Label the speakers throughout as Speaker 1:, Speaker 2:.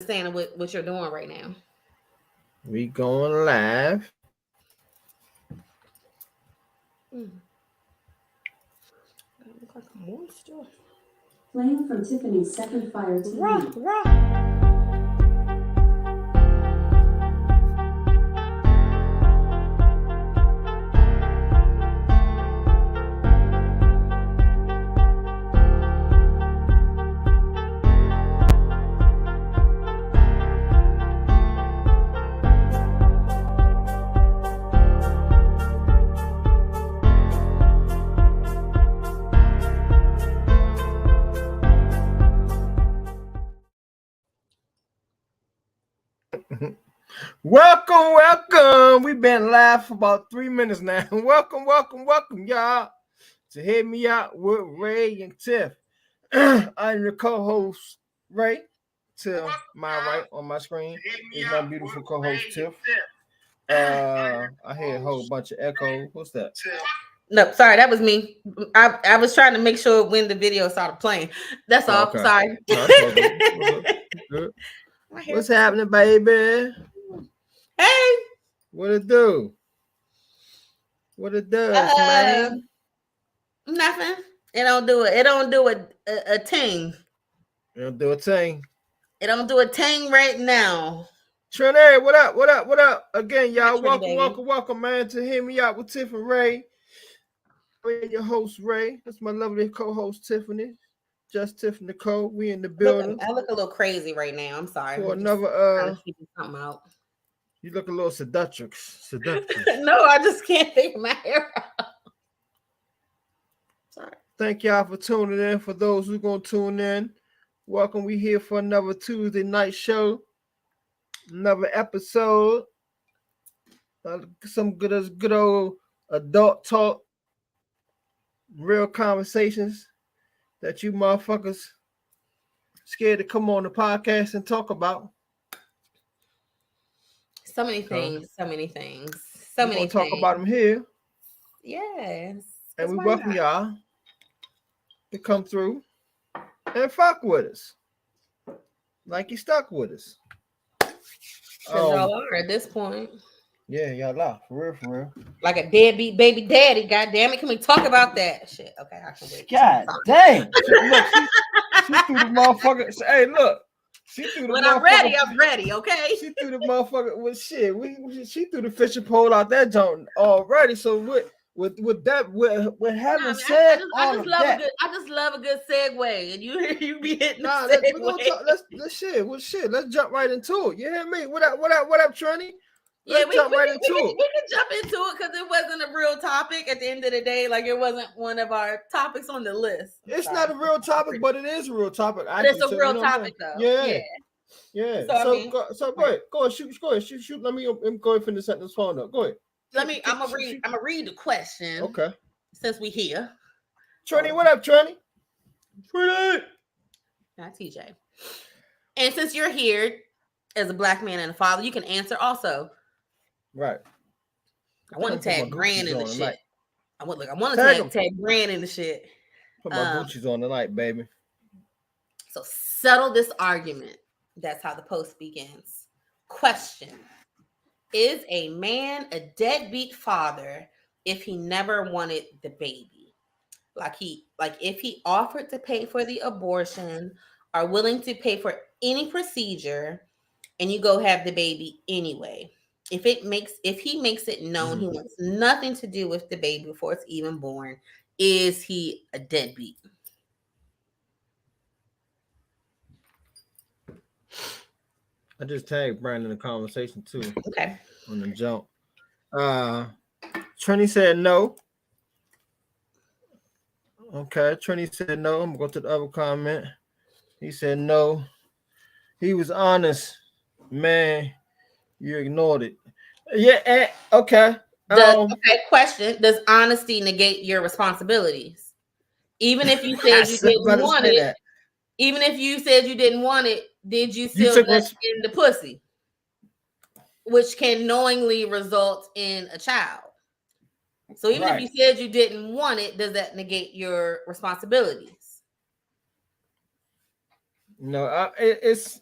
Speaker 1: understanding what you're doing right now.
Speaker 2: We going live.
Speaker 1: Look like a monster.
Speaker 3: Playing from Tiffany's second Fire TV.
Speaker 1: Rah.
Speaker 2: Welcome. We've been live for about 3 minutes now. Welcome, y'all, to Hear Me Out with Ray and Tiff. I'm your co-host, Ray. To my right on my screen is my beautiful co-host, Tiff. I hear a whole bunch of echo. What's that?
Speaker 1: No, sorry, that was me. I was trying to make sure when the video started playing. That's all.
Speaker 2: Okay.
Speaker 1: Sorry.
Speaker 2: No, good. What's happening, baby?
Speaker 1: Hey.
Speaker 2: What it do? What it does, man?
Speaker 1: Nothing. It don't do it. It don't do a ting.
Speaker 2: It don't do a thing.
Speaker 1: It don't do a ting right now.
Speaker 2: Trinity, what up? Again, y'all,
Speaker 1: Trinity,
Speaker 2: welcome, man, to Hear Me Out with Tiff and Ray. I'm your host, Ray. That's my lovely co-host, Tiffany. Just Tiff and Nicole. We in the building.
Speaker 1: I look a little crazy right now. I'm sorry.
Speaker 2: For another
Speaker 1: something out.
Speaker 2: You look a little seductress.
Speaker 1: No, I just can't take my hair out. Sorry.
Speaker 2: Thank y'all for tuning in. For those who gonna tune in, welcome. We here for another Tuesday night show. Another episode. Some good old adult talk. Real conversations that you motherfuckers scared to come on the podcast and talk about.
Speaker 1: So many things.
Speaker 2: We're talk about them here.
Speaker 1: Yes.
Speaker 2: And we welcome y'all to come through and fuck with us. Like you stuck with us.
Speaker 1: Y'all are at this point.
Speaker 2: Yeah, y'all are. For real.
Speaker 1: Like a deadbeat baby daddy. God damn it. Can we talk about that shit? Okay, I can wait.
Speaker 2: God dang. Look, she threw the motherfucker. Hey, look. She threw the
Speaker 1: when
Speaker 2: motherfucker.
Speaker 1: I'm ready, okay?
Speaker 2: She threw the motherfucker with shit. She threw the fishing pole out that joint already. So with having said all of that,
Speaker 1: I just love a good segue, and you be hitting
Speaker 2: nah,
Speaker 1: the
Speaker 2: we're gonna talk. Let's shit. Let's jump right into it. You hear me? What up, Trini?
Speaker 1: Yeah, we can jump into it because it wasn't a real topic at the end of the day. Like it wasn't one of our topics on the list.
Speaker 2: It's not a real topic, but it is a real topic.
Speaker 1: It's a real topic, though.
Speaker 2: Yeah. So go ahead. Shoot. Let me go ahead and finish setting this phone up. Go ahead.
Speaker 1: I'm gonna read the question.
Speaker 2: Okay.
Speaker 1: Since we here.
Speaker 2: Trini, what up, Trini? Trini.
Speaker 1: Not TJ. And since you're here as a black man and a father, you can answer also.
Speaker 2: Right.
Speaker 1: I want to tag Gran in the shit. I want to tag Gran in the shit.
Speaker 2: Put my Gucci's on tonight, baby.
Speaker 1: So settle this argument. That's how the post begins. Question: is a man a deadbeat father if he never wanted the baby? If he offered to pay for the abortion, are willing to pay for any procedure, and you go have the baby anyway. If he makes it known he wants nothing to do with the baby before it's even born, is he a deadbeat?
Speaker 2: I just tagged Brandon in the conversation too.
Speaker 1: Okay.
Speaker 2: On the jump. Trini said no. Okay, Trini said no. I'm gonna go to the other comment. He said no. He was honest. Man, you ignored it. Yeah, okay.
Speaker 1: Question. Does honesty negate your responsibilities? Even if you said you didn't want it, even if you said you didn't want it, did you still let in the pussy? Which can knowingly result in a child. So even if you said you didn't want it, does that negate your responsibilities?
Speaker 2: No, it's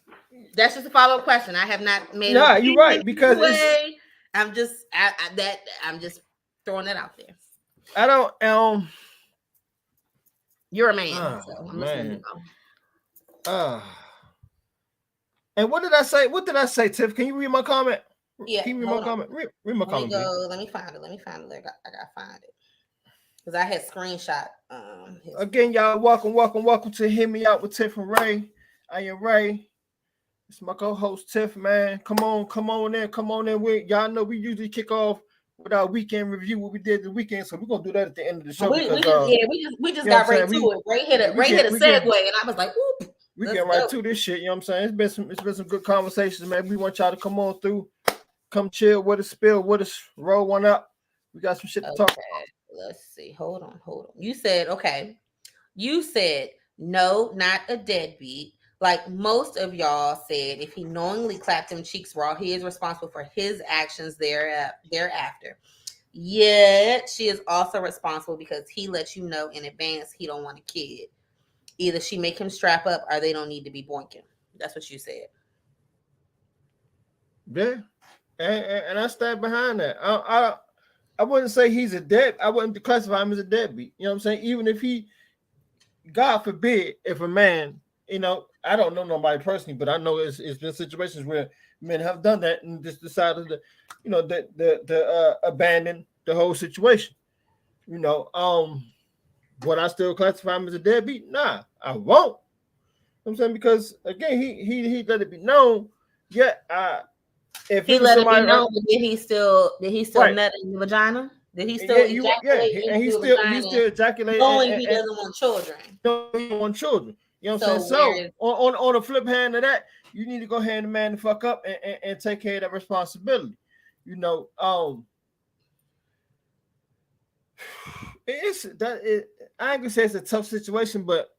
Speaker 1: That's just a follow-up question. I have not made
Speaker 2: Yeah,
Speaker 1: an
Speaker 2: you're
Speaker 1: opinion
Speaker 2: right, because
Speaker 1: either
Speaker 2: it's
Speaker 1: way. I'm just throwing that out there.
Speaker 2: I don't
Speaker 1: You're a man,
Speaker 2: oh,
Speaker 1: so I'm listening to
Speaker 2: man.
Speaker 1: you.
Speaker 2: Uh and what did I say? What did I say, Tiff? Can you read my comment?
Speaker 1: Yeah,
Speaker 2: Can you read my
Speaker 1: hold on.
Speaker 2: comment? Read my
Speaker 1: Let me
Speaker 2: comment, please.
Speaker 1: go. Let me find it. I gotta find it because I had screenshot.
Speaker 2: Again, y'all, welcome to Hear Me Out with Tiff and Ray. I am Ray. It's my co-host Tiff, man. Come on in. Y'all know we usually kick off with our weekend review, what we did the weekend. So we're gonna do that at the end of the show because
Speaker 1: We just
Speaker 2: you know
Speaker 1: got right to
Speaker 2: saying?
Speaker 1: it. Ray hit a segue, and I was like, "Whoop!"
Speaker 2: We
Speaker 1: Let's
Speaker 2: get right
Speaker 1: go.
Speaker 2: to this shit. You know what I'm saying? It's been some good conversations, man. We want y'all to come on through, come chill with us, spill with us, roll one up. We got some shit to talk about.
Speaker 1: Let's see. Hold on. You said okay. You said no, not a deadbeat. Like most of y'all said, if he knowingly clapped them cheeks raw, he is responsible for his actions thereafter. Yet she is also responsible because he let you know in advance he don't want a kid. Either she make him strap up or they don't need to be boinking. That's what you said.
Speaker 2: Yeah, and I stand behind that. I wouldn't say he's a I wouldn't classify him as a deadbeat. You know what I'm saying? Even if he, God forbid, if a man, you know, I don't know nobody personally, but I know it's been situations where men have done that and just decided to, you know, the abandon the whole situation. You know, would I still classify him as a deadbeat? Nah, I won't. You know what I'm saying, because again, he let it be known. Yeah, if
Speaker 1: He
Speaker 2: it was
Speaker 1: let it be
Speaker 2: somebody,
Speaker 1: known, but did he still
Speaker 2: right?
Speaker 1: nut in the vagina? Did he still
Speaker 2: Yeah, you yeah,
Speaker 1: ejaculate
Speaker 2: and
Speaker 1: into the
Speaker 2: he
Speaker 1: vagina,
Speaker 2: still ejaculate
Speaker 1: knowing he doesn't want children?
Speaker 2: don't want children. You know what I'm
Speaker 1: So
Speaker 2: saying?
Speaker 1: where
Speaker 2: So on the flip hand of that, you need to go ahead and man the fuck up and take care of that responsibility. You know, I ain't gonna say it's a tough situation, but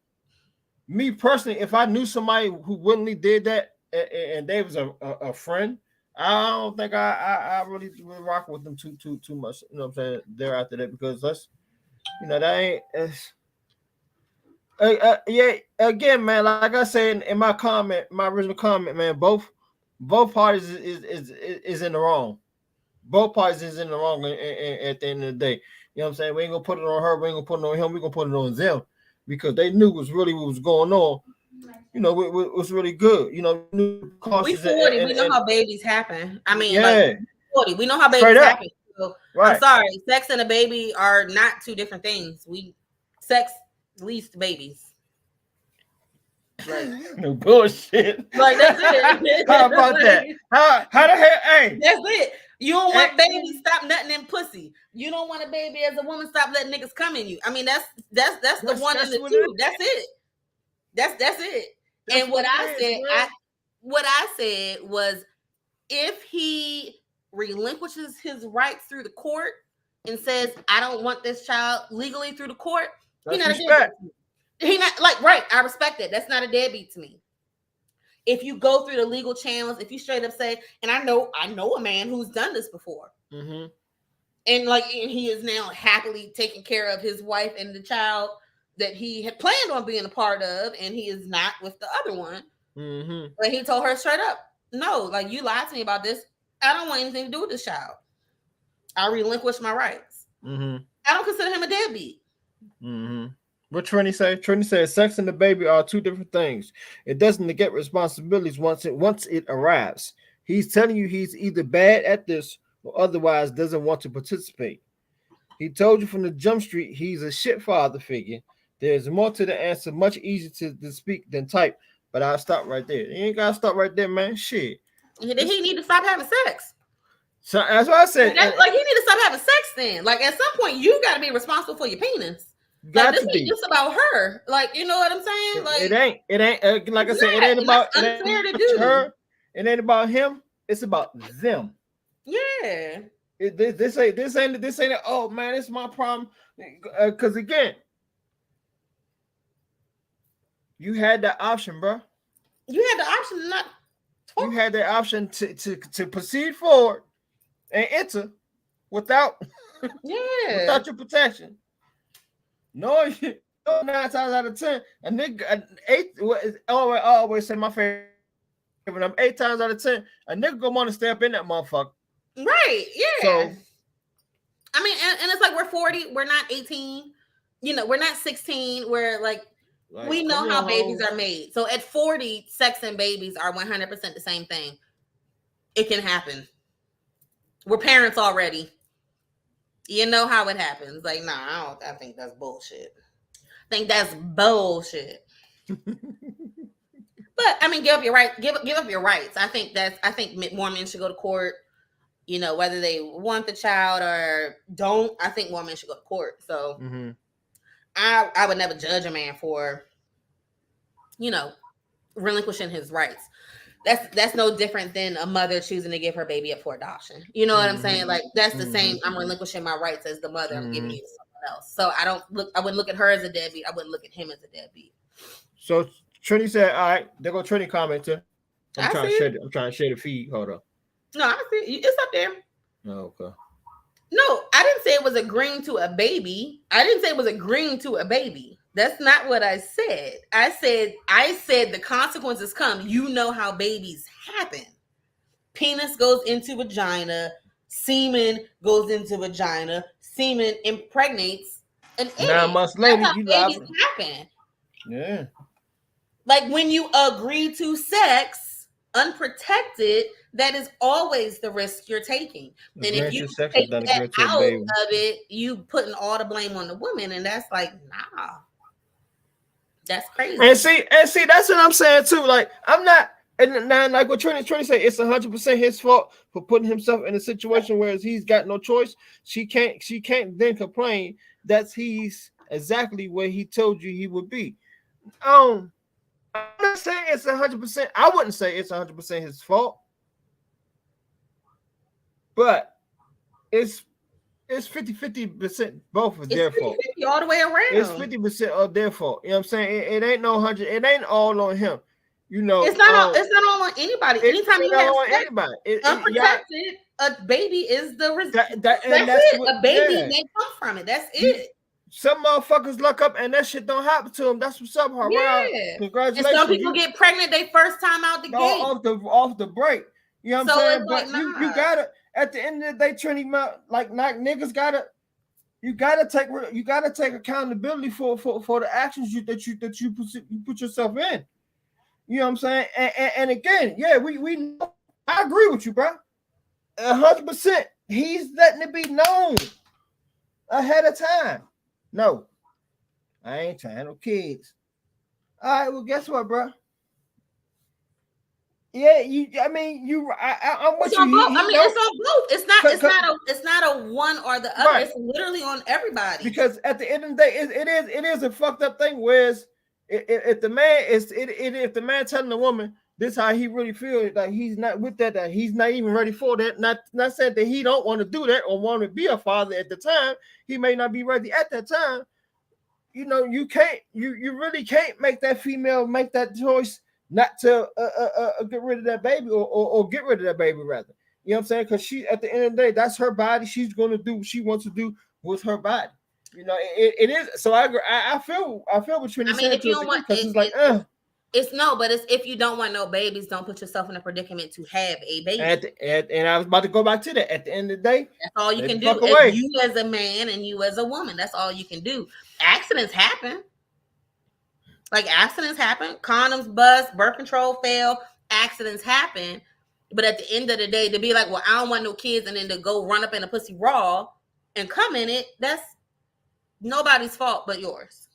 Speaker 2: me personally, if I knew somebody who willingly did that and they was a friend, I don't think I really would rock with them too much. You know what I'm saying? Thereafter that, because that ain't. Yeah, again, man. Like I said in my comment, my original comment, man. Both parties is in the wrong. Both parties is in the wrong at the end of the day. You know what I'm saying? We ain't gonna put it on her. We ain't gonna put it on him. We gonna put it on them because they knew what was going on. You know, it was really good. You know,
Speaker 1: we
Speaker 2: cautious
Speaker 1: 40, we know how babies happen. I mean,
Speaker 2: yeah,
Speaker 1: like 40, we know how babies
Speaker 2: straight up,
Speaker 1: happen. So
Speaker 2: right?
Speaker 1: I'm sorry, sex and a baby are not two different things. Sex leads to babies. Like
Speaker 2: no bullshit.
Speaker 1: Like that's it.
Speaker 2: How about that? How the hell? Hey,
Speaker 1: that's it. You don't want babies stop nutting in pussy. You don't want a baby as a woman stop letting niggas come in you. I mean that's the one and the two. That's it. That's it.
Speaker 2: That's
Speaker 1: and what I
Speaker 2: is,
Speaker 1: said was if he relinquishes his rights through the court and says I don't want this child legally through the court,
Speaker 2: that's
Speaker 1: he not
Speaker 2: respect.
Speaker 1: a deadbeat. He not like right. I respect that. That's not a deadbeat to me. If you go through the legal channels, if you straight up say, and I know a man who's done this before, and he is now happily taking care of his wife and the child that he had planned on being a part of, and he is not with the other one. But he told her straight up, no, like you lied to me about this. I don't want anything to do with this child. I relinquish my rights. I don't consider him a deadbeat.
Speaker 2: What Trini say? Trini says sex and the baby are two different things. It doesn't negate responsibilities once it arrives. He's telling you he's either bad at this or otherwise doesn't want to participate. He told you from the jump street he's a shit father figure. There's more to the answer, much easier to speak than type, but I'll stop right there. You ain't gotta stop right there, man. Shit.
Speaker 1: Then he need to stop having sex.
Speaker 2: So that's what I said.
Speaker 1: Like he need to stop having sex then. Like at some point you gotta be responsible for your penis.
Speaker 2: Got
Speaker 1: like,
Speaker 2: to
Speaker 1: this
Speaker 2: be.
Speaker 1: ain't just about her. Like, you know what I'm saying? Like
Speaker 2: it ain't like I said, it ain't about her. It ain't about him. It's about them.
Speaker 1: Yeah.
Speaker 2: This ain't. Oh man, it's my problem. Because again, you had that option, bro.
Speaker 1: You had the option to not.
Speaker 2: You had the option to proceed forward and enter without without your protection. No, 9 times out of 10, a nigga, I always say my favorite giving them 8 times out of 10, a nigga gonna want to stay up in that motherfucker.
Speaker 1: Right? Yeah.
Speaker 2: So,
Speaker 1: I mean, and it's like we're 40, we're not 18, we're not 16. We're like we know how babies are made. So at 40, sex and babies are 100% the same thing. It can happen. We're parents already. You know how it happens. Like, nah, I think that's bullshit. I think that's bullshit. But I mean, give up your right. Give up your rights. I think more men should go to court. Whether they want the child or don't. I think more men should go to court. So I would never judge a man for, relinquishing his rights. That's no different than a mother choosing to give her baby up for adoption. You know what I'm saying? Like that's the same. I'm relinquishing my rights as the mother. I'm giving you to someone else. So I wouldn't look at her as a deadbeat. I wouldn't look at him as a deadbeat.
Speaker 2: So Trini said, "All right, there go Trini commenter. I'm trying to share the feed. Hold on.
Speaker 1: No, I see it's up there.
Speaker 2: Oh, okay.
Speaker 1: No, I didn't say it was agreeing to a baby. I didn't say it was agreeing to a baby. That's not what I said. I said the consequences come. You know how babies happen. Penis goes into vagina. Semen goes into vagina. Semen impregnates an egg.
Speaker 2: 9 months later,
Speaker 1: that's how babies happen.
Speaker 2: Yeah.
Speaker 1: Like when you agree to sex unprotected, that is always the risk you're taking. And if you take that out of it, you putting all the blame on the woman, and that's like, nah, that's crazy.
Speaker 2: And see, that's what I'm saying too. Like, I'm not, and now, like what Trini say, it's 100% his fault for putting himself in a situation where he's got no choice. She can't then complain that he's exactly where he told you he would be. I'm not saying it's 100%. I wouldn't say it's 100% his fault. But it's 50% both of their fault.
Speaker 1: 50 all the way around.
Speaker 2: It's 50% of their fault. You know what I'm saying? It ain't no 100. It ain't all on him.
Speaker 1: It's not all on anybody. Anytime you have sex,
Speaker 2: anybody,
Speaker 1: unprotected, a baby is the result. That's it. A baby may come from it. That's it.
Speaker 2: Some motherfuckers look up and that shit don't happen to them. That's what's up, Haran.
Speaker 1: Yeah.
Speaker 2: Congratulations.
Speaker 1: And some people get pregnant their first time out the gate.
Speaker 2: Off the break. You know what I'm saying? But
Speaker 1: like,
Speaker 2: you gotta, at the end of the day, Trini, like niggas gotta take accountability for the actions you put yourself in. You know what I'm saying? And again, yeah, we know. I agree with you, bro. 100%. He's letting it be known ahead of time. No, I ain't trying no kids. All right, well, guess what, bro? Yeah, I'm with you.
Speaker 1: It's on both. It's not a one or the other. Right. It's literally on everybody.
Speaker 2: Because at the end of the day, it is a fucked up thing. Whereas if the man telling the woman this how he really feels, like he's not with that he's not even ready for that. Not saying that he don't want to do that or want to be a father at the time. He may not be ready at that time. You know, you really can't make that female make that choice not to get rid of that baby or get rid of that baby rather. You know what I'm saying? Because she, at the end of the day, that's her body. She's going to do what she wants to do with her body. You know, it is. So I agree. I feel what Trini said.
Speaker 1: If you don't want, it's like, but it's if you don't want no babies, don't put yourself in a predicament to have a baby.
Speaker 2: And I was about to go back to that. At the end of the day,
Speaker 1: that's all you can do. As you as a man and you as a woman, that's all you can do. Accidents happen. Like accidents happen. Condoms bust, birth control fail. Accidents happen. But at the end of the day, to be like, well, I don't want no kids, and then to go run up in a pussy raw and come in it, that's nobody's fault but yours.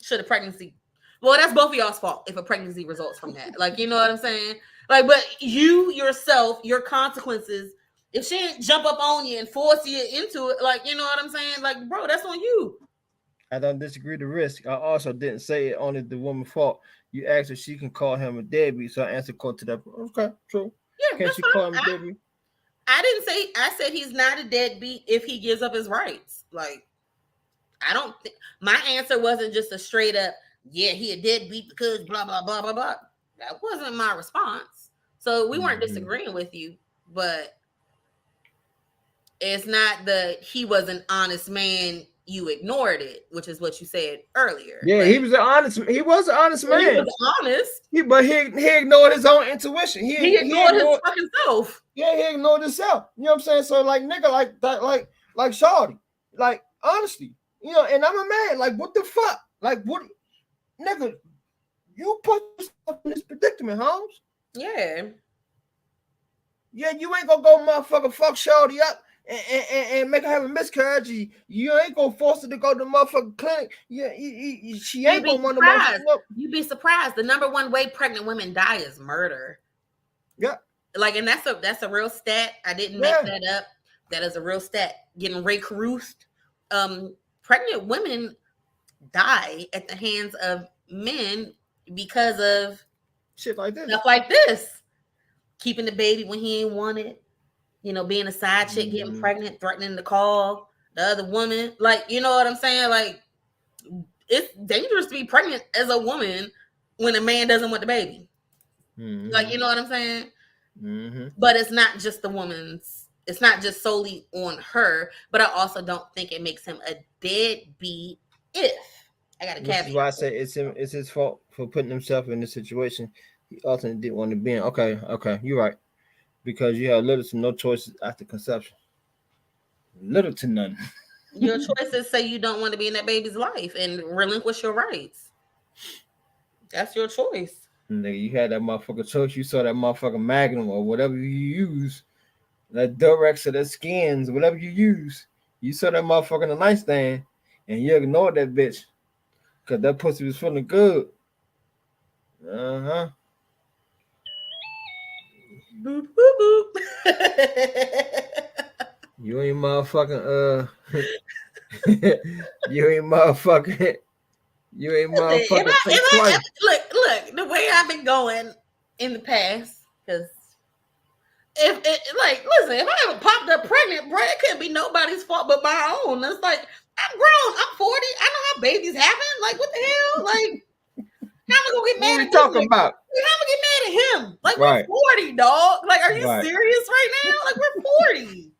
Speaker 1: Should a pregnancy, well, that's both of y'all's fault if a pregnancy results from that. Like, you know what I'm saying? Like, but you yourself, your consequences, if she didn't jump up on you and force you into it, like, you know what I'm saying? Like, bro, that's on you.
Speaker 2: I don't disagree the risk. I also didn't say it only the woman's fault. You asked if she can call him a deadbeat, so I answered according to that. Okay, true.
Speaker 1: Yeah,
Speaker 2: can she call him a deadbeat?
Speaker 1: I didn't say. I said he's not a deadbeat if he gives up his rights. Like, I don't think my answer wasn't just a straight up, yeah, he a deadbeat because blah blah blah blah blah. That wasn't my response. So we weren't disagreeing with you, but it's not that he was an honest man you ignored it, which is what you said earlier.
Speaker 2: Yeah,
Speaker 1: Like,
Speaker 2: he was an honest man. He was
Speaker 1: was honest.
Speaker 2: But he ignored his own intuition.
Speaker 1: He ignored his fucking self.
Speaker 2: Yeah, he ignored himself. You know what I'm saying? So like nigga, like that, like shorty, like honestly, you know. And I'm a man. Like what the fuck? Like what, nigga? You put yourself in this predicament, Holmes.
Speaker 1: Yeah.
Speaker 2: Yeah, you ain't gonna go motherfucker fuck shorty up and make her have a miscarriage. You ain't gonna force her to go to the motherfucking clinic. Yeah, she ain't gonna want to motherfucker.
Speaker 1: You'd be surprised. The number one way pregnant women die is murder.
Speaker 2: Yeah.
Speaker 1: Like, and that's a real stat. I didn't make that up. That is a real stat. Getting Ray Caruth. Pregnant women die at the hands of men because of
Speaker 2: shit like this.
Speaker 1: Stuff like this. Keeping the baby when he ain't want it. You know, being a side chick, getting pregnant, threatening to call the other woman. Like, you know what I'm saying? Like, it's dangerous to be pregnant as a woman when a man doesn't want the baby. Like, you know what I'm saying? But it's not just the woman's, it's not just solely on her, but I also don't think it makes him a deadbeat if. I got a caveat.
Speaker 2: That's why I say it's his fault for putting himself in this situation he ultimately didn't want to be in. Okay, you're right. Because you have little to no choices after conception. Little to none.
Speaker 1: Your choices say you don't want to be in that baby's life and relinquish your rights. That's your choice.
Speaker 2: Nigga, you had that motherfucker choice. You saw that motherfucking Magnum or whatever you use, that Durex or that Skins, whatever you use. You saw that motherfucker in the nightstand and you ignored that bitch because that pussy was feeling good.
Speaker 1: Boop, boop, boop.
Speaker 2: You ain't motherfucking you ain't motherfucking
Speaker 1: Look, the way I've been going in the past, because if I ever popped up pregnant, bro, it couldn't be nobody's fault but my own. It's like, I'm grown, I'm 40, I know how babies happen. Like, what the hell? Like, how am I gonna get mad at
Speaker 2: talking about?
Speaker 1: How am I get mad at him? Like, we're 40, dog. Like, are you serious right now? Like, we're 40.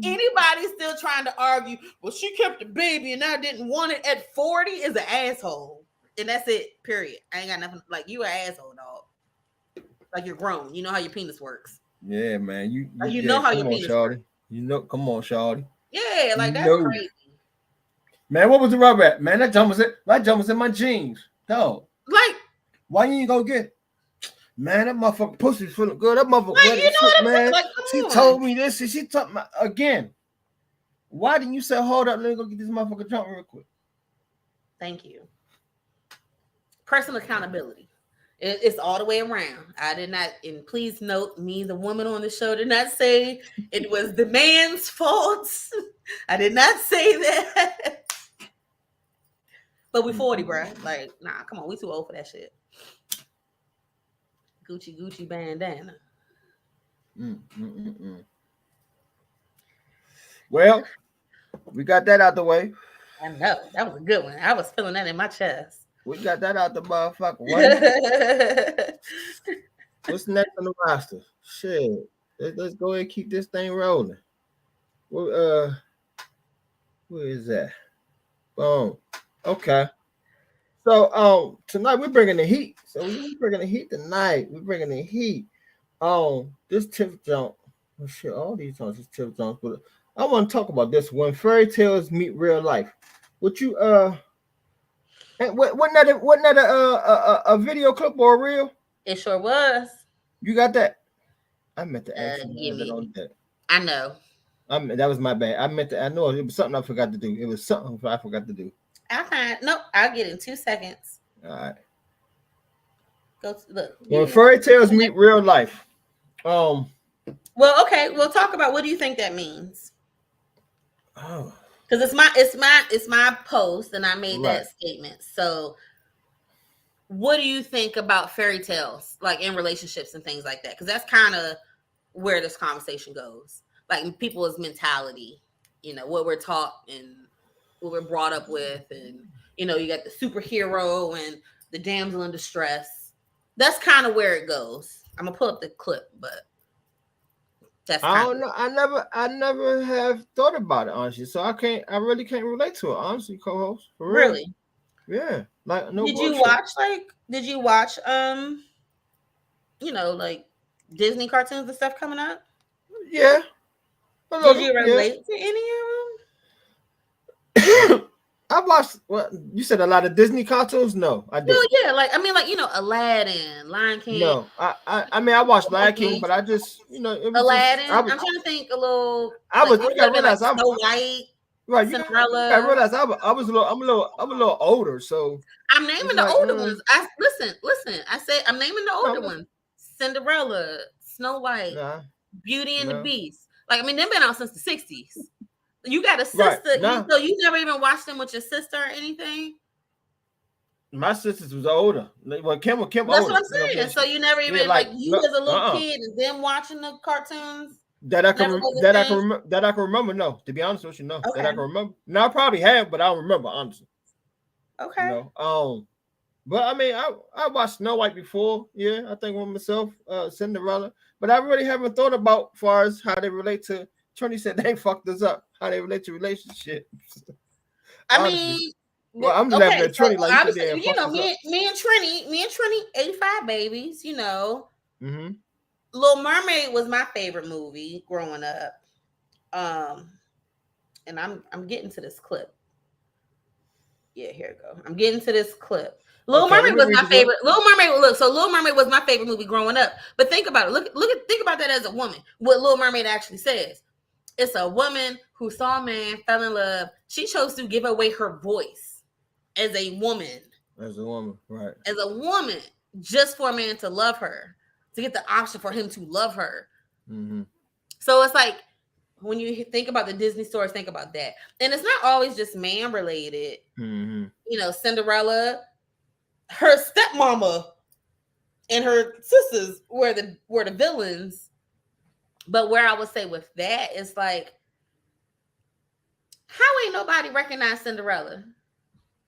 Speaker 1: Anybody still trying to argue, well, she kept the baby and I didn't want it at 40 is an asshole. And that's it, period. I ain't got nothing. Like, you an asshole, dog. Like, you're grown. You know how your penis works.
Speaker 2: Yeah, man. You
Speaker 1: know how your penis works.
Speaker 2: You know, come on, shawty.
Speaker 1: Yeah, like, that's crazy.
Speaker 2: Man, what was the rubber at? Man, that jump was in my jeans. No.
Speaker 1: Like,
Speaker 2: why you ain't go get it? Man, that motherfucker pussy's feeling good. That motherfucker,
Speaker 1: like, you know what I'm saying? Like,
Speaker 2: she told me this and she told me again. Why didn't you say, hold up, let me go get this motherfucker jump real quick?
Speaker 1: Thank you. Personal accountability. It's all the way around. I did not, and please note, me, the woman on the show, did not say it was the man's fault. I did not say that. But we 40, bro. Like, nah, come on, we too old for that shit. Gucci bandana.
Speaker 2: Well, we got that out the way.
Speaker 1: I know. That was a good one. I was feeling that in my chest.
Speaker 2: We got that out the motherfucker. What's next on the roster? Shit. Let's go ahead and keep this thing rolling. Well, where is that? Boom. Okay. So tonight we're bringing the heat. So we're bringing the heat tonight. We're bringing the heat. This Tiff jump. Oh shit, all these songs is Tiff jumps, but I want to talk about this when fairy tales meet real life. Would you wasn't that a video clip or a reel?
Speaker 1: It sure was.
Speaker 2: You got that? I meant to ask you on that.
Speaker 1: I know.
Speaker 2: That was my bad. I know it was something I forgot to do. It was something I forgot to do.
Speaker 1: I'll get it in 2 seconds.
Speaker 2: All right.
Speaker 1: Look.
Speaker 2: When fairy tales meet real life.
Speaker 1: Well, okay. We'll talk about what do you think that means?
Speaker 2: Oh.
Speaker 1: Because it's my post, and I made that statement. So, what do you think about fairy tales, like in relationships and things like that? Because that's kind of where this conversation goes, like people's mentality, you know, what we're taught and what we're brought up with, and you know, you got the superhero and the damsel in distress. That's kind of where it goes. I'm gonna pull up the clip, but That's
Speaker 2: I
Speaker 1: kind
Speaker 2: don't
Speaker 1: of
Speaker 2: know. I never have thought about it honestly. So I really can't relate to it honestly, co-host for real.
Speaker 1: really.
Speaker 2: Yeah, like no
Speaker 1: Did you
Speaker 2: bullshit.
Speaker 1: watch like Disney cartoons and stuff coming up?
Speaker 2: Yeah, a
Speaker 1: Did
Speaker 2: little.
Speaker 1: you
Speaker 2: Yeah.
Speaker 1: relate to any of
Speaker 2: I watched. What you said? A lot of Disney cartoons? No, I
Speaker 1: them? Well,
Speaker 2: didn't.
Speaker 1: yeah, like I mean, like Aladdin, Lion King,
Speaker 2: No, I mean, I watched Lion King,
Speaker 1: Disney,
Speaker 2: but I just, it was just,
Speaker 1: Aladdin. I'm trying to think a little
Speaker 2: I
Speaker 1: like
Speaker 2: was.
Speaker 1: what
Speaker 2: You
Speaker 1: would
Speaker 2: gotta
Speaker 1: have been like
Speaker 2: realize,
Speaker 1: Snow White,
Speaker 2: right. You gotta
Speaker 1: Cinderella.
Speaker 2: realize, I was a little, I'm a little older, so
Speaker 1: I'm
Speaker 2: it's
Speaker 1: naming the
Speaker 2: like,
Speaker 1: older ones. I listen. I said I'm naming the
Speaker 2: no,
Speaker 1: older ones: Cinderella, Snow White,
Speaker 2: nah,
Speaker 1: Beauty and the
Speaker 2: no,
Speaker 1: Beast. Like I mean, they've been out since the '60s. You got a
Speaker 2: right,
Speaker 1: sister,
Speaker 2: nah.
Speaker 1: so you never even watched them with your sister or anything.
Speaker 2: My sisters was older. Well, Kim
Speaker 1: That's what
Speaker 2: older.
Speaker 1: I'm
Speaker 2: You know what I'm
Speaker 1: saying. So
Speaker 2: saying?
Speaker 1: you never
Speaker 2: Yeah,
Speaker 1: even like
Speaker 2: like
Speaker 1: you
Speaker 2: no,
Speaker 1: as a little kid and them watching the cartoons. Never was a thing.
Speaker 2: that I can remember. No, to be honest with you, no, that I
Speaker 1: Okay.
Speaker 2: can remember. No, I probably have, but I don't remember honestly.
Speaker 1: Okay.
Speaker 2: But I mean, I watched Snow White before. Yeah, I think with myself, Cinderella. But I really haven't thought about far as how they relate to. Trini said they fucked us up. How they relate to relationships.
Speaker 1: I
Speaker 2: Honestly,
Speaker 1: mean,
Speaker 2: well, I'm laughing
Speaker 1: okay.
Speaker 2: at
Speaker 1: So
Speaker 2: Trini like you said
Speaker 1: obviously,
Speaker 2: they fucked us up.
Speaker 1: me and Trini, 85 babies.
Speaker 2: Mm-hmm.
Speaker 1: Little Mermaid was my favorite movie growing up. And I'm getting to this clip. Yeah, here we go. I'm getting to this clip. Little
Speaker 2: Okay, let
Speaker 1: Mermaid
Speaker 2: me
Speaker 1: was
Speaker 2: read
Speaker 1: my
Speaker 2: the clip.
Speaker 1: favorite. Little Mermaid was my favorite movie growing up. But think about it. Think about that as a woman. What Little Mermaid actually says. It's a woman who saw a man, fell in love. She chose to give away her voice as a woman.
Speaker 2: As a woman, right?
Speaker 1: As a woman, just for a man to love her, to get the option for him to love her.
Speaker 2: Mm-hmm.
Speaker 1: So it's like when you think about the Disney stories, think about that. And it's not always just man related.
Speaker 2: Mm-hmm.
Speaker 1: Cinderella, her stepmama and her sisters were the villains. But where I would say with that is like, how ain't nobody recognize Cinderella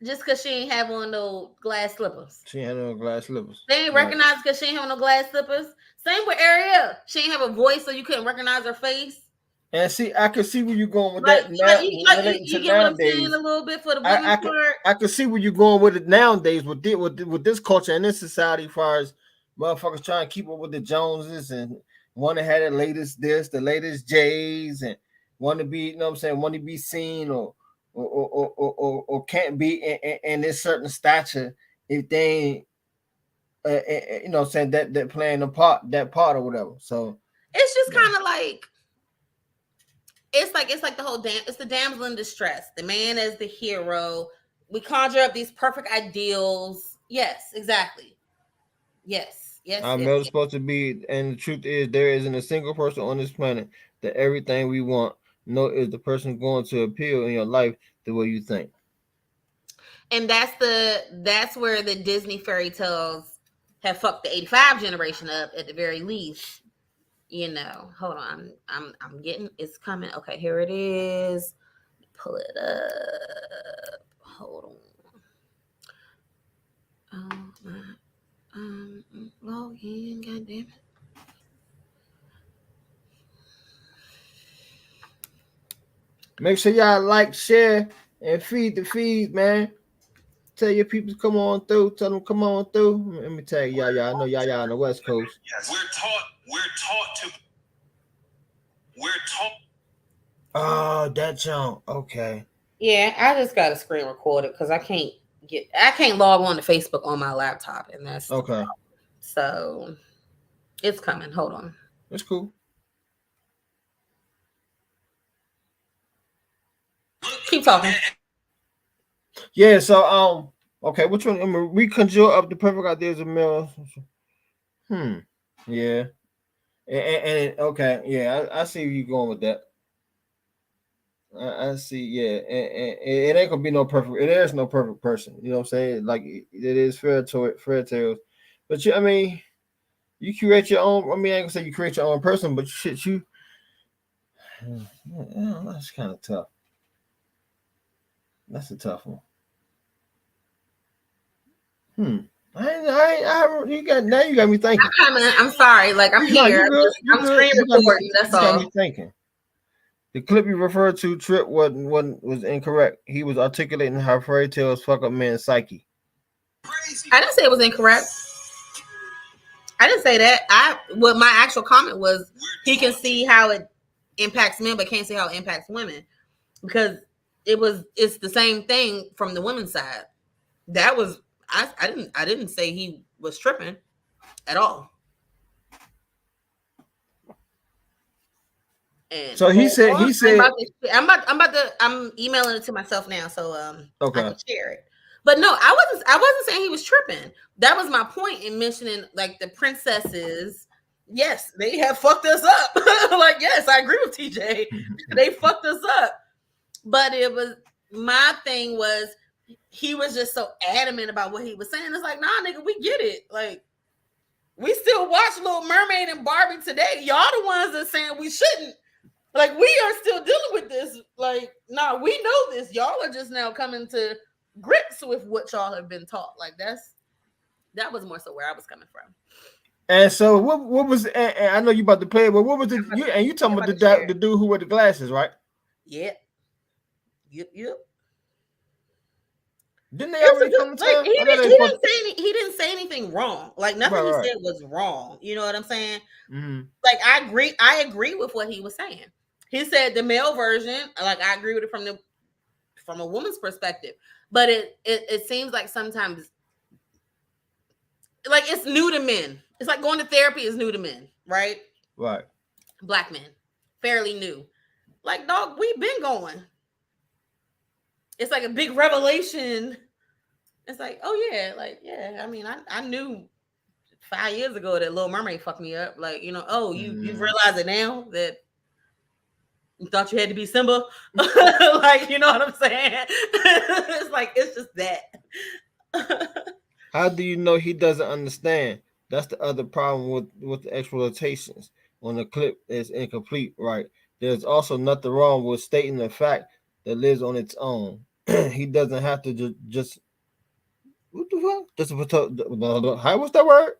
Speaker 1: just because she ain't have on no glass slippers?
Speaker 2: She had no glass slippers.
Speaker 1: They ain't
Speaker 2: Right.
Speaker 1: recognized because she ain't have no glass slippers. Same with Ariel. She ain't have a voice, so you couldn't recognize her face.
Speaker 2: And see, I can see where you're going with
Speaker 1: Like,
Speaker 2: that
Speaker 1: like,
Speaker 2: now,
Speaker 1: you, like
Speaker 2: relating to
Speaker 1: you get what I'm saying
Speaker 2: nowadays.
Speaker 1: a little bit for the women part.
Speaker 2: I can see where you're going with it nowadays with this culture and this society, as far as motherfuckers trying to keep up with the Joneses and want to have the latest this, the latest J's, and want to be, want to be seen or can't be in this certain stature if they ain't, that playing that part or whatever. So
Speaker 1: It's just
Speaker 2: yeah.
Speaker 1: kind of like it's like the whole it's the damsel in distress. The man as the hero. We conjure up these perfect ideals. Yes, exactly. Yes, yes,
Speaker 2: Our
Speaker 1: yes,
Speaker 2: male is
Speaker 1: yes.
Speaker 2: supposed to be, and the truth is, there isn't a single person on this planet that everything we want, nor is the person going to appeal in your life the way you think.
Speaker 1: And that's where the Disney fairy tales have fucked the 85 generation up at the very least. Hold on. I'm getting it's coming. Okay, here it is. Pull it up. Hold on. Oh my log in, goddamn it.
Speaker 2: Make sure y'all like, share, and feed the feed, man. Tell your people to come on through. Tell them come on through. Let me tell you, y'all. I know y'all on the West Coast.
Speaker 4: Yes. We're taught.
Speaker 2: Oh, that junk. Okay.
Speaker 1: Yeah, I just got a screen record it because I can't log on to Facebook on my laptop, and that's
Speaker 2: Okay.
Speaker 1: So it's coming. Hold on.
Speaker 2: That's cool.
Speaker 1: Keep talking.
Speaker 2: Yeah. So okay. Which one? I'm gonna reconjure up the perfect ideas of male. Yeah. And okay. Yeah. I see where you going with that. I see, yeah, and it ain't gonna be no perfect. There's no perfect person, you know what I'm saying? Like it is fairy tales, but I mean, you create your own. I mean, I ain't gonna say you create your own person, but shit, that's kind of tough. That's a tough one. You got me thinking.
Speaker 1: I'm sorry. Like, I'm
Speaker 2: No,
Speaker 1: here.
Speaker 2: you good. You
Speaker 1: I'm
Speaker 2: good.
Speaker 1: screen
Speaker 2: You got me.
Speaker 1: recording. That's
Speaker 2: You got
Speaker 1: all.
Speaker 2: me thinking. The clip you referred to, Trip, was incorrect. He was articulating how fairy tales fuck up man's psyche.
Speaker 1: I didn't say it was incorrect. I didn't say that. What my actual comment was, he can see how it impacts men, but can't see how it impacts women, because it's the same thing from the women's side. That was I didn't say he was tripping at all. And
Speaker 2: So he said
Speaker 1: I'm emailing it to myself now, so I
Speaker 2: okay.
Speaker 1: can share it. But no, I wasn't saying he was tripping. That was my point in mentioning, like, the princesses. Yes, they have fucked us up. Like, yes, I agree with TJ. They fucked us up. But it was, my thing was, he was just so adamant about what he was saying. It's like, nah, nigga, we get it. Like, we still watch Little Mermaid and Barbie today. Y'all the ones that saying we shouldn't. Like, we are still dealing with this. Like, nah, we know this. Y'all are just now coming to grips with what y'all have been taught. Like, that was more so where I was coming from.
Speaker 2: And so what was, and I know you about to play it, but what was you talking about the dude who wore the glasses, right?
Speaker 1: Yep.
Speaker 2: Didn't they already come to
Speaker 1: like, he didn't say anything wrong. Like, nothing he said was wrong. You know what I'm saying?
Speaker 2: Mm-hmm.
Speaker 1: Like, I agree with what he was saying. He said the male version, like, I agree with it from a woman's perspective. But it seems like sometimes, like, it's new to men. It's like going to therapy is new to men, right?
Speaker 2: Right.
Speaker 1: Black men, fairly new. Like, dog, we've been going. It's like a big revelation. It's like, oh yeah, like, yeah. I mean, I knew 5 years ago that Little Mermaid fucked me up. Like, you know, oh, you realize it now that you thought you had to be Simba. Like, you know what I'm saying? It's like, it's just that.
Speaker 2: How do you know he doesn't understand? That's the other problem with the exploitations. When the clip is incomplete, right? There's also nothing wrong with stating the fact that lives on its own. He doesn't have to just what the fuck? How was that word?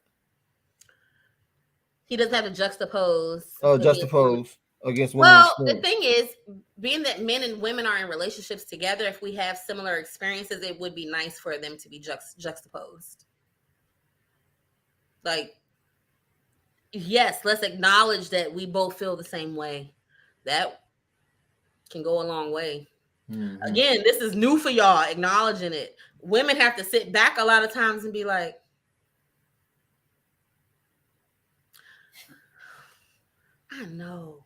Speaker 1: He doesn't have to juxtapose.
Speaker 2: Oh, juxtapose against women.
Speaker 1: Well, the thing is, being that men and women are in relationships together, if we have similar experiences, it would be nice for them to be juxtaposed. Like, yes, let's acknowledge that we both feel the same way. That can go a long way. Mm-hmm. Again, this is new for y'all, acknowledging it. Women have to sit back a lot of times and be like, I know.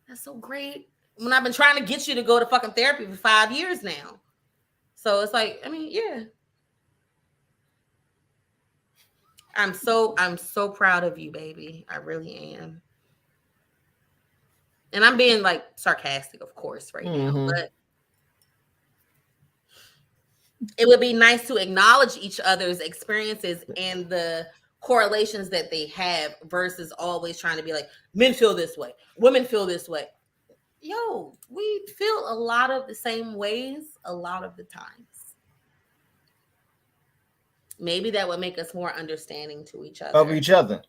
Speaker 1: That's so great. When I've been trying to get you to go to fucking therapy for 5 years now. So it's like, I mean, yeah. I'm so proud of you, baby. I really am. And I'm being, like, sarcastic, of course, right now, but it would be nice to acknowledge each other's experiences and the correlations that they have versus always trying to be like, men feel this way, women feel this way. Yo, we feel a lot of the same ways a lot of the times. Maybe that would make us more understanding to each other.
Speaker 2: Of each other.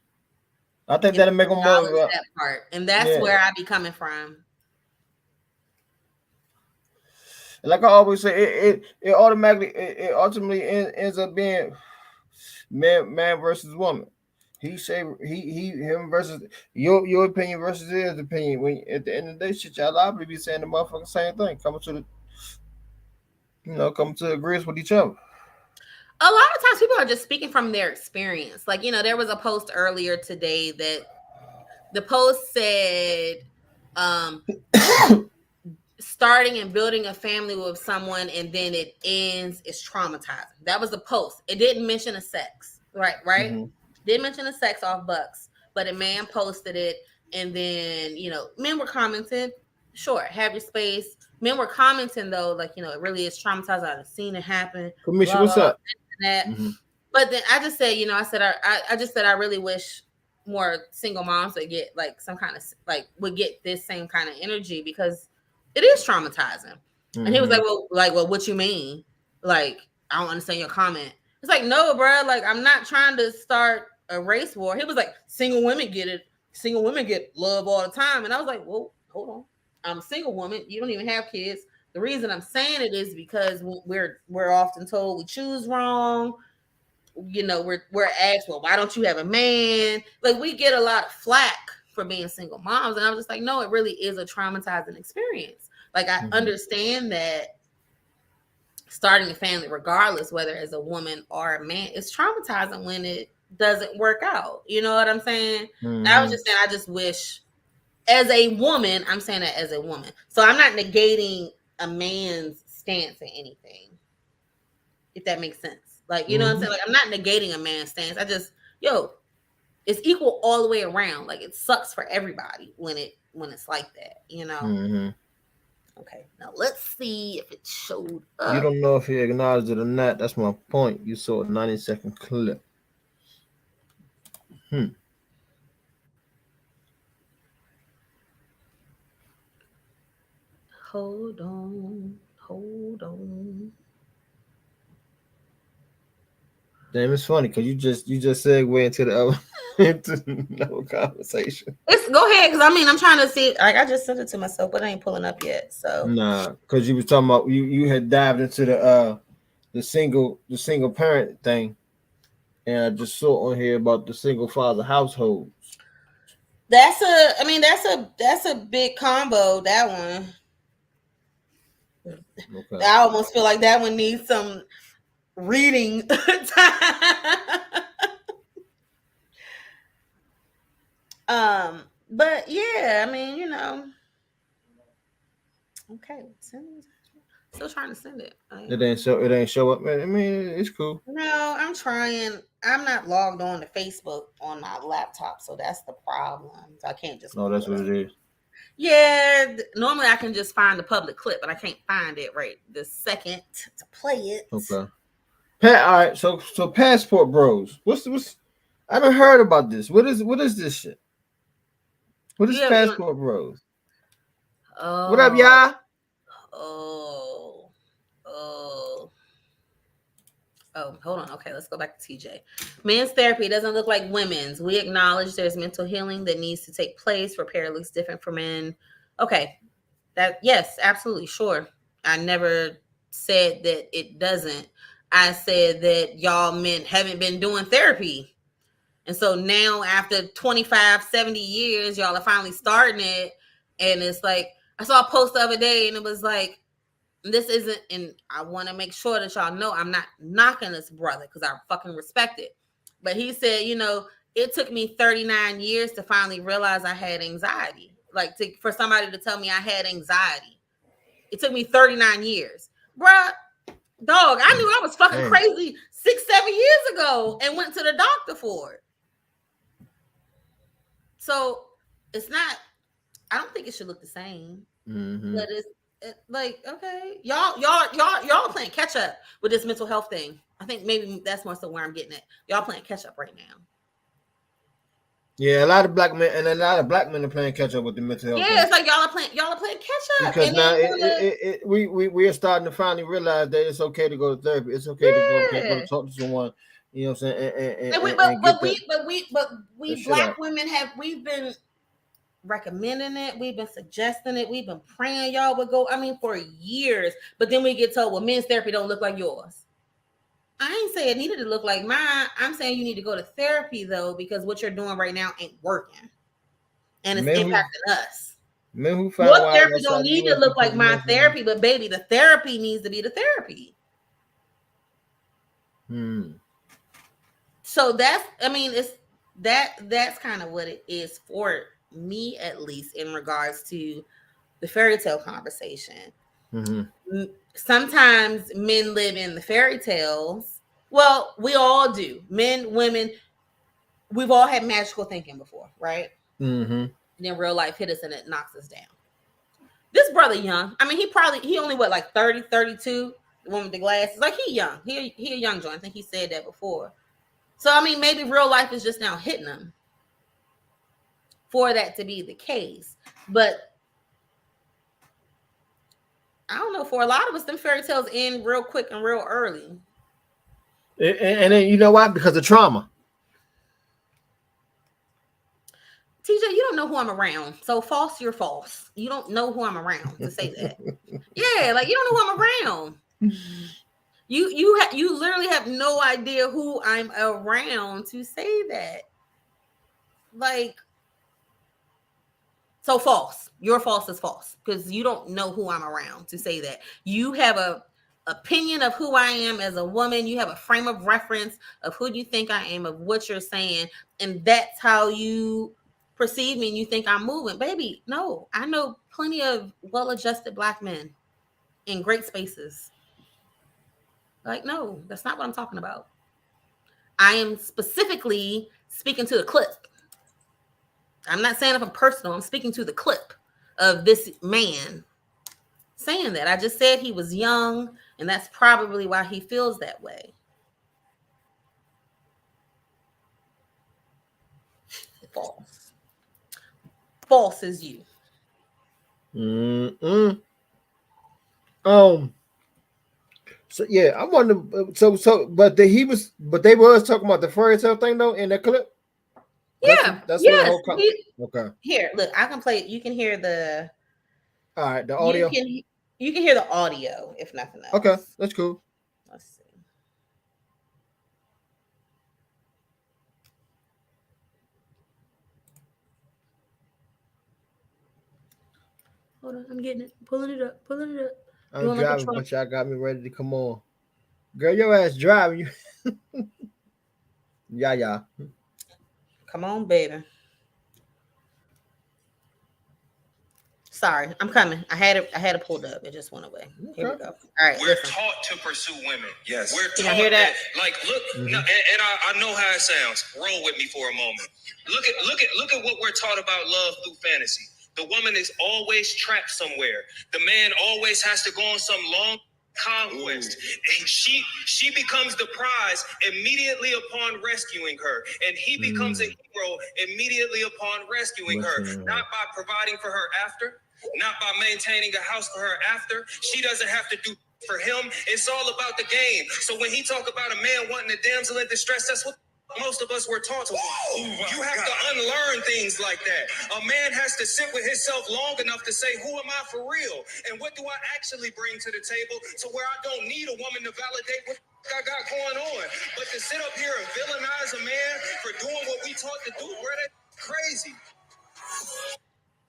Speaker 2: I think that'll make them more
Speaker 1: that part. And that's where I be coming from.
Speaker 2: Like I always say, it ultimately ends up being man versus woman. Him versus your opinion versus his opinion. When at the end of the day, shit, y'all obviously be saying the motherfucking same thing, coming to agreement with each other.
Speaker 1: A lot of times people are just speaking from their experience. Like, you know, there was a post earlier today that the post said, starting and building a family with someone and then it ends is traumatizing. That was the post. It didn't mention a sex, right? Mm-hmm. Didn't mention a sex off Bucks, but a man posted it, and then, you know, men were commenting, sure, have your space. Men were commenting though, like, you know, it really is traumatizing. I've seen it happen.
Speaker 2: Commissioner, what's up?
Speaker 1: Mm-hmm. But then I just said, you know, I just said I really wish more single moms would get like some kind of would get this same kind of energy, because it is traumatizing. Mm-hmm. And he was like, well, what you mean? Like, I don't understand your comment. It's like, no, bro. Like, I'm not trying to start a race war. He was like, single women get it. Single women get love all the time. And I was like, well, hold on. I'm a single woman. You don't even have kids. The reason I'm saying it is because we're often told we choose wrong. You know, we're asked, well, why don't you have a man? Like, we get a lot of flack for being single moms. And I was just like, no, it really is a traumatizing experience. Like, I understand that starting a family, regardless whether as a woman or a man, it's traumatizing when it doesn't work out. You know what I'm saying? I was just saying, I just wish, as a woman, I'm saying that as a woman. So I'm not negating a man's stance in anything, if that makes sense. Like, you know what I'm saying? Like, I'm not negating a man's stance. I just, it's equal all the way around. Like, it sucks for everybody when it's like that, you know? Okay, now let's see if it showed up.
Speaker 2: You don't know if he acknowledged it or not. That's my point. You saw a 90-second clip.
Speaker 1: Hold on.
Speaker 2: Damn, it's funny because you just segue into the other into another conversation.
Speaker 1: Go ahead, because I mean, I'm trying to see. Like, I just sent it to myself, but it ain't pulling up yet. So
Speaker 2: Nah, because you was talking about you had dived into the single parent thing, and I just saw on here about the single father households.
Speaker 1: that's a big combo. That one.
Speaker 2: Okay.
Speaker 1: I almost feel like that one needs some reading time. But yeah, I mean, you know. Okay, still trying to send it.
Speaker 2: It ain't show up, man. I mean, it's cool.
Speaker 1: No, I'm trying. I'm not logged on to Facebook on my laptop, so that's the problem. So I can't just.
Speaker 2: No, that's what it is.
Speaker 1: Yeah, normally I can just find the public clip, but I can't find it right this second to play it.
Speaker 2: Okay. All right. So passport bros. What's I haven't heard about this. What is this shit? What is passport bros?
Speaker 1: Oh,
Speaker 2: What up, y'all?
Speaker 1: Oh, hold on. Okay, let's go back to TJ. Men's therapy doesn't look like women's. We acknowledge there's mental healing that needs to take place. Repair looks different for men. Okay, yes, absolutely, sure. I never said that it doesn't. I said that y'all men haven't been doing therapy. And so now after 25, 70 years, y'all are finally starting it. And it's like, I saw a post the other day and it was like, this isn't, and I want to make sure that y'all know I'm not knocking this brother because I fucking respect it. But he said, you know, it took me 39 years to finally realize I had anxiety. Like for somebody to tell me I had anxiety. It took me 39 years. Bruh, dog, I knew I was fucking crazy 6-7 years ago and went to the doctor for it. So it's not, I don't think it should look the same. But it's like, okay, y'all playing catch up with this mental health thing. I think maybe that's more so where I'm getting it. Y'all playing catch up right now.
Speaker 2: Yeah, a lot of black men are playing catch up with the mental health.
Speaker 1: Yeah, it's like y'all are playing catch up.
Speaker 2: Because and now we are starting to finally realize that it's okay to go to therapy. It's okay to go to talk to someone. You know what I'm saying?
Speaker 1: But we black women we've been recommending it, we've been suggesting it, we've been praying y'all would go, for years, but then we get told, well, men's therapy don't look like yours. I ain't saying it needed to look like mine. I'm saying you need to go to therapy though, because what you're doing right now ain't working and it's impacting us. Your therapy don't need to look like my therapy, but baby, the therapy needs to be the therapy. So that's that's kind of what it is for me, at least in regards to the fairy tale conversation. Sometimes men live in the fairy tales. Well, we all do. Men, women, we've all had magical thinking before, right? And then real life hit us and it knocks us down. This brother young. He only like 30, 32. The one with the glasses. Like he young. He a young joint. I think he said that before. So maybe real life is just now hitting him for that to be the case. But I don't know, for a lot of us, them fairy tales end real quick and real early.
Speaker 2: And then you know why? Because of trauma.
Speaker 1: TJ, you don't know who I'm around. So false, you're false. You don't know who I'm around to say that. Yeah, like you don't know who I'm around. You literally have no idea who I'm around to say that. Like, so false. Your false is false because you don't know who I'm around to say that. You have a opinion of who I am as a woman. You have a frame of reference of who you think I am, of what you're saying, and that's how you perceive me and you think I'm moving. Baby, no. I know plenty of well-adjusted Black men in great spaces. Like, no, that's not what I'm talking about. I am specifically speaking to the clip. I'm not saying anything personal. I'm speaking to the clip of this man saying that. I just said he was young, and that's probably why he feels that way. False. False is you.
Speaker 2: So yeah, I wonder. But they was talking about the fairy tale thing though in that clip. That's what the whole. Okay.
Speaker 1: Here, look, I can play it. You can hear the.
Speaker 2: All right, the audio.
Speaker 1: You can hear the audio, if nothing else.
Speaker 2: Okay, that's cool.
Speaker 1: Let's see. Hold on, I'm getting it. Pulling it up.
Speaker 2: I'm driving, but y'all got me ready to come on. Girl, your ass driving. Yeah.
Speaker 1: Come on, baby. Sorry, I'm coming. I had it pulled up. It just went away. Here we go. All right.
Speaker 4: We're taught to pursue women. Yes. We're
Speaker 1: Can
Speaker 4: taught
Speaker 1: I hear that?
Speaker 4: Like, look, and I know how it sounds. Roll with me for a moment. Look at what we're taught about love through fantasy. The woman is always trapped somewhere. The man always has to go on some long conquest. And she becomes the prize immediately upon rescuing her. And he becomes a hero immediately upon rescuing her. Not by providing for her after. Not by maintaining a house for her after. She doesn't have to do for him. It's all about the game. So when he talk about a man wanting a damsel in distress, that's what most of us were taught to. You have to unlearn things like that. A man has to sit with himself long enough to say, who am I for real? And what do I actually bring to the table to where I don't need a woman to validate what I got going on? But to sit up here and villainize a man for doing what we taught to do, bro, that's crazy.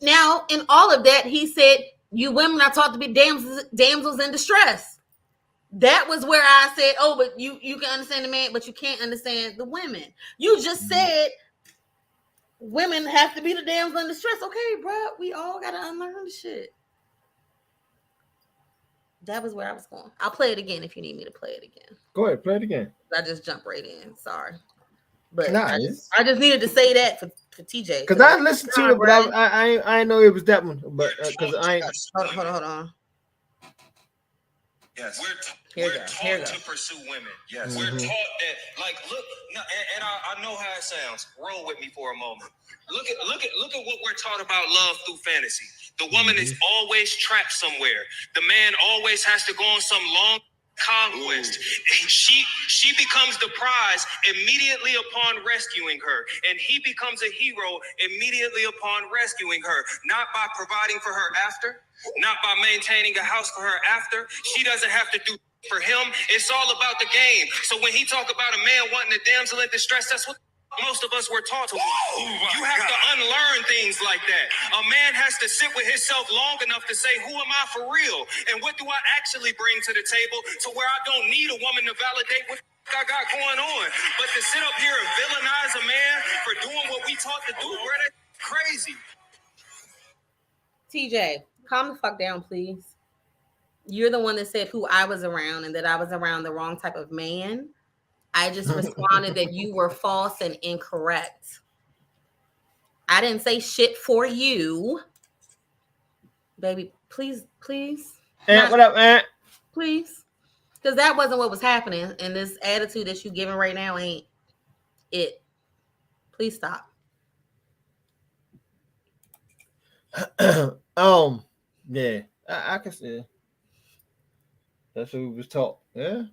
Speaker 1: Now, in all of that, he said, you women are taught to be damsels in distress. That was where I said, oh, but you can understand the man, but you can't understand the women. You just said women have to be the damsels in distress. Okay, bro, we all got to unlearn the shit. That was where I was going. I'll play it again if you need me to play it again.
Speaker 2: Go ahead, play it again.
Speaker 1: I just jumped right in. Sorry. But
Speaker 2: nice.
Speaker 1: I just needed to say that for TJ.
Speaker 2: Because I listened to it, but I know it was that one. But because
Speaker 1: hold on.
Speaker 4: Yes, we're taught to pursue women. Yes, we're taught that. Like, look, and I know how it sounds. Roll with me for a moment. Look at what we're taught about love through fantasy. The woman is always trapped somewhere. The man always has to go on some long conquest. And she becomes the prize immediately upon rescuing her. And he becomes a hero immediately upon rescuing her. Not by providing for her after. Not by maintaining a house for her after. She doesn't have to do for him. It's all about the game. So when he talk about a man wanting a damsel in distress, that's what most of us were taught to. You have to unlearn things like that. A man has to sit with himself long enough to say, who am I for real? And what do I actually bring to the table to where I don't need a woman to validate what I got going on? But to sit up here and villainize a man for doing what we taught to do, bro, that's crazy.
Speaker 1: TJ, calm the fuck down, please. You're the one that said who I was around and that I was around the wrong type of man. I just responded that you were false and incorrect. I didn't say shit for you. Baby, please.
Speaker 2: What up, Aunt?
Speaker 1: Please. Because that wasn't what was happening. And this attitude that you giving right now ain't it. Please stop.
Speaker 2: Yeah, I can see. That's what we was taught. Yeah.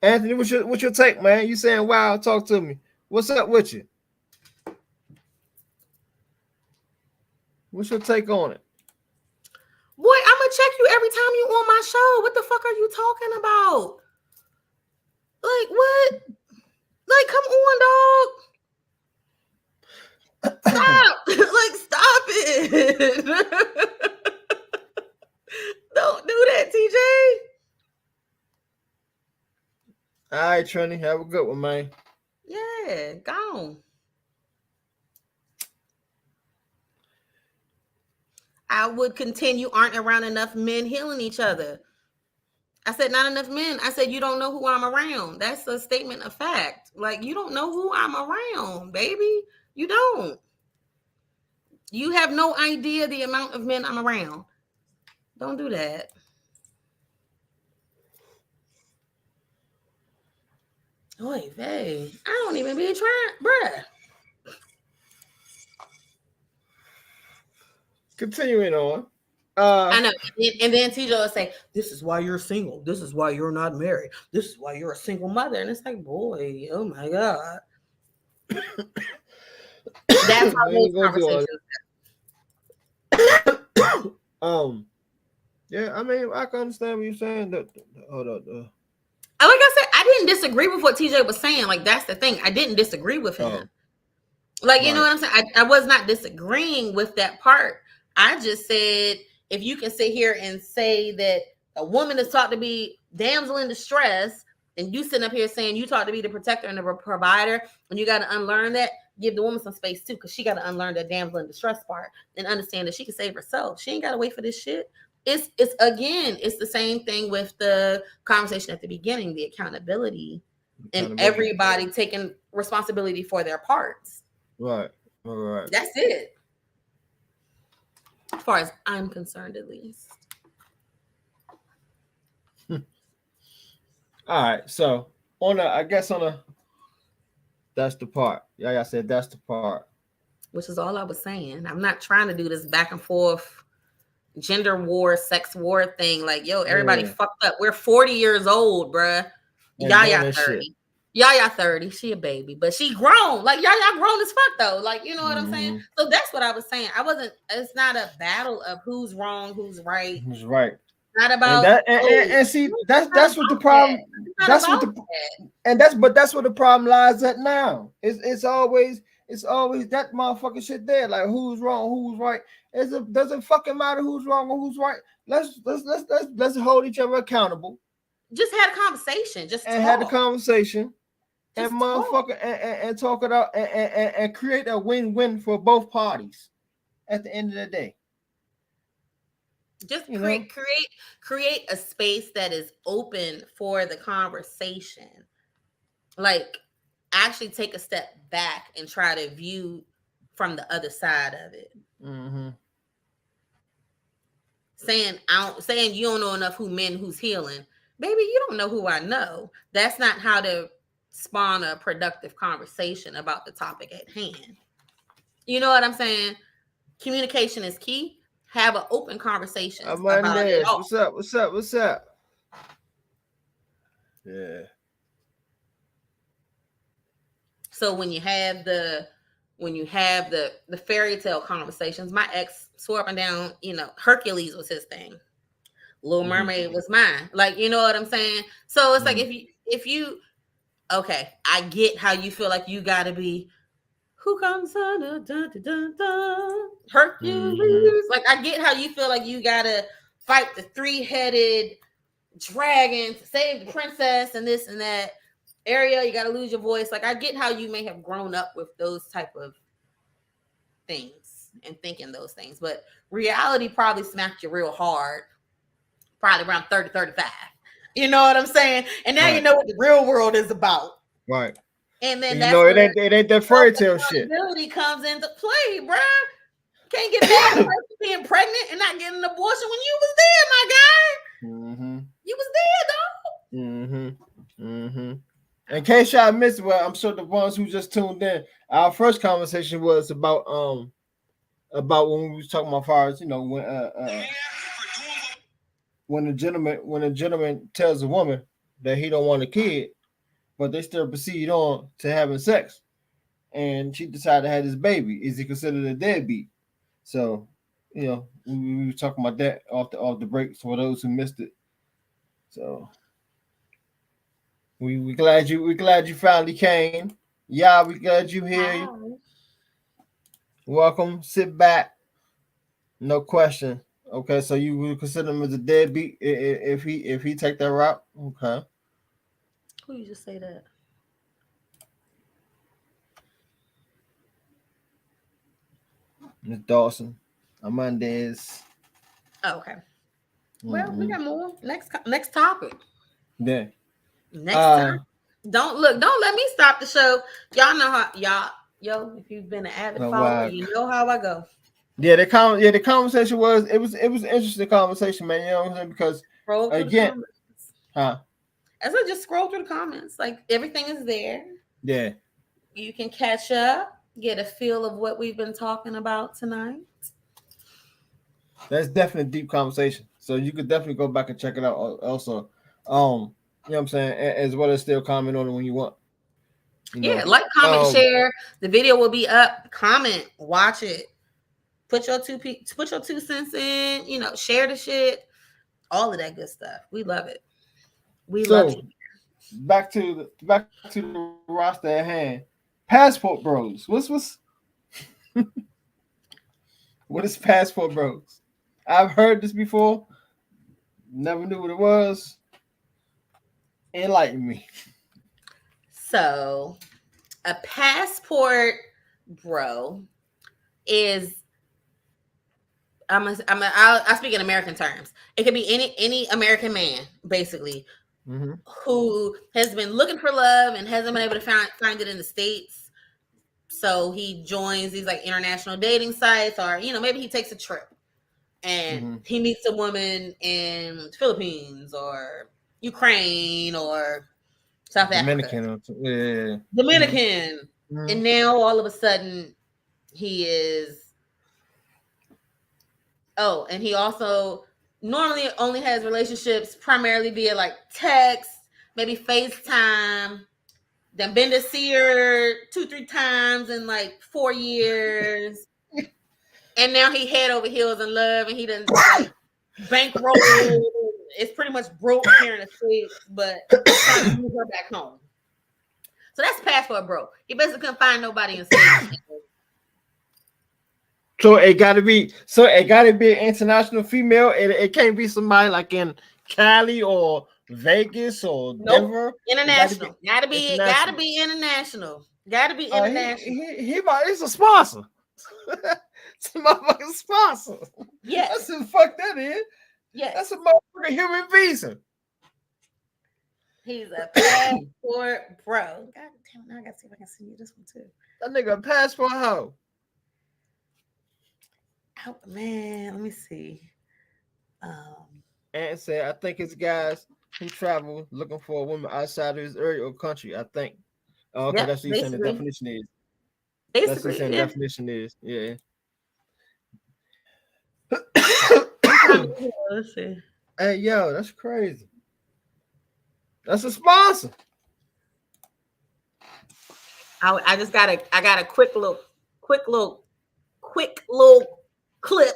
Speaker 2: Anthony, what's your take, man? You saying wow? Talk to me. What's up with you? What's your take on it?
Speaker 1: Boy, I'm gonna check you every time you on my show. What the fuck are you talking about? Like what? Like, come on, dog. Stop. Like, stop it. Don't do that, TJ.
Speaker 2: All right, Trini, have a good one, man.
Speaker 1: Yeah, gone. I would continue, aren't around enough men healing each other. I said not enough men. I said you don't know who I'm around. That's a statement of fact. Like, you don't know who I'm around, baby. You don't. You have no idea the amount of men I'm around. Don't do that. Oy vey. I don't even be trying, bruh.
Speaker 2: Continuing on.
Speaker 1: I know. And then TJ will say, this is why you're single. This is why you're not married. This is why you're a single mother. And it's like, boy, oh my God. That's how those conversations
Speaker 2: go. Yeah, I mean, I can understand what you're saying. Hold up.
Speaker 1: Like I said, I didn't disagree with what TJ was saying. Like, that's the thing. I didn't disagree with him. Like, you know what I'm saying? I was not disagreeing with that part. I just said, if you can sit here and say that a woman is taught to be damsel in distress, and you sitting up here saying you taught to be the protector and the provider, and you got to unlearn that, give the woman some space too, because she got to unlearn that damsel in distress part and understand that she can save herself. She ain't got to wait for this shit. It's the same thing with the conversation at the beginning, the accountability. And everybody taking responsibility for their parts.
Speaker 2: Right. All right.
Speaker 1: That's it. As far as I'm concerned, at least.
Speaker 2: All right. So that's the part. Yeah, I said that's the part.
Speaker 1: Which is all I was saying. I'm not trying to do this back and forth gender war, sex war thing. Like, yo, everybody fucked up. We're 40 years old, bruh. Yaya 30. Yaya 30. She a baby, but she grown. Like, Yaya grown as fuck though. Like, you know what I'm saying? So that's what I was saying. It's not a battle of who's wrong, who's right.
Speaker 2: Who's right.
Speaker 1: Not about
Speaker 2: and see that's what the problem. That's what that's what the problem lies at now. It's always that motherfucking shit there. Like, who's wrong, who's right. It doesn't fucking matter who's wrong or who's right. Let's hold each other accountable.
Speaker 1: Just had a conversation.
Speaker 2: Had a conversation. And motherfucker and talk it out and create a win-win for both parties at the end of the day.
Speaker 1: Just create a space that is open for the conversation. Like, actually take a step back and try to view from the other side of it.
Speaker 2: Mm-hmm.
Speaker 1: Saying you don't know enough who's healing. Baby, you don't know who I know. That's not how to spawn a productive conversation about the topic at hand. You know what I'm saying? Communication is key. Have an open conversation about it.
Speaker 2: What's up? Yeah.
Speaker 1: So when you have the fairy tale conversations, my ex swore up and down, Hercules was his thing. Little Mermaid was mine. Like, you know what I'm saying? So it's like, if you okay, I get how you feel like you gotta be who comes on Hercules. Like, I get how you feel like you gotta fight the 3-headed dragon to save the princess and this and that. Ariel, you gotta lose your voice. Like, I get how you may have grown up with those type of things and thinking those things, but reality probably smacked you real hard, probably around 30, 35. You know what I'm saying? And now you know what the real world is about.
Speaker 2: Right.
Speaker 1: And then
Speaker 2: it ain't that fairy tale shit.
Speaker 1: Accountability comes into play, bro. Can't get mad at being pregnant and not getting an abortion when you was there, my guy.
Speaker 2: Mm-hmm.
Speaker 1: You was there, dog.
Speaker 2: Mm-hmm. Mm-hmm. In case y'all missed it, well, I'm sure the ones who just tuned in, our first conversation was about when we was talking about fires, when a gentleman tells a woman that he don't want a kid, but they still proceed on to having sex. And she decided to have this baby. Is he considered a deadbeat? So, we were talking about that off the break for those who missed it. So we glad you finally came. Yeah, we glad you here. Welcome. Sit back. No question. Okay, so you would consider him as a deadbeat if he take that route? Okay.
Speaker 1: Who you just say that?
Speaker 2: Miss Dawson. Amanda's.
Speaker 1: Oh, okay. Well, we got more. Next topic.
Speaker 2: Yeah.
Speaker 1: Next time. Don't let me stop the show. Y'all know how if you've been an avid follower, you know how I go.
Speaker 2: Yeah, the conversation was it was an interesting conversation, man. You know what I'm saying? Because again,
Speaker 1: as I just scroll through the comments, like everything is there.
Speaker 2: Yeah.
Speaker 1: You can catch up, get a feel of what we've been talking about tonight.
Speaker 2: That's definitely a deep conversation. So you could definitely go back and check it out also. You know what I'm saying? As well as still comment on it when you want.
Speaker 1: Yeah, like, comment, share. The video will be up. Comment, watch it. Put your 2 cents in, share the shit. All of that good stuff. We love it. We love it.
Speaker 2: Back to the roster at hand. Passport Bros. What is Passport Bros? I've heard this before. Never knew what it was. Enlighten me.
Speaker 1: So, a passport bro is I'll speak in American terms. It could be any American man, basically, who has been looking for love and hasn't been able to find it in the States. So he joins these like international dating sites, or maybe he takes a trip and he meets a woman in the Philippines or Ukraine or South Africa. Dominican. And now all of a sudden he is. Oh, and he also normally only has relationships primarily via like text, maybe FaceTime. Then been to see her 2-3 times in like 4 years. And now he head over heels in love, and he doesn't like bankroll. It's pretty much broke here in the States, but trying to move her back home. So that's passport bro. He basically couldn't find nobody in States.
Speaker 2: So it gotta be an international female. It can't be somebody like in Cali or Vegas or Denver.
Speaker 1: International. Gotta be international. Gotta be international.
Speaker 2: He's a sponsor. It's a motherfucking sponsor.
Speaker 1: Yes.
Speaker 2: That's the fuck that is.
Speaker 1: Yes.
Speaker 2: That's a motherfucking human visa.
Speaker 1: He's a passport bro. God damn, now I gotta see if I can see you this one too.
Speaker 2: That nigga a passport hoe.
Speaker 1: Oh man, let me see.
Speaker 2: And said, I think it's guys who travel looking for a woman outside of his area or country. I think. Oh, okay, that's what you're saying the definition is. That's what you're saying the definition is. Yeah.
Speaker 1: Let's see.
Speaker 2: Hey, yo, that's crazy. That's a sponsor.
Speaker 1: I got a quick little clip.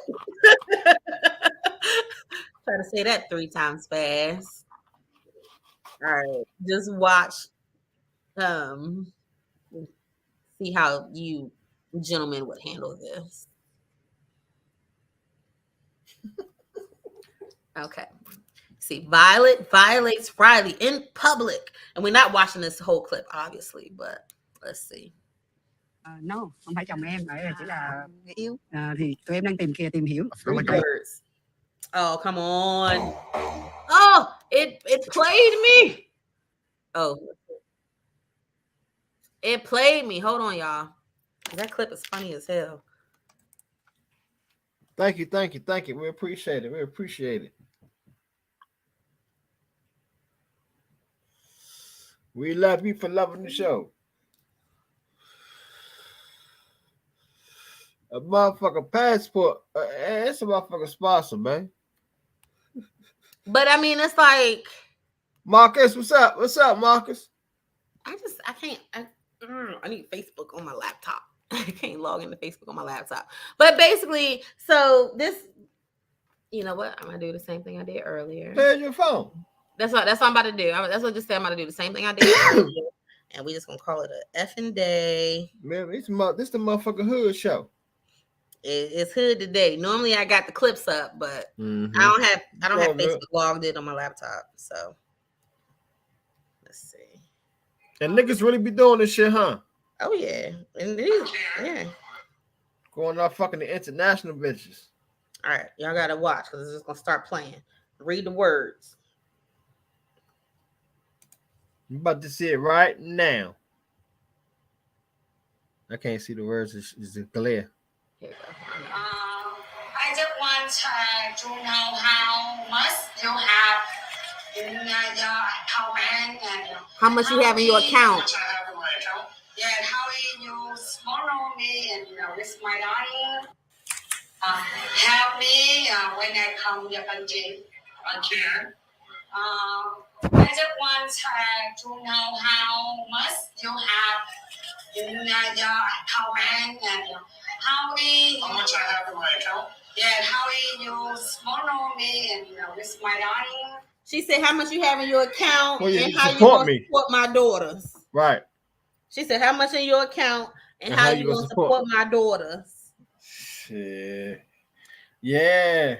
Speaker 1: Try to say that 3 times fast. All right, just watch. See how you gentlemen would handle this. Okay. See, Violet violates Riley in public, and we're not watching this whole clip, obviously, but let's see.
Speaker 5: No, không phải chồng em, mà chỉ là người yêu. Thì tụi em đang tìm hiểu.
Speaker 1: Oh, come on. Oh, it played me. Oh. It played me. Hold on, y'all. That clip is funny as hell.
Speaker 2: Thank you. We appreciate it. We love you for loving the show. A motherfucker passport. It's a motherfucker sponsor, man.
Speaker 1: But I mean, it's like,
Speaker 2: Marcus, what's up? What's up, Marcus?
Speaker 1: I can't. I need Facebook on my laptop. I can't log into Facebook on my laptop. But basically, so this, you know what? I'm gonna do the same thing I did earlier.
Speaker 2: Play on your phone.
Speaker 1: That's what I'm about to do. That's what I just said. I'm about to do the same thing I did earlier, and we just gonna call it a effing day.
Speaker 2: Man, this the motherfucking hood show.
Speaker 1: It's hood today. Normally I got the clips up, but I don't have Facebook logged in on my laptop. So let's see.
Speaker 2: And niggas really be doing this shit, huh?
Speaker 1: Oh yeah, indeed. Yeah.
Speaker 2: Going off fucking the international bitches.
Speaker 1: All right, y'all gotta watch because it's just gonna start playing. Read the words.
Speaker 2: I'm about to see it right now. I can't see the words. It's a glare.
Speaker 1: Here we go.
Speaker 6: I just want to know how much you have in your account and
Speaker 1: How much you have in your account?
Speaker 6: Yeah, how you follow me and with my daughter. Help me when I come to your country. I can. I just want to know how much you have in your account and how much I have in my account. Yeah, how you follow me and with my daughter.
Speaker 1: She said, "How much you have in your account
Speaker 2: Well,
Speaker 1: and how you
Speaker 2: support
Speaker 1: gonna
Speaker 2: me.
Speaker 1: support my daughters?"
Speaker 2: Right.
Speaker 1: She said, "How much in your account and how you gonna support my daughters?"
Speaker 2: Shit. Yeah.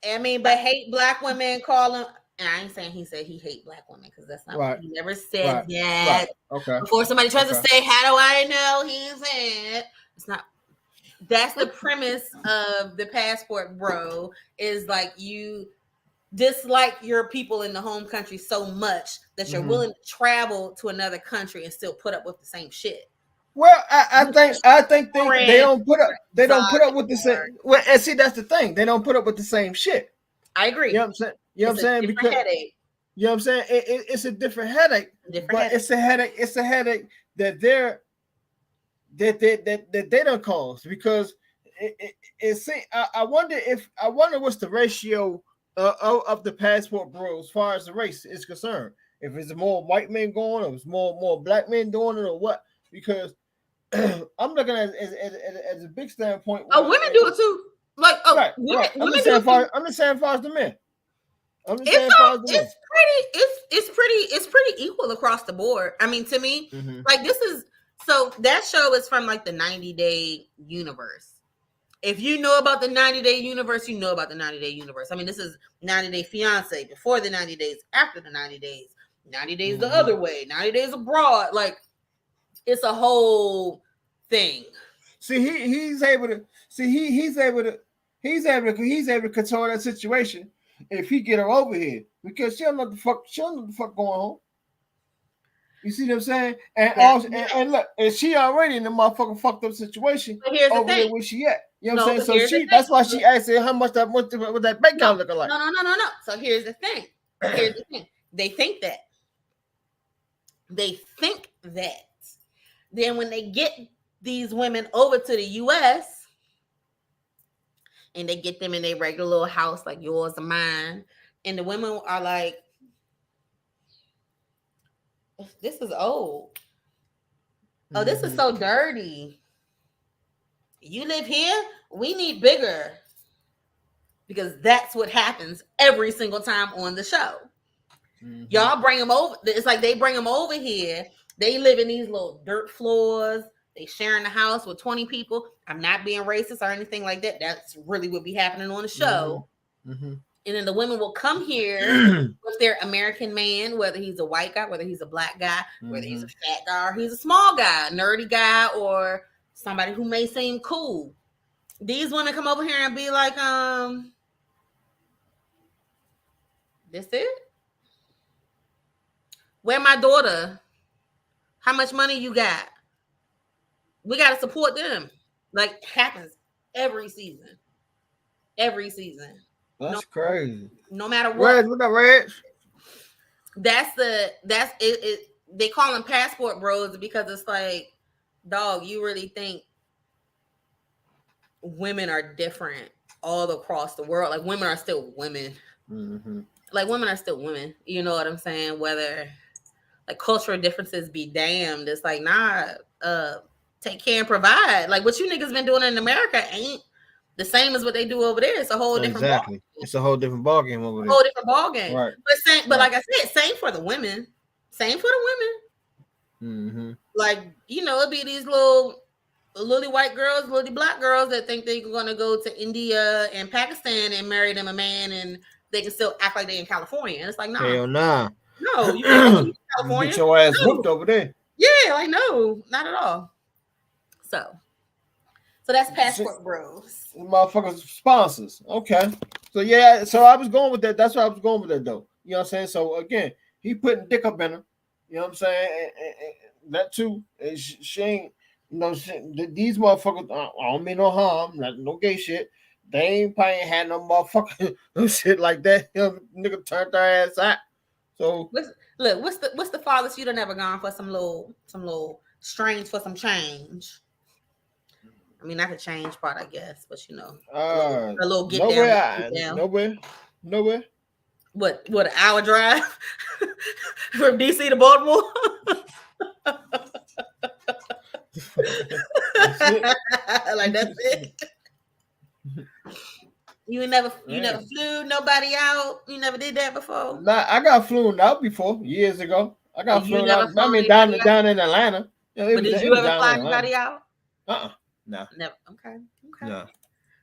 Speaker 1: I mean, but hate black women, call them. And I ain't saying he said he hate black women because that's not
Speaker 2: Right.
Speaker 1: what he never said
Speaker 2: Right.
Speaker 1: that.
Speaker 2: Right. Okay.
Speaker 1: Before somebody tries to
Speaker 2: Okay.
Speaker 1: say, "How do I know he said?" It's not. That's the premise of the passport, bro. Is like you dislike your people in the home country so much that you're willing to travel to another country and still put up with the same shit.
Speaker 2: Well, I think they don't put up with the same. Well, and see, that's the thing. They don't put up with the same shit.
Speaker 1: I agree.
Speaker 2: You know what I'm saying? You know what I'm saying? Because
Speaker 1: headache.
Speaker 2: you know what I'm saying? It's a different headache. It's a headache. It's a headache that they don't cause because I wonder what's the ratio of the passport bros as far as the race is concerned. If it's more white men going, or if it's more black men doing it, or what? Because I'm looking at it as a big standpoint.
Speaker 1: Oh, women do it too. Like, oh,
Speaker 2: right,
Speaker 1: women,
Speaker 2: right. I'm
Speaker 1: women
Speaker 2: just
Speaker 1: do
Speaker 2: saying
Speaker 1: it too.
Speaker 2: I'm just saying as far as the men.
Speaker 1: It's pretty equal across the board. I mean, to me, like this is so that show is from like the 90-day universe. If you know about the 90-day universe, you know about the 90-day universe. I mean, this is 90-day fiance before the 90 days, after the 90 days, 90 days the other way, 90 days abroad. Like it's a whole thing.
Speaker 2: See, he's able to control that situation if he get her over here because she don't know the fuck going on. You see what I'm saying? And look, and she already in the motherfucking fucked up situation over there where she at. You know what I'm saying? So that's why she asked how much that what that bank account looking like.
Speaker 1: No. So here's the thing. They think that. Then when they get these women over to the US and they get them in their regular little house like yours and mine, and the women are like, this is old. Oh, this is so dirty. You live here? We need bigger. Because that's what happens every single time on the show. Y'all bring them over. It's like they bring them over here. They live in these little dirt floors. They sharing the house with 20 people. I'm not being racist or anything like that. That's really what be happening on the show. And then the women will come here with their American man, whether he's a white guy, whether he's a black guy, whether he's a fat guy or he's a small guy, nerdy guy, or somebody who may seem cool. These women come over here and be like, this it? Where my daughter? How much money you got? We got to support them. Like, happens every season.
Speaker 2: That's crazy.
Speaker 1: No matter what.
Speaker 2: What up, Reg?
Speaker 1: That's it. They call them passport bros because it's like, dog, you really think women are different all across the world? Like women are still women. like women are still women. You know what I'm saying? Whether like cultural differences be damned, it's like nah. Take care and provide. Like what you niggas been doing in America ain't the same as what they do over there. It's a whole different
Speaker 2: Exactly. It's a whole different ball game over there.
Speaker 1: whole different ball game.
Speaker 2: Right.
Speaker 1: But like I said, same for the women. Same for the women.
Speaker 2: Mm-hmm.
Speaker 1: Like, you know, it'd be these little white girls, little black girls that think they're gonna go to India and Pakistan and marry them a man and they can still act like they in California. And it's like, nah.
Speaker 2: Hell nah.
Speaker 1: No, you can't go to California.
Speaker 2: Get your ass whooped over there.
Speaker 1: Yeah, like no, not at all. So that's passport bros.
Speaker 2: Motherfuckers sponsors. Okay. So yeah, so I was going with that. That's why I was going with that though. You know what I'm saying? So again, he putting dick up in her. You know what I'm saying? And that too. And she ain't, you know, these motherfuckers, I don't mean no harm, no gay shit. They ain't probably had no motherfucking shit like that. You know, nigga turned their ass out. So
Speaker 1: what's the farthest you'd have never gone for some little strings for some change? I mean, not a change part, I guess, but you know, a little get down.
Speaker 2: Nowhere.
Speaker 1: What an hour drive from DC to Baltimore? Like that's it. You never flew nobody out. You never did that before.
Speaker 2: Nah, I got flown out before years ago. I got flown out. I mean, down in Atlanta.
Speaker 1: But did you ever fly anybody out?
Speaker 2: No.
Speaker 1: Never. Okay.
Speaker 2: No.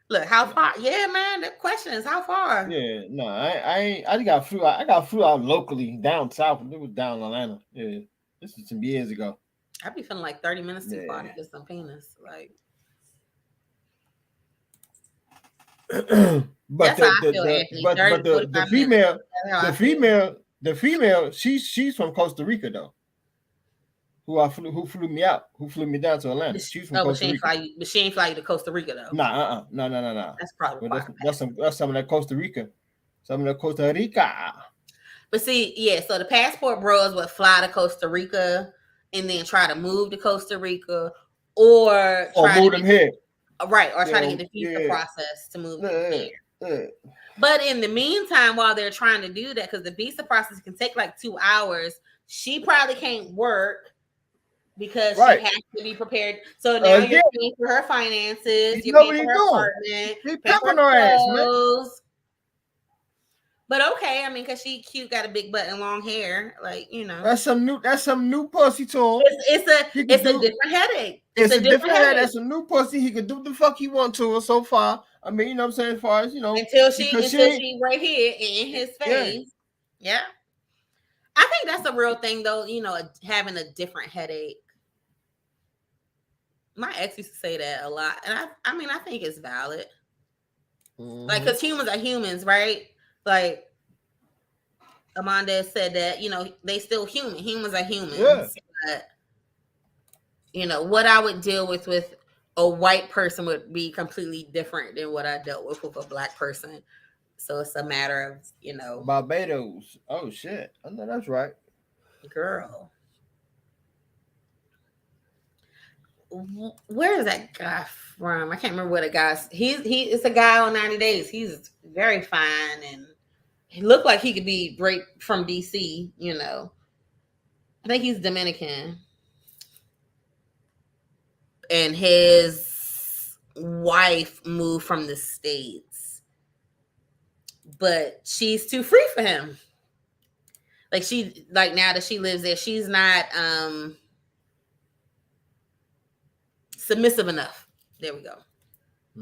Speaker 1: Look, how far? Yeah, man. The question is how far?
Speaker 2: Yeah, no, I ain't. I got flew out locally down south. It was down in Atlanta. Yeah, this is some years ago.
Speaker 1: I'd be feeling like 30 minutes too far to get some penis. Like,
Speaker 2: but the female, she's from Costa Rica though. Who flew me out? Who flew me down to Atlanta? She's from Costa Rica.
Speaker 1: But she ain't fly you to Costa Rica though.
Speaker 2: No.
Speaker 1: That's probably
Speaker 2: that's some of that Costa Rica. Some of that Costa Rica.
Speaker 1: But see, yeah. So the passport bros would fly to Costa Rica and then try to move to Costa Rica, or
Speaker 2: move them here.
Speaker 1: Right, or try to get the visa process to move them here. But in the meantime, while they're trying to do that, because the visa process can take like 2 hours, she probably can't work. Because she has to be prepared. So now you're paying for her finances. You're paying for her apartment.
Speaker 2: She pepping her ass, man.
Speaker 1: But okay, I mean, because she cute, got a big butt and long hair, like you know.
Speaker 2: That's some new pussy to him.
Speaker 1: It's a different headache.
Speaker 2: It's a different headache. That's a new pussy. He can do the fuck he want to her so far. I mean, you know what I'm saying? As far as you know,
Speaker 1: until she right here in his face. Yeah. I think that's a real thing, though. You know, having a different headache. My ex used to say that a lot, and I mean, I think it's valid. Like, because humans are humans, right? Like, Amanda said that, you know, they still human. Humans are humans. Yeah. But, you know, what I would deal with a white person would be completely different than what I dealt with a black person. So it's a matter of, you know.
Speaker 2: Barbados. Oh, shit. I know that's right.
Speaker 1: Girl. Where is that guy from? I can't remember where the guy's. It's a guy on 90 Days. He's very fine and he looked like he could be right from DC. You know, I think he's Dominican, and his wife moved from the States, but she's too free for him. Like now that she lives there, she's not submissive enough. There we go.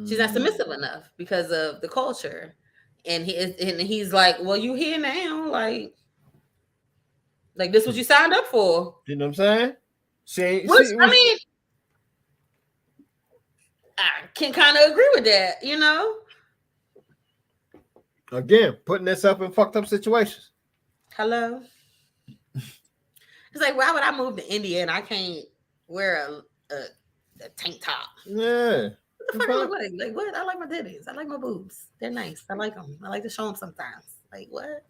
Speaker 1: She's not submissive enough because of the culture. And he's like, well, you here now. Like this is what you signed up for.
Speaker 2: You know what I'm saying?
Speaker 1: I mean, I can kind of agree with that, you know?
Speaker 2: Again, putting this up in fucked up situations.
Speaker 1: Hello? It's like, why would I move to India and I can't wear a tank top?
Speaker 2: Yeah.
Speaker 1: What the fuck I look like? Like what? I like my titties. I like my boobs. They're nice. I like them. I like to show them sometimes. Like what?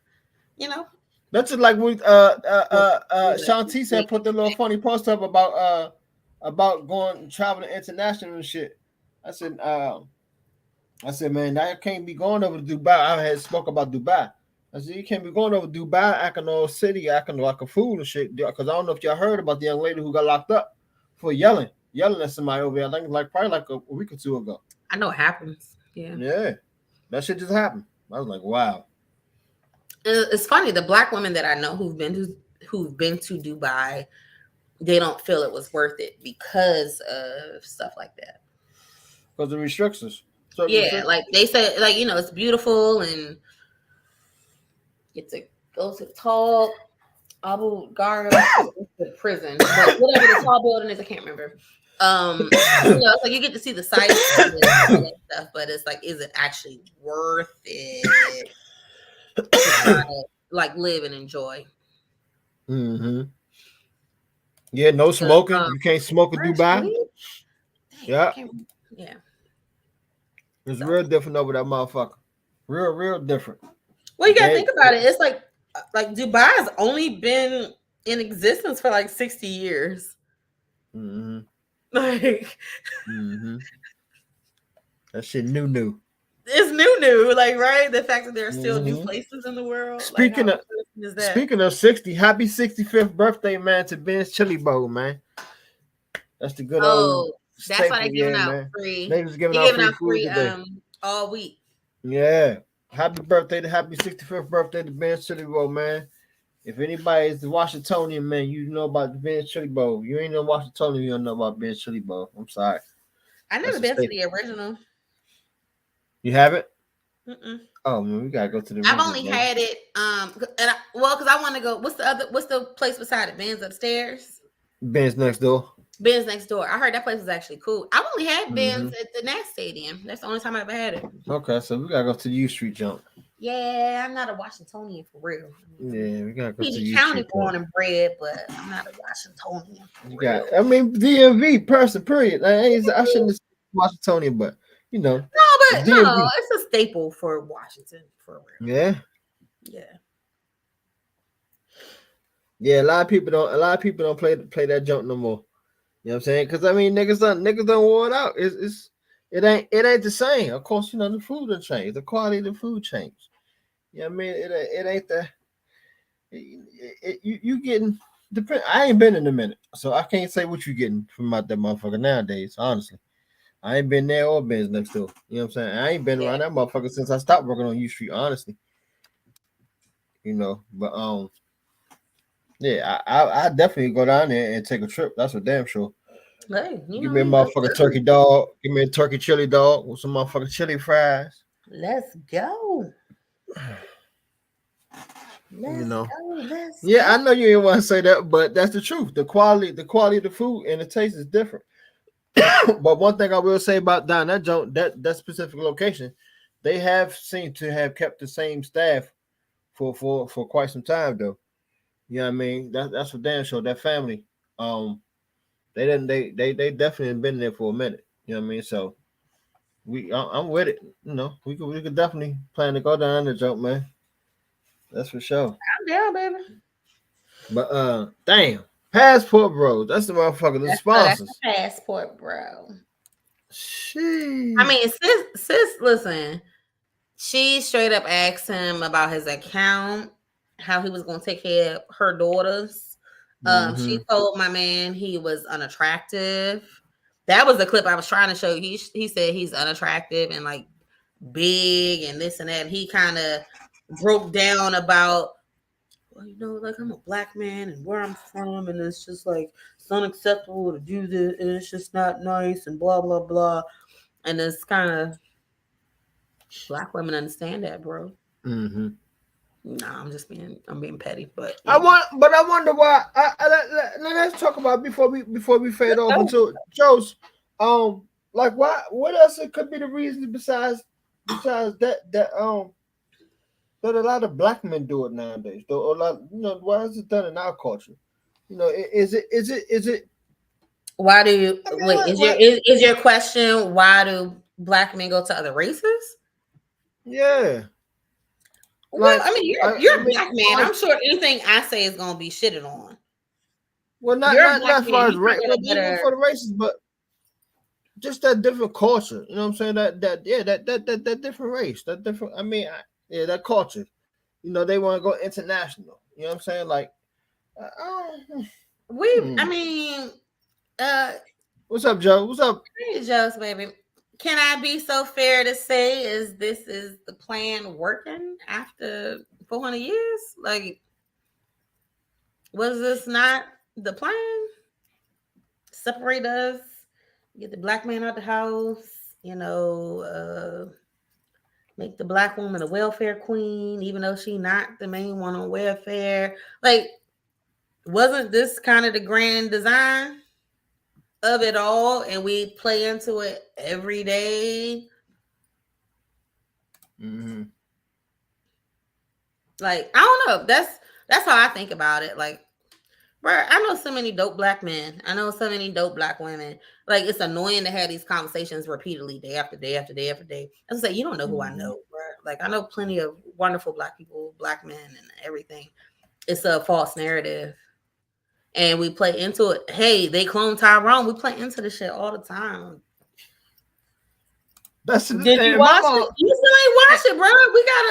Speaker 1: You know?
Speaker 2: That's just like when Shanti said put the little funny post up about going traveling international and shit. I said, man, I can't be going over to Dubai. I had spoke about Dubai. I said, you can't be going over Dubai acting all city, acting like a fool and shit. Because I don't know if y'all heard about the young lady who got locked up for yelling at somebody over there. I think like probably like a week or two ago.
Speaker 1: I know it happens. Yeah,
Speaker 2: that shit just happened. I was like, wow.
Speaker 1: It's funny. The black women that I know who've been to Dubai, they don't feel it was worth it because of stuff like that.
Speaker 2: Because of restrictions.
Speaker 1: Like they said, like, you know, it's beautiful and get to go to the tall Abu Ghraib prison, but whatever the tall building is, I can't remember. You know, it's like you get to see the sights and that stuff, but it's like, is it actually worth it to try to like live and enjoy?
Speaker 2: Mm-hmm. Yeah, no smoking. You can't smoke in Dubai. Yeah. It's real different over that motherfucker. Real different.
Speaker 1: Well, you gotta think about it. It's like Dubai has only been in existence for like 60 years.
Speaker 2: Mm-hmm.
Speaker 1: Like,
Speaker 2: that shit new.
Speaker 1: It's new, like, right? The fact that there are still new places in the world.
Speaker 2: Speaking of 60, happy 65th birthday, man, to Ben's Chili Bowl, man. That's the good old.
Speaker 1: That's why they're giving out free.
Speaker 2: They was giving out free
Speaker 1: all week.
Speaker 2: Yeah. Happy 65th birthday to Ben's Chili Bowl, man. If anybody is the Washingtonian, man, you know about the Ben's Chili Bowl. You ain't no Washingtonian, you don't know about Ben's Chili Bowl. I'm sorry.
Speaker 1: I never been to the original.
Speaker 2: You haven't? Oh man, we gotta go to the.
Speaker 1: I've only had it, because I want to go. What's the place beside it? Ben's upstairs.
Speaker 2: Ben's next door.
Speaker 1: Ben's next door. I heard that place was actually cool. I've only had Ben's at the Nats Stadium. That's the only time I ever had it.
Speaker 2: Okay, so we gotta go to the U Street jump.
Speaker 1: Yeah, I'm not a Washingtonian for real.
Speaker 2: Yeah, we gotta go to
Speaker 1: the County born and bred, but I'm not a Washingtonian.
Speaker 2: I mean, DMV person. Period. I shouldn't have said Washingtonian, but you know.
Speaker 1: No, it's a staple for Washington for real.
Speaker 2: Yeah. A lot of people don't play that jump no more. You know what I'm saying? Because I mean, niggas don't wore it out. It ain't the same. Of course, you know the food will change. The quality of the food changed. You know what I mean? It ain't the. You getting depend. I ain't been in a minute, so I can't say what you getting from out that motherfucker nowadays. Honestly, I ain't been there or been next door. You know what I'm saying? I ain't been around that motherfucker since I stopped working on U Street. Honestly, you know, but yeah, I definitely go down there and take a trip. That's for damn sure.
Speaker 1: Hey,
Speaker 2: give me a motherfucking turkey dog. Give me a turkey chili dog with some motherfucking chili fries.
Speaker 1: Let's go.
Speaker 2: Let's go. I know you didn't want to say that, but that's the truth. The quality of the food and the taste is different. But one thing I will say about down that specific location, they have seemed to have kept the same staff for quite some time though. You know what I mean? That's for damn sure. That family, they definitely been there for a minute. You know what I mean? So I'm with it. You know, we could definitely plan to go down the jump, man. That's for sure.
Speaker 1: I'm down, baby.
Speaker 2: But damn, Passport Bros. That's the motherfucker. The sponsors.
Speaker 1: That's Passport Bro.
Speaker 2: Sheesh.
Speaker 1: I mean, sis, listen. She straight up asked him about his account, how he was going to take care of her daughters. She told my man he was unattractive. That was the clip I was trying to show you. He said he's unattractive and like big and this and that. And he kind of broke down about, well, you know, like I'm a black man and where I'm from, and it's just like it's unacceptable to do this, and it's just not nice, and blah blah blah. And it's kind of black women understand that, bro. Nah, I'm being petty, but
Speaker 2: I wonder why. Let's talk about before we fade off into Joe's. Like what else it could be the reason besides that a lot of black men do it nowadays. Though a lot, you know, why is it done in our culture? You know, is it?
Speaker 1: Why do you is your question? Why do black men go to other races?
Speaker 2: Yeah.
Speaker 1: Well, I mean, you're a black man. I'm sure anything I say is gonna be shitted on.
Speaker 2: Well, not as far as race, for the races, but just that different culture. You know what I'm saying? That different race, that different. I mean, that culture. they want to go international. You know what I'm saying? Like,
Speaker 1: I mean,
Speaker 2: what's up, Joe? What's up?
Speaker 1: Hey, Joe's baby. Can I be so fair to say this is the plan working after 400 years? Like, was this not the plan? Separate us, get the black man out the house, make the black woman a welfare queen, even though she not the main one on welfare. Like, wasn't this kind of the grand design of it all? And we play into it every day.
Speaker 2: Mm-hmm.
Speaker 1: Like, I don't know. That's how I think about it. Like, bro, I know so many dope black men. I know so many dope black women. Like, it's annoying to have these conversations repeatedly, day after day after day after day. I was like, you don't know who I know, bro. Like, I know plenty of wonderful black people, black men, and everything. It's a false narrative, and we play into it. Hey, they clone Tyrone. We play into the shit all the time.
Speaker 2: Did
Speaker 1: you watch it? You still ain't watch it, bro.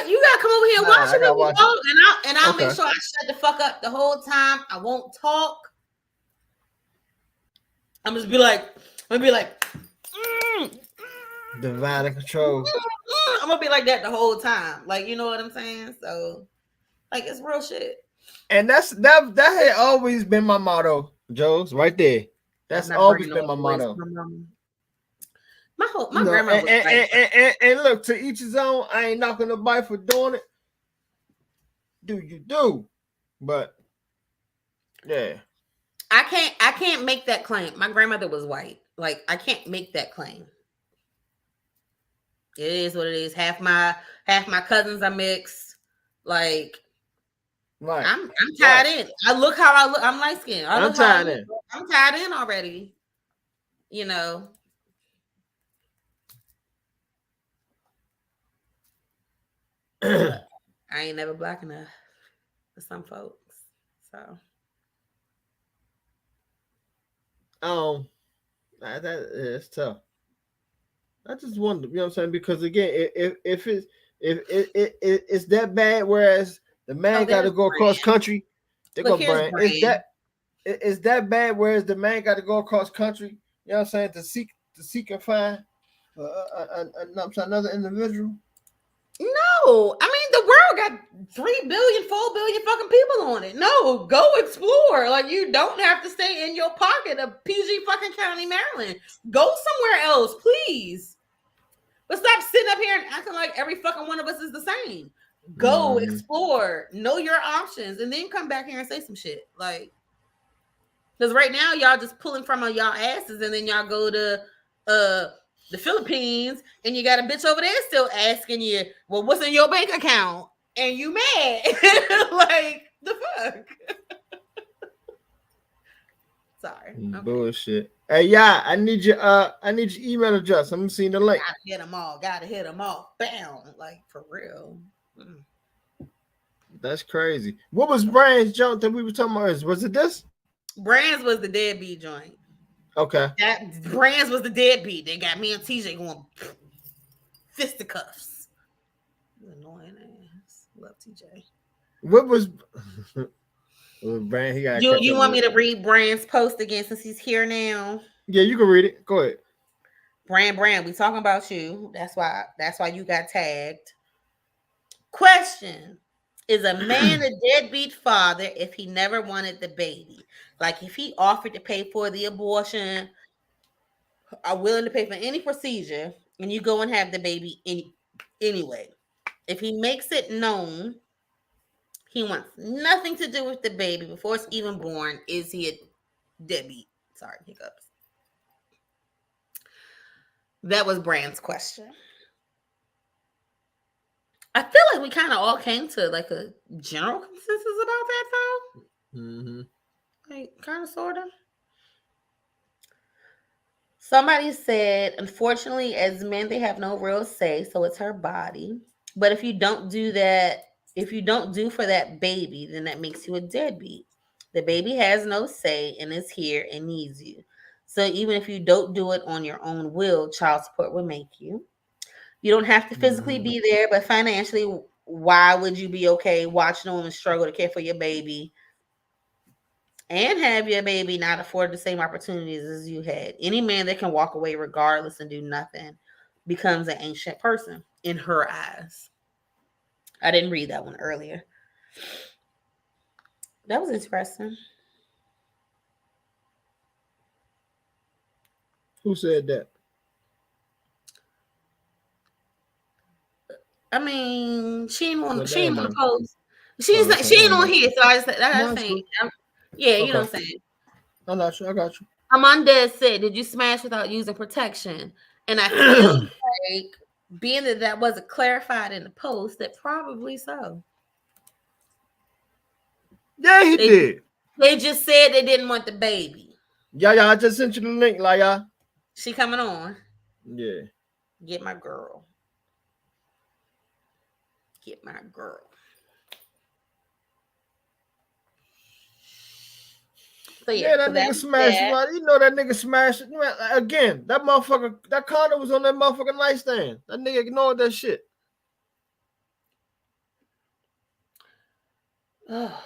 Speaker 1: You gotta come over here and watch it with me, bro. And I'll make sure I shut the fuck up the whole time. I won't talk. I'm just be like,
Speaker 2: divide and control.
Speaker 1: I'm gonna be like that the whole time. Like, you know what I'm saying? So, like, it's real shit.
Speaker 2: And that had always been my motto, Joe's right there. That's always been my motto.
Speaker 1: My grandma was
Speaker 2: and look, to each his own. I ain't knocking nobody for doing it. Do you do? But yeah,
Speaker 1: I can't make that claim. My grandmother was white. Like, I can't make that claim. It is what it is. Half my cousins are mixed. Like,
Speaker 2: right.
Speaker 1: I'm tied in. I look how I look. I'm light skinned.
Speaker 2: I'm tied in.
Speaker 1: I'm tied in already. You know. I ain't never black enough for some folks. So.
Speaker 2: That is tough. I just wonder, you know what I'm saying? Because again, if it's that bad, whereas the man got to go across country, they're gonna brand. Is that bad? Whereas the man got to go across country, you know what I'm saying, to seek and find another individual.
Speaker 1: No, I mean, the world got 3 billion, 4 billion fucking people on it. No, go explore. Like, you don't have to stay in your pocket of PG fucking County, Maryland. Go somewhere else, please. But stop sitting up here and acting like every fucking one of us is the same. Go explore, know your options, and then come back here and say some shit. Like, because right now y'all just pulling from y'all asses, and then y'all go to the Philippines, and you got a bitch over there still asking you, well, what's in your bank account? And you mad. Like, the fuck? Sorry. Okay.
Speaker 2: Bullshit. Hey, yeah, I need your email address. I'm seeing the link.
Speaker 1: Gotta hit them all. Bam. Like, for real.
Speaker 2: That's crazy. What was Brand's joint that we were talking about? Was it this?
Speaker 1: Brands was the deadbeat joint.
Speaker 2: Okay.
Speaker 1: That Brands was the deadbeat. They got me and TJ going fisticuffs. Annoying ass. Love TJ.
Speaker 2: What was Brand? He got.
Speaker 1: You want me to read Brand's post again since he's here now?
Speaker 2: Yeah, you can read it. Go ahead.
Speaker 1: Brand, we talking about you. That's why you got tagged. Question: is a man a deadbeat father if he never wanted the baby? Like, if he offered to pay for the abortion, are willing to pay for any procedure, and you go and have the baby anyway. If he makes it known he wants nothing to do with the baby before it's even born, is he a deadbeat? Sorry, hiccups. That was Brand's question. I feel like we kind of all came to like a general consensus about that, though.
Speaker 2: Mm-hmm.
Speaker 1: Like, kind of, sort of. Somebody said, unfortunately, as men, they have no real say, so it's her body. But if you don't do that, if you don't do for that baby, then that makes you a deadbeat. The baby has no say and is here and needs you. So even if you don't do it on your own will, child support will make you. You don't have to physically be there, but financially, why would you be okay watching a woman struggle to care for your baby and have your baby not afford the same opportunities as you had? Any man that can walk away regardless and do nothing becomes an ancient person in her eyes. I didn't read that one earlier. That was interesting.
Speaker 2: Who said that?
Speaker 1: I mean, she ain't on
Speaker 2: Well,
Speaker 1: she ain't
Speaker 2: damn,
Speaker 1: on the
Speaker 2: man.
Speaker 1: post.
Speaker 2: Oh, okay,
Speaker 1: She ain't
Speaker 2: damn,
Speaker 1: on
Speaker 2: man.
Speaker 1: here, so I just
Speaker 2: No,
Speaker 1: saying.
Speaker 2: cool.
Speaker 1: Yeah, you
Speaker 2: Okay.
Speaker 1: know what I'm saying.
Speaker 2: I got you.
Speaker 1: Amanda said, "Did you smash without using protection?" And I feel like, being that wasn't clarified in the post, that probably so.
Speaker 2: Yeah, he did.
Speaker 1: They just said they didn't want the baby.
Speaker 2: Yeah, I just sent you the link, Laya.
Speaker 1: She coming on.
Speaker 2: Yeah.
Speaker 1: Get my girl. Get my girl. So
Speaker 2: Yeah, that
Speaker 1: so
Speaker 2: nigga smashed it. Right? You know that nigga smashed it. Man, again, that motherfucker, that condom was on that motherfucking nightstand. That nigga ignored that shit.
Speaker 1: Oh,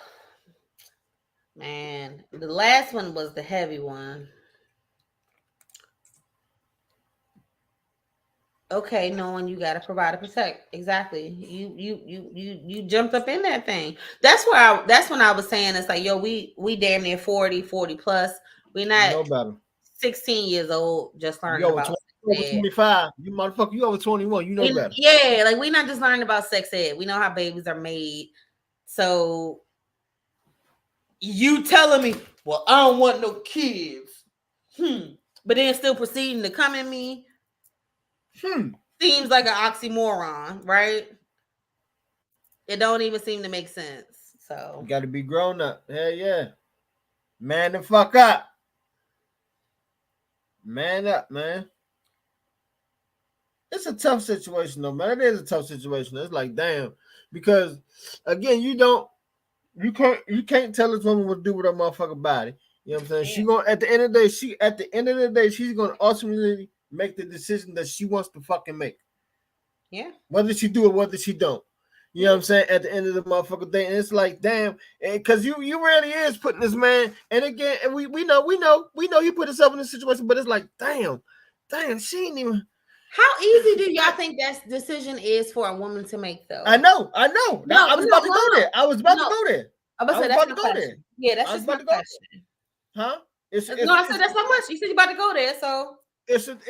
Speaker 1: man, the last one was the heavy one. Okay, knowing you gotta provide to protect. Exactly. You jumped up in that thing. That's when I was saying it's like, yo, we damn near 40 plus. We're not
Speaker 2: No better.
Speaker 1: 16 years old just learning
Speaker 2: You over
Speaker 1: about
Speaker 2: 25. You motherfucker, you over 21. You know better.
Speaker 1: Yeah, like we're not just learning about sex ed. We know how babies are made. So you telling me, well, I don't want no kids. But then still proceeding to come at me. Seems like an oxymoron, right? It don't even seem to make sense. So
Speaker 2: you got to be grown up. Hell yeah. Man the fuck up. Man up, man. It's a tough situation though, man. It is a tough situation. It's like, damn. Because again, you can't tell this woman what to do with her motherfucking body. You know what I'm saying? Yeah. She gonna at the end of the day, she's gonna ultimately make the decision that she wants to fucking make.
Speaker 1: Yeah.
Speaker 2: Whether she do it, whether she don't. You know what I'm saying? At the end of the motherfucking day. And it's like, damn, because you really is putting this man, and again, and we know he put himself in this situation, but it's like, damn, she ain't even.
Speaker 1: How easy do y'all think that decision is for a woman to make, though?
Speaker 2: I know. I was about to go there. I was about to go there.
Speaker 1: I was about to go there. Yeah, that's just my question.
Speaker 2: Huh?
Speaker 1: I said that's not much. You said you're about to go there, so
Speaker 2: it's that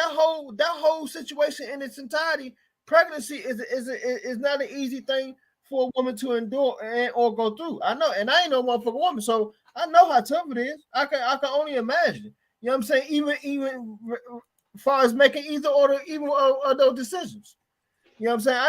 Speaker 2: whole situation in its entirety. Pregnancy is not an easy thing for a woman to endure or go through. I know, and I ain't no motherfucking woman, so I know how tough it is. I can only imagine. You know what I'm saying? Even as far as making either of those decisions. You know what I'm saying?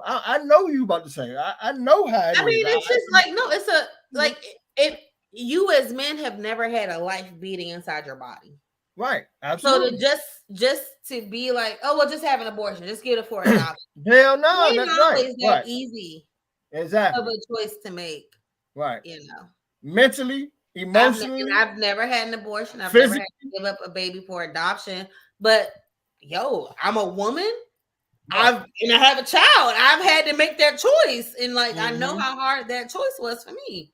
Speaker 2: I know you about to say. I know how it is.
Speaker 1: It's just like, no, it's a like if you as men have never had a life beating inside your body.
Speaker 2: Right. Absolutely.
Speaker 1: So just to be like, oh, well, just have an abortion, just get it for an option.
Speaker 2: Hell no,
Speaker 1: that's always that easy.
Speaker 2: Exactly.
Speaker 1: Of a choice to make.
Speaker 2: Right.
Speaker 1: You know.
Speaker 2: Mentally, emotionally.
Speaker 1: I've never had an abortion. I've never had to give up a baby for adoption. But yo, I'm a woman. Right. I have a child. I've had to make that choice. And like I know how hard that choice was for me.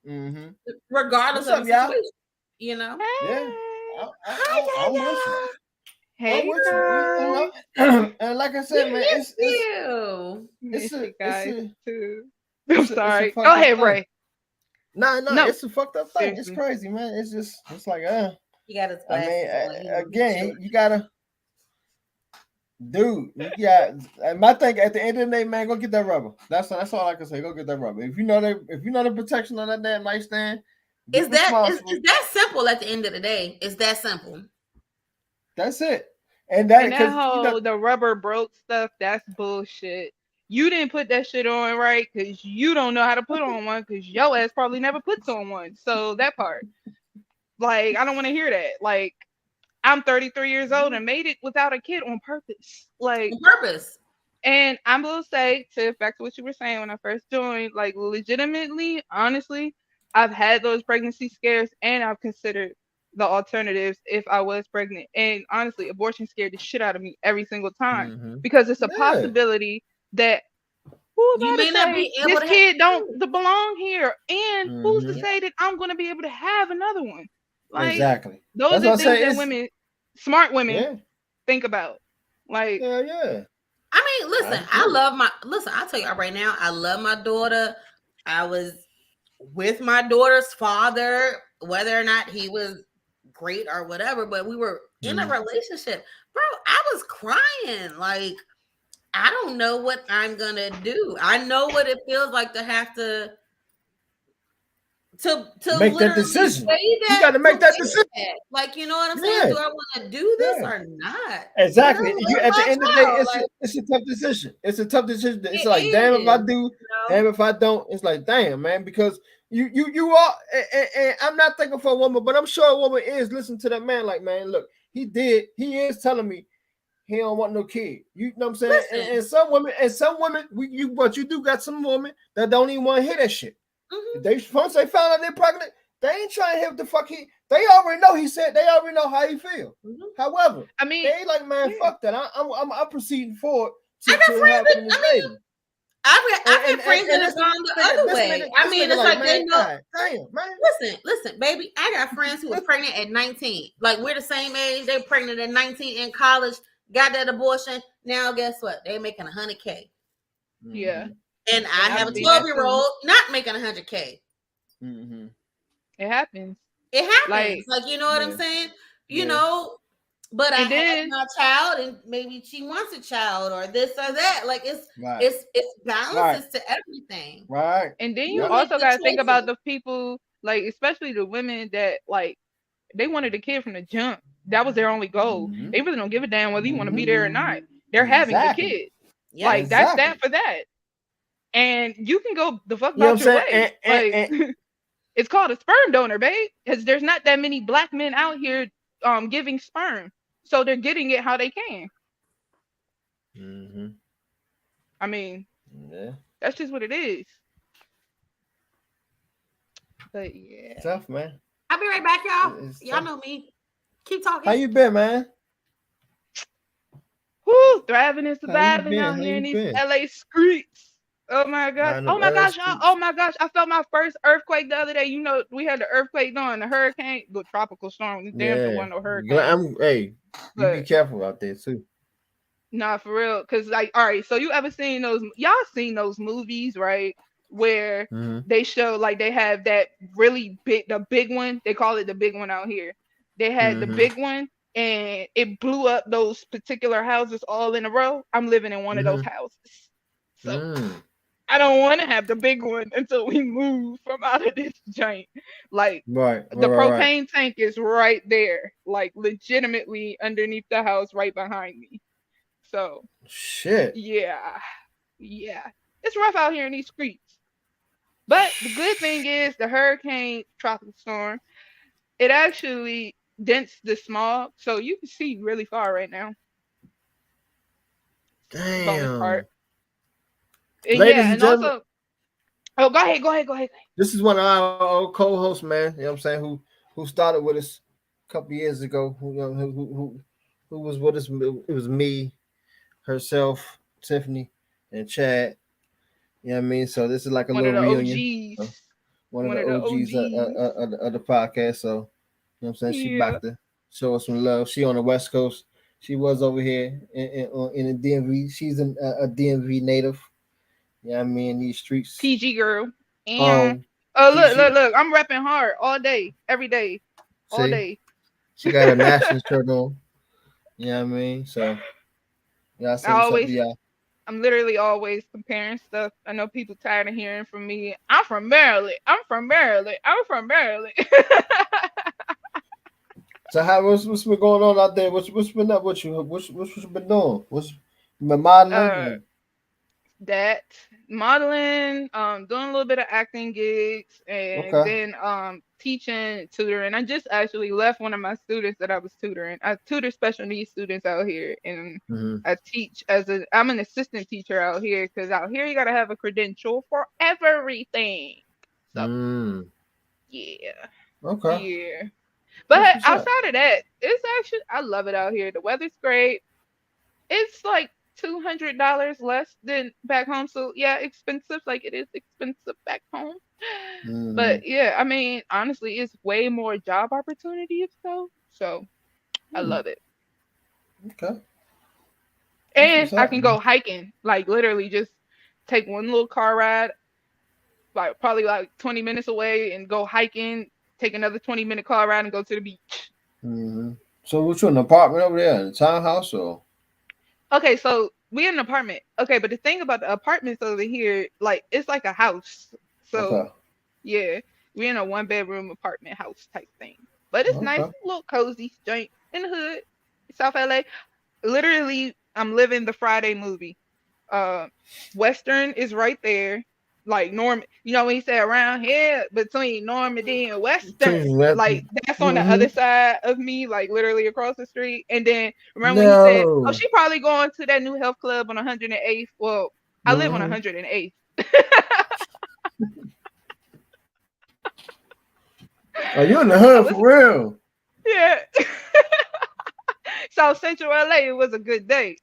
Speaker 2: Mm-hmm.
Speaker 1: Regardless of the situation. Y'all? You know?
Speaker 2: Yeah. I'm with you.
Speaker 7: Hey,
Speaker 2: and like I said, man, it's
Speaker 7: I'm sorry. Go ahead, Ray.
Speaker 2: No, it's a fucked up thing. It's crazy, man. It's like,
Speaker 1: you gotta.
Speaker 2: Again, you gotta, dude. Yeah, my thing at the end of the day, man, go get that rubber. That's all I can say. Go get that rubber. If you know the protection on that damn nightstand.
Speaker 1: Is that simple at the end of the day? Is that simple?
Speaker 2: That's it. And
Speaker 7: that whole the rubber broke stuff, that's bullshit. You didn't put that shit on right because you don't know how to put on one because your ass probably never puts on one. So that part. Like, I don't want to hear that. Like, I'm 33 years old and made it without a kid on purpose. Like,
Speaker 1: on purpose.
Speaker 7: And I'm going to say, back to what you were saying when I first joined, like, legitimately, honestly, I've had those pregnancy scares and I've considered the alternatives if I was pregnant. And honestly, abortion scared the shit out of me every single time because it's a possibility that who's
Speaker 1: You
Speaker 7: to
Speaker 1: may not
Speaker 7: say
Speaker 1: be able
Speaker 7: this
Speaker 1: to
Speaker 7: kid
Speaker 1: have
Speaker 7: don't belong here, and who's to
Speaker 2: Mhm.
Speaker 7: say that I'm going to be able to have another one? Like
Speaker 2: Exactly.
Speaker 7: those
Speaker 2: That's
Speaker 7: are
Speaker 2: what I
Speaker 7: things
Speaker 2: say.
Speaker 7: that women, smart women,
Speaker 2: Yeah,
Speaker 7: think about. Like
Speaker 2: yeah.
Speaker 1: I mean, listen,
Speaker 2: Absolutely.
Speaker 1: I'll tell you right now, I love my daughter. I was with my daughter's father, whether or not he was great or whatever, but we were in a relationship. Bro, I was crying. Like, I don't know what I'm gonna do. I know what it feels like to have to
Speaker 2: Make that
Speaker 1: literally
Speaker 2: decision.
Speaker 1: say
Speaker 2: You
Speaker 1: that,
Speaker 2: got to make that
Speaker 1: say
Speaker 2: decision.
Speaker 1: that. Like, you know what I'm saying?
Speaker 2: Yeah,
Speaker 1: Do I want to do this
Speaker 2: yeah.
Speaker 1: or not? Because I
Speaker 2: Exactly. You
Speaker 1: love
Speaker 2: at the
Speaker 1: my
Speaker 2: end of the day,
Speaker 1: child. Like,
Speaker 2: it's a tough decision. It's a tough decision. It's
Speaker 1: it
Speaker 2: like, damn if I
Speaker 1: is,
Speaker 2: do,
Speaker 1: you know?
Speaker 2: damn if I don't. It's like, damn, man, because you are. And I'm not thinking for a woman, but I'm sure a woman is listening to that man. Like, man, look, he is telling me he don't want no kid. You know what I'm saying?
Speaker 1: Listen.
Speaker 2: And some women, but you do got some women that don't even want to hear that shit. Once they found out they're pregnant, they ain't trying to hear what the fuck they already know. He said they already know how he feel. However,
Speaker 7: I mean,
Speaker 2: they ain't like, man, fuck that. I'm proceeding forward
Speaker 1: I got
Speaker 2: to
Speaker 1: friends
Speaker 2: having this baby.
Speaker 1: I've had friends that have gone the other way. I mean, it's like they know.
Speaker 2: Damn, man.
Speaker 1: Listen, baby. I got friends who was pregnant at 19. Like, we're the same age. They pregnant at 19 in college, got that abortion. Now, guess what? They're making $100K.
Speaker 7: Yeah.
Speaker 1: And I have a
Speaker 7: I've seen that
Speaker 1: 12-year-old not making $100K.
Speaker 7: It happens.
Speaker 1: It happens. Like, you know what I'm saying? You know, but I have my child, and maybe she wants a child, or this or that. Like, it's balances to everything.
Speaker 2: Right.
Speaker 7: And then you also got to think about the people, like, especially the women that, like, they wanted a kid from the jump. That was their only goal. They really don't give a damn whether you want to be there or not. They're having the kid.
Speaker 1: Yeah,
Speaker 7: like, that's that for that. And you can go the fuck about your way. Like, it's called a sperm donor, babe. Because there's not that many black men out here giving sperm. So they're getting it how they can. I mean, that's just what it is. But yeah.
Speaker 2: Tough, man.
Speaker 1: I'll be right back, y'all. Y'all know me. Keep talking.
Speaker 2: How you been, man?
Speaker 7: Whoo, thriving and surviving out here in these LA streets. Oh my gosh. Oh my gosh, y'all. Oh my gosh. I felt my first earthquake the other day. You know, we had the earthquake on the hurricane, the tropical storm. Damn, there wasn't no hurricane.
Speaker 2: Hey, you be careful out there too.
Speaker 7: Nah, for real. Cause like, all right, so you ever seen those, y'all seen those movies, right? Where they show, like, they have that really big, the big one. They call it the big one out here. They had the big one, and it blew up those particular houses all in a row. I'm living in one of those houses. So I don't want to have the big one until we move from out of this joint. Like, the propane tank is right there, like, legitimately underneath the house right behind me. So
Speaker 2: shit.
Speaker 7: Yeah. It's rough out here in these streets. But the good thing is the hurricane tropical storm, it actually dents the smog, so you can see really far right now.
Speaker 2: Damn.
Speaker 7: Bonus part.
Speaker 2: Ladies and gentlemen.
Speaker 7: Also, oh, go ahead.
Speaker 2: This is one of our old co-hosts, man. You know what I'm saying? Who started with us a couple years ago. Who was with us? It was me, herself, Tiffany, and Chad. You know what I mean? So this is like a little reunion. One of the OGs of the podcast. So, you know what I'm saying? She back to show us some love. She on the West Coast. She was over here in the DMV. She's a DMV native. You know what I mean? These streets.
Speaker 7: PG girl. And look. I'm repping hard all day, every day, all day.
Speaker 2: She got a national shirt on. You know what I mean? So, yeah,
Speaker 7: I'm literally always comparing stuff. I know people tired of hearing from me. I'm from Maryland.
Speaker 2: So what's been going on out there? What's been up with you? What's been doing? What's been modeling?
Speaker 7: That modeling, doing a little bit of acting gigs, and then teaching, tutoring. I just actually left one of my students that I was tutoring. I tutor special needs students out here, and I teach I'm an assistant teacher out here, because out here you gotta have a credential for everything. So but outside of that, it's actually, I love it out here. The weather's great. It's like $200 less than back home. So yeah, expensive. Like it is expensive back home. But yeah, I mean, honestly, it's way more job opportunities though. So I love it.
Speaker 2: Okay. That's
Speaker 7: And
Speaker 2: what's
Speaker 7: I
Speaker 2: up,
Speaker 7: can
Speaker 2: man.
Speaker 7: go hiking, like literally just take one little car ride, like probably like 20 minutes away and go hiking, take another 20-minute car ride and go to the beach.
Speaker 2: So what you in an apartment over there? In a townhouse or?
Speaker 7: Okay, so we in an apartment. Okay, but the thing about the apartments over here, like it's like a house.
Speaker 2: Okay.
Speaker 7: So yeah, we in a 1-bedroom apartment house type thing. But it's nice,
Speaker 2: Okay.
Speaker 7: little cozy joint in the hood, South LA. Literally, I'm living the Friday movie. Uh, Western is right there. Like Norm, when he said around here between Normandy and Western,
Speaker 2: Between that.
Speaker 7: like that's on the
Speaker 2: Mm-hmm.
Speaker 7: other side of me, like literally across the street. And then remember when he said, "Oh,
Speaker 2: No.
Speaker 7: she probably going to that new health club on 108th." Well, I live on
Speaker 2: Mm-hmm.
Speaker 7: 108th.
Speaker 2: Are you in the
Speaker 7: I
Speaker 2: hood
Speaker 7: was,
Speaker 2: for real?
Speaker 7: yeah. South Central LA. It was a good day.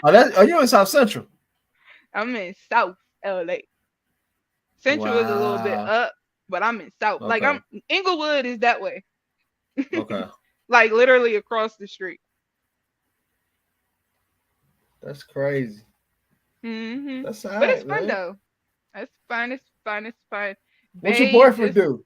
Speaker 2: Are you in South Central?
Speaker 7: I'm in South LA. Central is a little bit
Speaker 2: Wow.
Speaker 7: up, but I'm in South. Like
Speaker 2: Okay.
Speaker 7: I'm Inglewood is that way.
Speaker 2: Okay.
Speaker 7: Like literally across the street.
Speaker 2: That's crazy.
Speaker 7: Hmm.
Speaker 2: That's all
Speaker 7: But it's
Speaker 2: right,
Speaker 7: fun
Speaker 2: man.
Speaker 7: though. It's fun. It's fun. It's fun.
Speaker 2: What your
Speaker 7: Babe,
Speaker 2: boyfriend
Speaker 7: just
Speaker 2: do?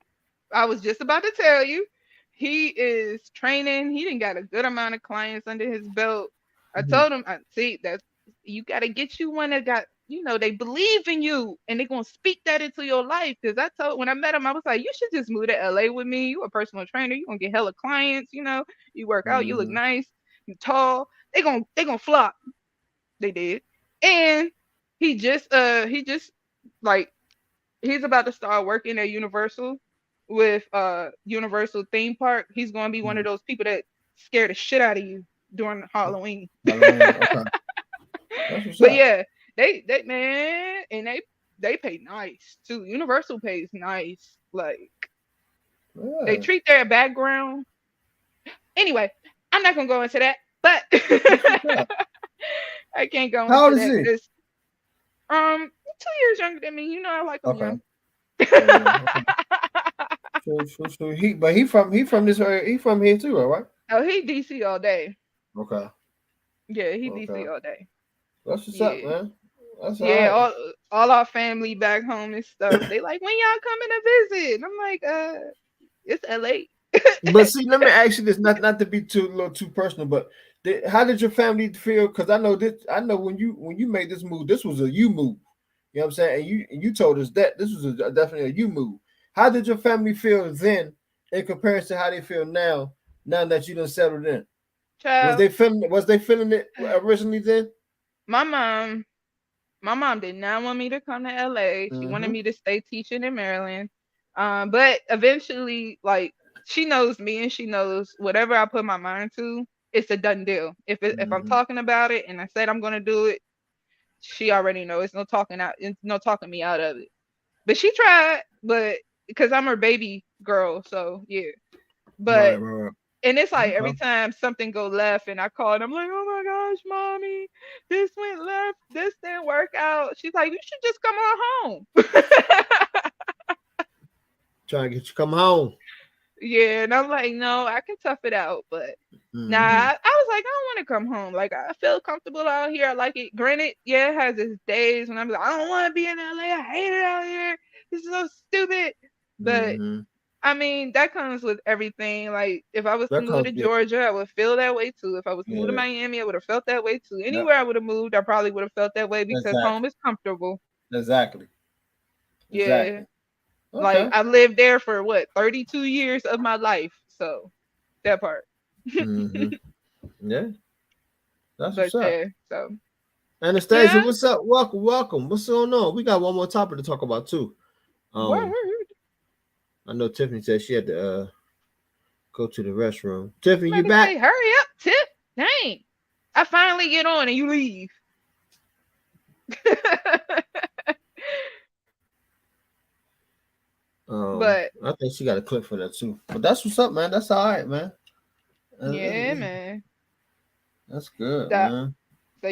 Speaker 7: I was just about to tell you, he is training. He didn't got a good amount of clients under his belt. I
Speaker 2: Mhm.
Speaker 7: told him, I see that you got to get you one that got, they believe in you and they're gonna speak that into your life. Because I told when I met him, I was like, you should just move to LA with me. You a personal trainer. You gonna get hella clients. You work out. You look
Speaker 2: Mhm.
Speaker 7: nice. You tall. They gonna flock. They did. And he just like he's about to start working at Universal with Universal theme park. He's gonna be one of
Speaker 2: Mhm.
Speaker 7: those people that scare the shit out of you during Halloween.
Speaker 2: Halloween. Okay. That's what's
Speaker 7: But
Speaker 2: up.
Speaker 7: yeah, they man, and they pay nice too. Universal pays nice. Like they
Speaker 2: Yeah.
Speaker 7: treat their background. Anyway, I'm not gonna go into that, but
Speaker 2: That's what's up.
Speaker 7: I can't go
Speaker 2: How
Speaker 7: into
Speaker 2: old is
Speaker 7: that
Speaker 2: he?
Speaker 7: because 2 years younger than me. I like him
Speaker 2: Okay.
Speaker 7: young.
Speaker 2: Oh yeah. Okay. So he from this area. He from here too, all right?
Speaker 7: Oh, he DC all day.
Speaker 2: Okay.
Speaker 7: Yeah, he DC
Speaker 2: Okay.
Speaker 7: all day.
Speaker 2: That's what's up,
Speaker 7: Yeah.
Speaker 2: man. That's all
Speaker 7: Yeah,
Speaker 2: right.
Speaker 7: all our family back home and stuff. They like, when y'all coming to visit? And I'm like, it's LA.
Speaker 2: But see, let me ask you this, not to be too a little too personal, but how did your family feel? Because I know this. I know when you made this move, this was a you move. You know what I'm saying? And you told us that this was definitely a you move. How did your family feel then in comparison to how they feel now? Now that you done settled in,
Speaker 7: Child,
Speaker 2: was they feeling it originally then?
Speaker 7: my mom, my mom did not want me to come to LA. She wanted
Speaker 2: Mm-hmm.
Speaker 7: me to stay teaching in Maryland. But eventually, like she knows me and she knows whatever I put my mind to, it's a done deal. If I'm
Speaker 2: Mm-hmm.
Speaker 7: talking about it and I said I'm gonna do it, she already knows. It's no talking me out of it. But she tried, but because I'm her baby girl, so yeah.
Speaker 2: Right,
Speaker 7: But
Speaker 2: right,
Speaker 7: and it's like every
Speaker 2: right.
Speaker 7: time something go left and I call and I'm like, oh my gosh, mommy, this went left, this didn't work out. She's like, you should just come on home.
Speaker 2: Trying to get you come home.
Speaker 7: Yeah, and I'm like, no, I can tough it out, but nah,
Speaker 2: Mm-hmm.
Speaker 7: I was like, I don't want to come home. Like I feel comfortable out here. I like it. Granted, yeah, it has its days when I'm like, I don't want to be in LA. I hate it out here. This is so stupid. But
Speaker 2: Mm-hmm.
Speaker 7: I mean, that comes with everything. Like, if I was to
Speaker 2: That
Speaker 7: move
Speaker 2: comes,
Speaker 7: to
Speaker 2: yeah,
Speaker 7: Georgia, I would feel that way too. If I was to move to
Speaker 2: yeah,
Speaker 7: Miami, I would have felt that way too.
Speaker 2: yeah,
Speaker 7: Anywhere I would have moved, I probably would have felt that way because home
Speaker 2: exactly,
Speaker 7: is comfortable.
Speaker 2: exactly,
Speaker 7: Yeah.
Speaker 2: exactly.
Speaker 7: Like,
Speaker 2: Okay.
Speaker 7: I lived there for what, 32 years of my life. So, that part.
Speaker 2: Mm-hmm. Yeah, that's
Speaker 7: But
Speaker 2: what's up.
Speaker 7: yeah, so,
Speaker 2: Anastasia,
Speaker 7: yeah.
Speaker 2: what's up? Welcome, welcome. What's going on? We got one more topic to talk about too.
Speaker 7: Word.
Speaker 2: I know Tiffany said she had to go to the restroom. Tiffany,
Speaker 7: I'm
Speaker 2: you
Speaker 7: about to
Speaker 2: back?
Speaker 7: say, hurry up, Tip. Dang. I finally get on and you leave. But,
Speaker 2: I think she got a clip for that too. But that's what's up, man. That's all right, man.
Speaker 7: yeah,
Speaker 2: That's,
Speaker 7: man.
Speaker 2: that's good,
Speaker 7: So,
Speaker 2: man.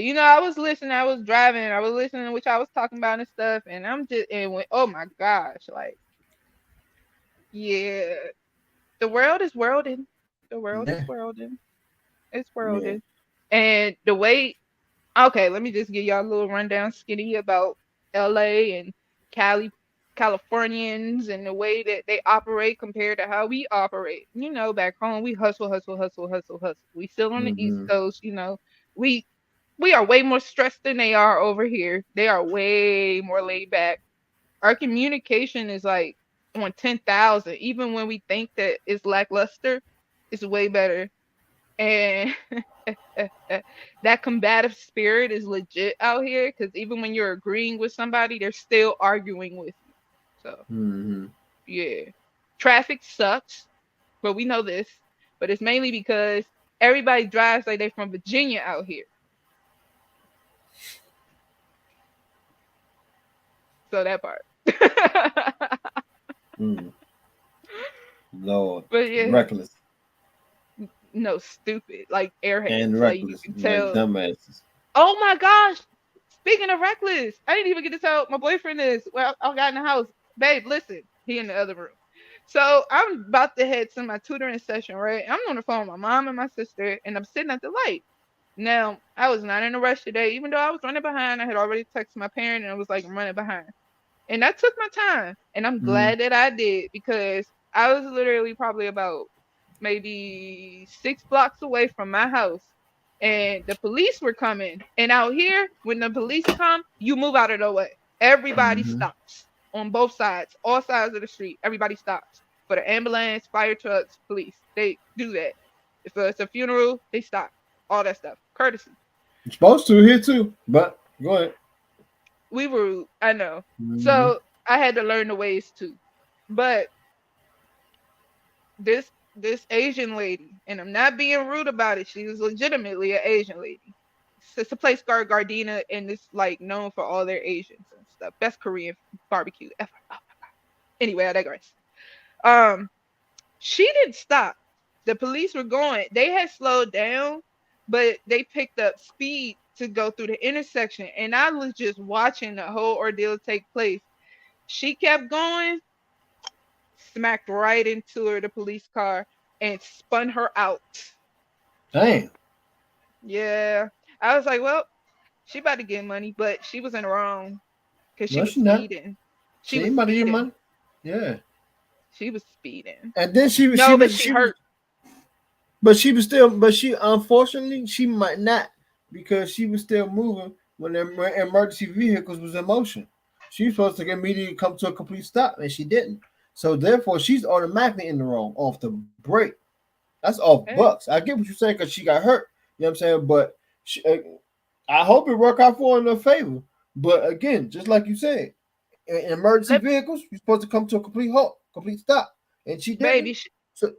Speaker 7: So I was listening, I was driving, I was listening to what I was talking about and stuff, and I'm just and went, oh my gosh, like yeah, the world is worlding. The world is
Speaker 2: Yeah.
Speaker 7: worlding. It's
Speaker 2: Yeah.
Speaker 7: worlding. And the way okay, let me just give y'all a little rundown skinny about LA and Californians and the way that they operate compared to how we operate. Back home we hustle, hustle, hustle, hustle, hustle. We still on the East
Speaker 2: Mm-hmm.
Speaker 7: Coast, we we are way more stressed than they are over here. They are way more laid back. Our communication is like on 10,000. Even when we think that it's lackluster, it's way better. And that combative spirit is legit out here because even when you're agreeing with somebody, they're still arguing with you. So,
Speaker 2: Mm-hmm.
Speaker 7: yeah. Traffic sucks, but we know this. But it's mainly because everybody drives like they're from Virginia out here. So that part.
Speaker 2: Mm. Lord.
Speaker 7: But yeah,
Speaker 2: Reckless.
Speaker 7: no, stupid. Like
Speaker 2: And
Speaker 7: airheads. Like you
Speaker 2: reckless.
Speaker 7: can
Speaker 2: Like
Speaker 7: tell.
Speaker 2: dumbasses.
Speaker 7: Oh my gosh. Speaking of reckless, I didn't even get to tell my boyfriend this. Well, I got in the house. Babe, listen. He in the other room. So I'm about to head to my tutoring session, right? I'm on the phone with my mom and my sister, and I'm sitting at the light. Now, I was not in a rush today, even though I was running behind. I had already texted my parent, and I was like, I'm running behind. And I took my time, and I'm
Speaker 2: Mm-hmm.
Speaker 7: glad that I did because I was literally probably about maybe 6 blocks away from my house, and the police were coming. And out here, when the police come, you move out of the way. Everybody
Speaker 2: Mm-hmm.
Speaker 7: stops on both sides, all sides of the street. Everybody stops for the ambulance, fire trucks, police. They do that. If it's a funeral, they stop. All that stuff, courtesy.
Speaker 2: You're supposed to here too, but go ahead.
Speaker 7: We were, I know.
Speaker 2: Mm-hmm.
Speaker 7: So I had to learn the ways too. But this Asian lady, and I'm not being rude about it. She was legitimately an Asian lady. It's a place called Gardena, and it's like known for all their Asians and stuff. Best Korean barbecue ever. Oh my god. Anyway, I digress. Um, she didn't stop. The police were going. They had slowed down, but they picked up speed to go through the intersection, and I was just watching the whole ordeal take place. She kept going, smacked right into her, the police car, and spun her out.
Speaker 2: Damn.
Speaker 7: Yeah. I was like, well, she about to get money, but she was in the wrong because she
Speaker 2: No,
Speaker 7: was
Speaker 2: she not.
Speaker 7: speeding. She
Speaker 2: She
Speaker 7: was
Speaker 2: ain't about to get
Speaker 7: speeding.
Speaker 2: money. Yeah.
Speaker 7: She was speeding.
Speaker 2: And then
Speaker 7: No, but she hurt.
Speaker 2: but she unfortunately she might not because she was still moving when the emergency vehicles was in motion. She was supposed to immediately come to a complete stop and she didn't. So therefore she's automatically in the wrong off the break. That's off
Speaker 7: Hey,
Speaker 2: bucks. I get what you're saying because she got hurt. You know what I'm saying? But I hope it work out for her in her favor. But again, just like you said, in emergency
Speaker 7: let,
Speaker 2: vehicles, you're supposed to come to a complete halt, complete stop, and she didn't.
Speaker 7: baby,
Speaker 2: So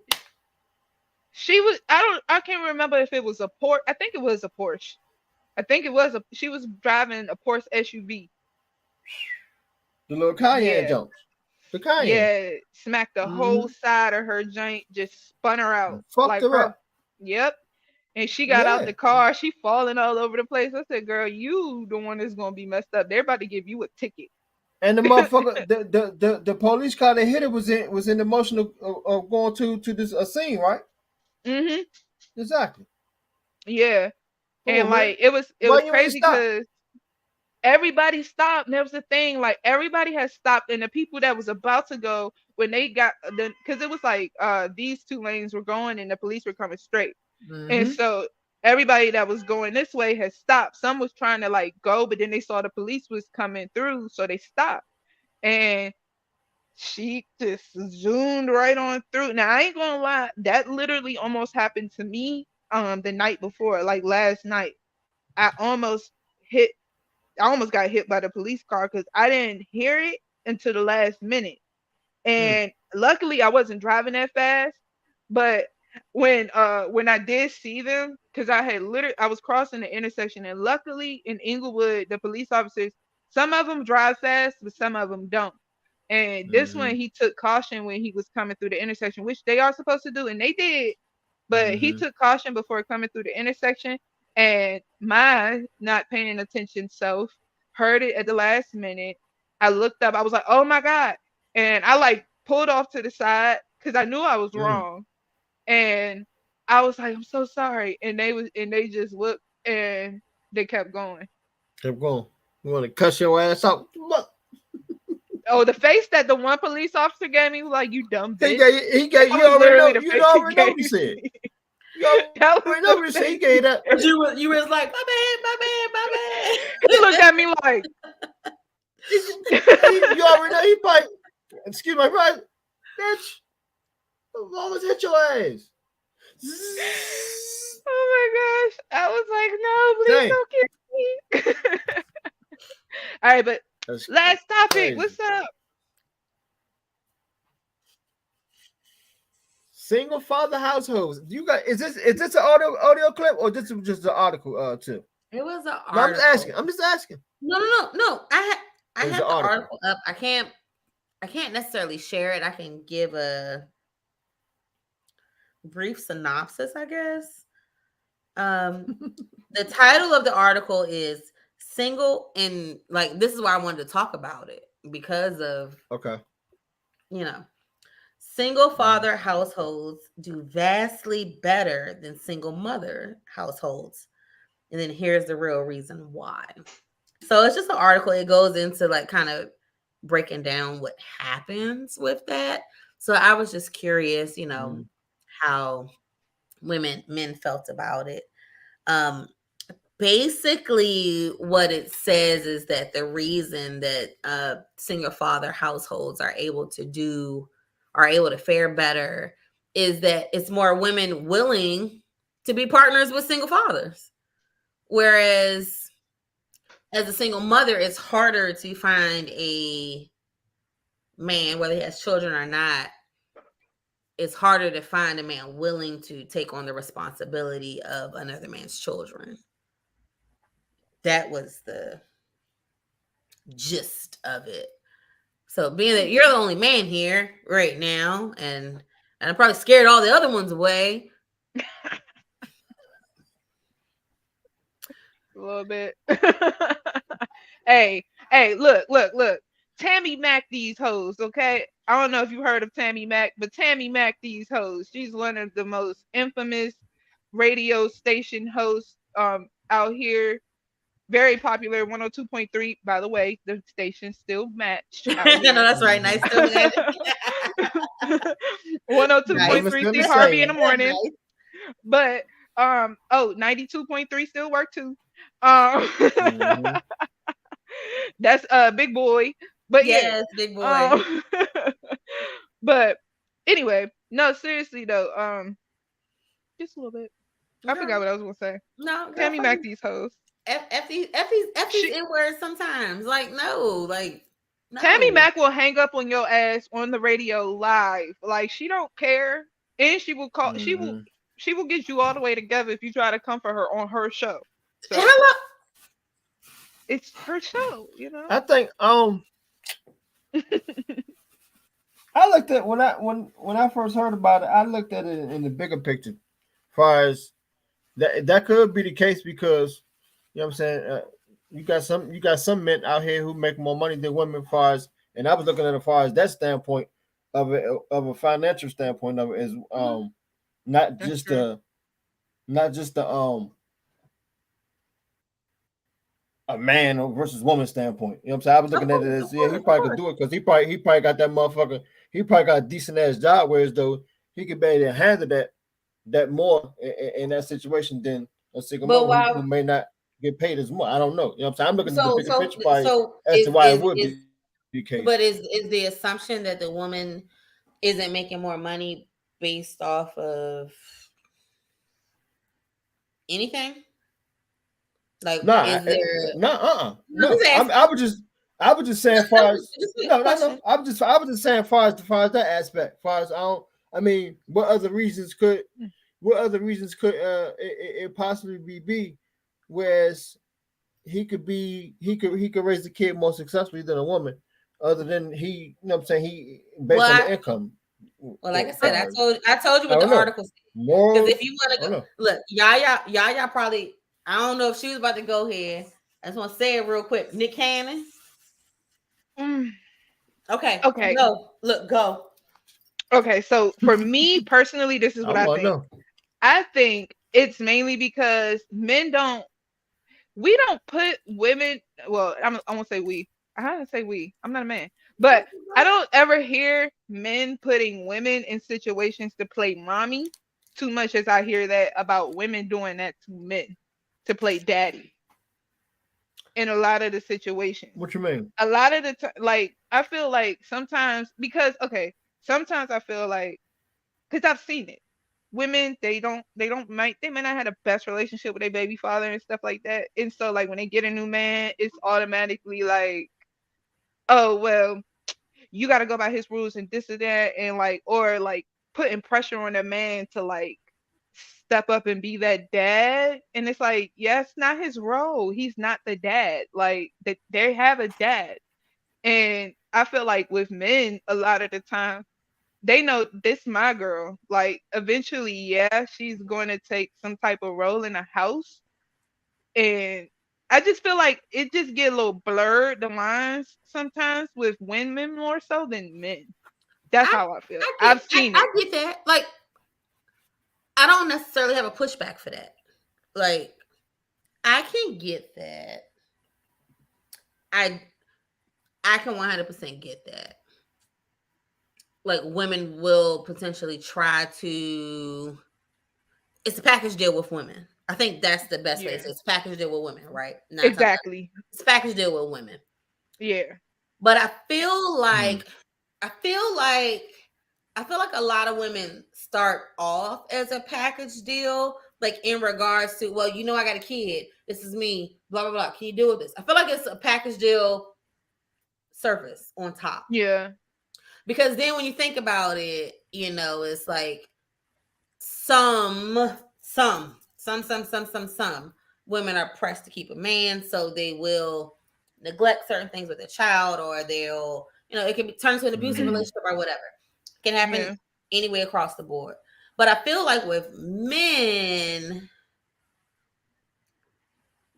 Speaker 7: she was. I can't remember if it was a Porsche. I think it was a Porsche. I think it was a. She was driving a Porsche SUV.
Speaker 2: the little Cayenne
Speaker 7: Yeah,
Speaker 2: Jones, the Cayenne,
Speaker 7: yeah. Smacked the whole side of her joint. Just spun her out
Speaker 2: fucked
Speaker 7: like
Speaker 2: her
Speaker 7: her.
Speaker 2: up.
Speaker 7: Yep. And she got out
Speaker 2: Yeah,
Speaker 7: the car. She falling all over the place. I said, "Girl, you the one that's gonna be messed up. They're about to give you a ticket."
Speaker 2: and the motherfucker, the police car that hit her was in the motion of going to this a scene, right?
Speaker 7: Mhm.
Speaker 2: Exactly.
Speaker 7: Yeah.
Speaker 2: Come
Speaker 7: And
Speaker 2: on, man.
Speaker 7: like it was
Speaker 2: Why you ain't
Speaker 7: crazy
Speaker 2: stop?
Speaker 7: because everybody stopped. And there was a thing like everybody had stopped, and the people that was about to go when they got the because it was like these two lanes were going and the police were coming straight, and
Speaker 2: Mm-hmm.
Speaker 7: so everybody that was going this way had stopped. Some was trying to like go, but then they saw the police was coming through, so they stopped. And she just zoomed right on through. Now I ain't gonna lie, that literally almost happened to me the night before, like last night. I almost hit I almost got hit by the police car because I didn't hear it until the last minute.
Speaker 2: Mm.
Speaker 7: And luckily I wasn't driving that fast. But when I did see them, because I was crossing the intersection, and luckily in Inglewood, the police officers, some of them drive fast, but some of them don't. And this
Speaker 2: Mm-hmm.
Speaker 7: one he took caution when he was coming through the intersection, which they are supposed to do, and they did. But he
Speaker 2: Mm-hmm.
Speaker 7: took caution before coming through the intersection. And my not paying attention self heard it at the last minute. I looked up. I was like, "Oh my god!" And I like pulled off to the side because I knew I was wrong. And I was like, "I'm so sorry." And they just looked and they kept going.
Speaker 2: Kept going. You want to cuss your ass out? Look.
Speaker 7: Oh, the face that the one police officer gave me was like, "You dumb bitch."
Speaker 2: He gave
Speaker 7: That
Speaker 2: you
Speaker 7: was
Speaker 2: already know.
Speaker 7: literally the
Speaker 2: You
Speaker 7: face
Speaker 2: already
Speaker 7: he
Speaker 2: know what he
Speaker 7: gave
Speaker 2: said.
Speaker 7: me.
Speaker 2: You
Speaker 7: That
Speaker 2: already
Speaker 7: was
Speaker 2: know
Speaker 7: the
Speaker 2: what he said. He
Speaker 7: face
Speaker 2: gave that.
Speaker 1: But you was like, my bad.
Speaker 7: He looked at me like,
Speaker 2: You already know. He probably, excuse my right, bitch. I've always hit your ass.
Speaker 7: "Oh my gosh!" I was like, "No, please don't kill me." All right, but
Speaker 2: That's
Speaker 7: last topic.
Speaker 2: crazy.
Speaker 7: What's up?
Speaker 2: Single father households. You got is this an audio clip or this is just an article too?
Speaker 1: It was an article.
Speaker 2: No, I'm just asking.
Speaker 1: No. I have the
Speaker 2: article.
Speaker 1: article up. I can't necessarily share it. I can give a brief synopsis, I guess. The title of the article is "Single," and like this is why I wanted to talk about it because of single father households do vastly better than single mother households. And then here's the real reason why. So it's just an article. It goes into like kind of breaking down what happens with that. So I was just curious, how men felt about it. Basically what it says is that the reason that single father households are able to fare better is that it's more women willing to be partners with single fathers. Whereas as a single mother, it's harder to find a man, whether he has children or not. It's harder to find a man willing to take on the responsibility of another man's children. That was the gist of it. So being that you're the only man here right now, and I probably scared all the other ones away.
Speaker 7: A little bit. Hey, look. Tammy Mack these hoes, okay? I don't know if you heard of Tammy Mack, but Tammy Mack these hoes. She's one of the most infamous radio station hosts out here. Very popular, 102.3. By the way, the station still matched.
Speaker 1: No, that's right. Nice to meet
Speaker 7: 102.3 Steve Harvey in the morning.
Speaker 1: Nice.
Speaker 7: But 92.3 still work too. That's Big Boy. But
Speaker 1: yes, Big Boy.
Speaker 7: But anyway, no, seriously though, just a little bit. I forgot what I was gonna say.
Speaker 1: No,
Speaker 7: Tammy Mack these hoes.
Speaker 1: F these N words sometimes. Like no.
Speaker 7: Tammy Mack will hang up on your ass on the radio live. Like she don't care, and she will call. She will get you all the way together if you try to comfort her on her show. So, it's her show,
Speaker 2: I think I looked at when I first heard about it, I looked at it in the bigger picture. As far as that could be the case because you know what I'm saying, you got some men out here who make more money than women as far as, and I was looking at it as far as that standpoint of a financial standpoint of it is not just the a man versus woman standpoint. You know what I'm saying? I was looking at it as he probably could do it because he probably got that motherfucker. He probably got a decent ass job, whereas though he could be able to handle that more in that situation than a single mother who may not get paid as much. I don't know. You know what I'm saying? I'm looking at the bigger picture as to why it would be the case.
Speaker 1: But is the assumption that the woman isn't making more money based off of anything? Like,
Speaker 2: no.
Speaker 1: I
Speaker 2: was just saying, far as no. I was just saying, far as that aspect, far as what other reasons could it possibly be? Whereas he could raise the kid more successfully than a woman, other than he, you know what I'm saying, he based on the income.
Speaker 1: Well, like I said, I told you what the article said. Because if you want to go, look, Yaya probably I don't know if she was about to go here. I just want to say it real quick. Nick Cannon. Okay.
Speaker 7: Okay.
Speaker 1: Go. Look, go.
Speaker 7: Okay. So for me personally, this is what I
Speaker 2: want to
Speaker 7: think.
Speaker 2: know.
Speaker 7: I think it's mainly because we don't put women. Well, I won't say we. I have to say we. I'm not a man, but I don't ever hear men putting women in situations to play mommy too much as I hear that about women doing that to men to play daddy in a lot of the situations.
Speaker 2: What you mean?
Speaker 7: A lot of the time, like I feel like sometimes sometimes I feel like because I've seen it. Women, they may not have the best relationship with their baby father and stuff like that. And so like when they get a new man, it's automatically like, oh well, you gotta go by his rules and this and that, and like or like putting pressure on a man to like step up and be that dad. And it's like, yeah, it's not his role. He's not the dad. Like they have a dad. And I feel like with men, a lot of the time, they know this my girl. Like eventually, yeah, she's going to take some type of role in the house. And I just feel like it just get a little blurred the lines sometimes with women more so than men. That's how I feel. I've seen it.
Speaker 1: I get that. Like, I don't necessarily have a pushback for that. Like, I can get that. I can 100% get that. Like, women will potentially try to. It's a package deal with women. I think that's the best way to say it. It's a package deal with women, right? Not
Speaker 7: Exactly.
Speaker 1: It's a package deal with women.
Speaker 7: Yeah.
Speaker 1: But I feel like a lot of women start off as a package deal, like in regards to, well, I got a kid. This is me. Blah blah blah. Can you deal with this? I feel like it's a package deal surface on top.
Speaker 7: Yeah.
Speaker 1: Because then when you think about it, it's like some women are pressed to keep a man, so they will neglect certain things with a child, or they'll, it can be turned to an abusive relationship or whatever. It can happen anyway across the board. But I feel like with men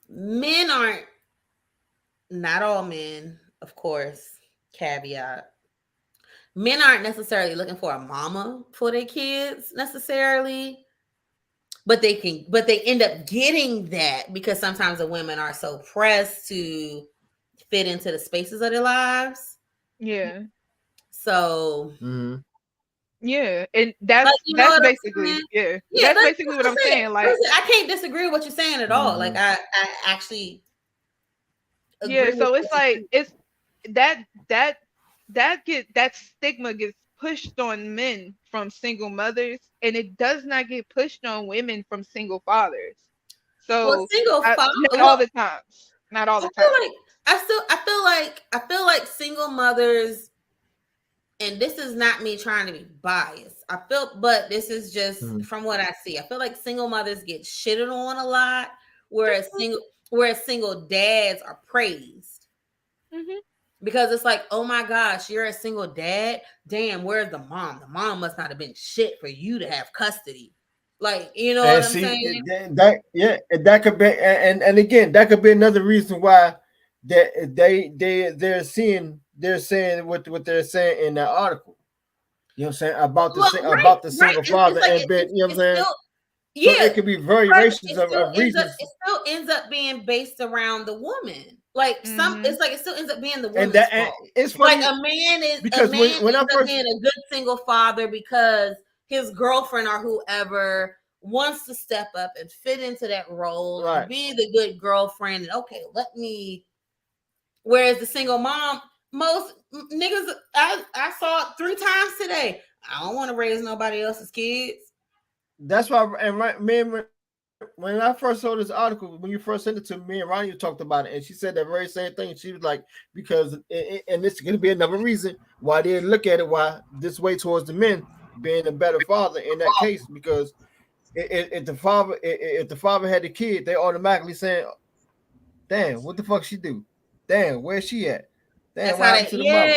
Speaker 1: aren't, not all men, of course, caveat. Men aren't necessarily looking for a mama for their kids necessarily, but they end up getting that because sometimes the women are so pressed to fit into the spaces of their lives.
Speaker 7: Yeah.
Speaker 1: So
Speaker 7: yeah, and that's basically that's basically what I'm saying. Like,
Speaker 1: I can't disagree with what you're saying at all. Like I actually
Speaker 7: agree so it's like it's that stigma gets pushed on men from single mothers, and it does not get pushed on women from single fathers. So not all the times. Not all the time.
Speaker 1: I feel like single mothers, and this is not me trying to be biased. But this is just from what I see. I feel like single mothers get shitted on a lot, whereas single dads are praised. Because it's like, oh my gosh, you're a single dad. Damn, where's the mom? The mom must not have been shit for you to have custody. Like, what I'm saying?
Speaker 2: That could be, and again, that could be another reason why they're saying what they're saying in that article. You know what I'm saying? About the single father
Speaker 1: like,
Speaker 2: and been, you know what I'm saying?
Speaker 1: Yeah,
Speaker 2: so it could be variations of reasons.
Speaker 1: It still ends up being based around the woman. Like it's like it still ends up being the woman's fault.
Speaker 2: It's funny,
Speaker 1: like a man ends
Speaker 2: when
Speaker 1: up being a good single father because his girlfriend or whoever wants to step up and fit into that role and be the good girlfriend. And okay, whereas the single mom, most niggas, I saw it 3 times today. I don't want to raise nobody else's kids.
Speaker 2: That's why, and when I first saw this article, when you first sent it to me and Ronnie, you talked about it, and she said that very same thing. She was like, because, and this is going to be another reason why they look at it, why this way towards the men being a better father in that case, because if the father had the kid, they automatically saying, damn, what the fuck she do? Damn, where's she at? Damn, what happened to the mother?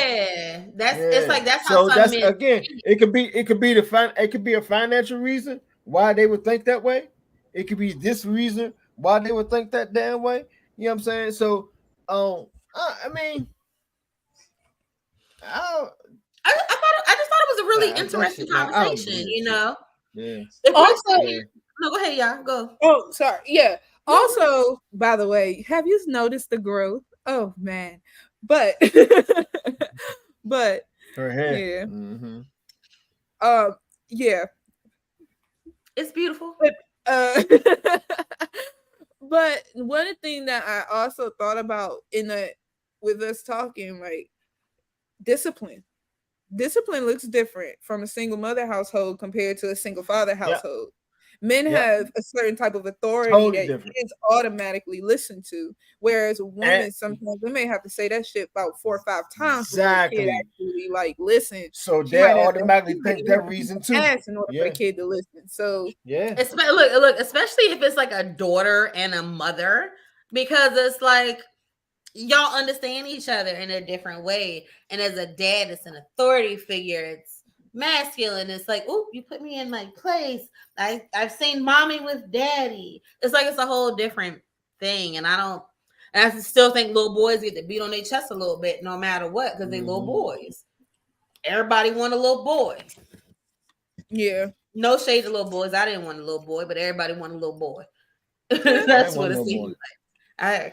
Speaker 1: It's like that's
Speaker 2: so
Speaker 1: how
Speaker 2: that's
Speaker 1: men,
Speaker 2: again, it could be a financial reason why they would think that way. It could be this reason why they would think that damn way. You know what I'm saying? So, I mean,
Speaker 1: I just thought it was a really
Speaker 2: that
Speaker 1: interesting
Speaker 2: shit, I don't
Speaker 1: conversation.
Speaker 2: believe
Speaker 1: You
Speaker 2: that
Speaker 1: know,
Speaker 2: shit.
Speaker 1: if
Speaker 8: Also,
Speaker 2: Yeah.
Speaker 1: no, go ahead, y'all, go.
Speaker 8: oh, sorry. Yeah. Also, by the way, have you noticed the growth? Oh man. But but
Speaker 2: Her hair.
Speaker 8: yeah.
Speaker 2: Mm-hmm.
Speaker 8: Yeah.
Speaker 1: It's beautiful.
Speaker 8: But but one thing that I also thought about with us talking, like discipline. Discipline looks different from a single mother household compared to a single father household. Men have a certain type of authority
Speaker 2: Totally
Speaker 8: that
Speaker 2: different.
Speaker 8: kids automatically listen to, whereas women sometimes they may have to say that shit about 4 or 5 times before the kid actually like listen.
Speaker 2: So they automatically think that reason too.
Speaker 8: In order for the kid to listen. So
Speaker 1: look, especially if it's like a daughter and a mother, because it's like y'all understand each other in a different way. And as a dad, it's an authority figure. It's masculine. It's like, oh, you put me in my place. I've seen mommy with daddy. It's like it's a whole different thing. And I still think little boys get to beat on their chest a little bit, no matter what, because they little boys. Everybody want a little boy.
Speaker 8: Yeah.
Speaker 1: No shade to little boys. I didn't want a little boy, but everybody want a little boy. That's what it seems like.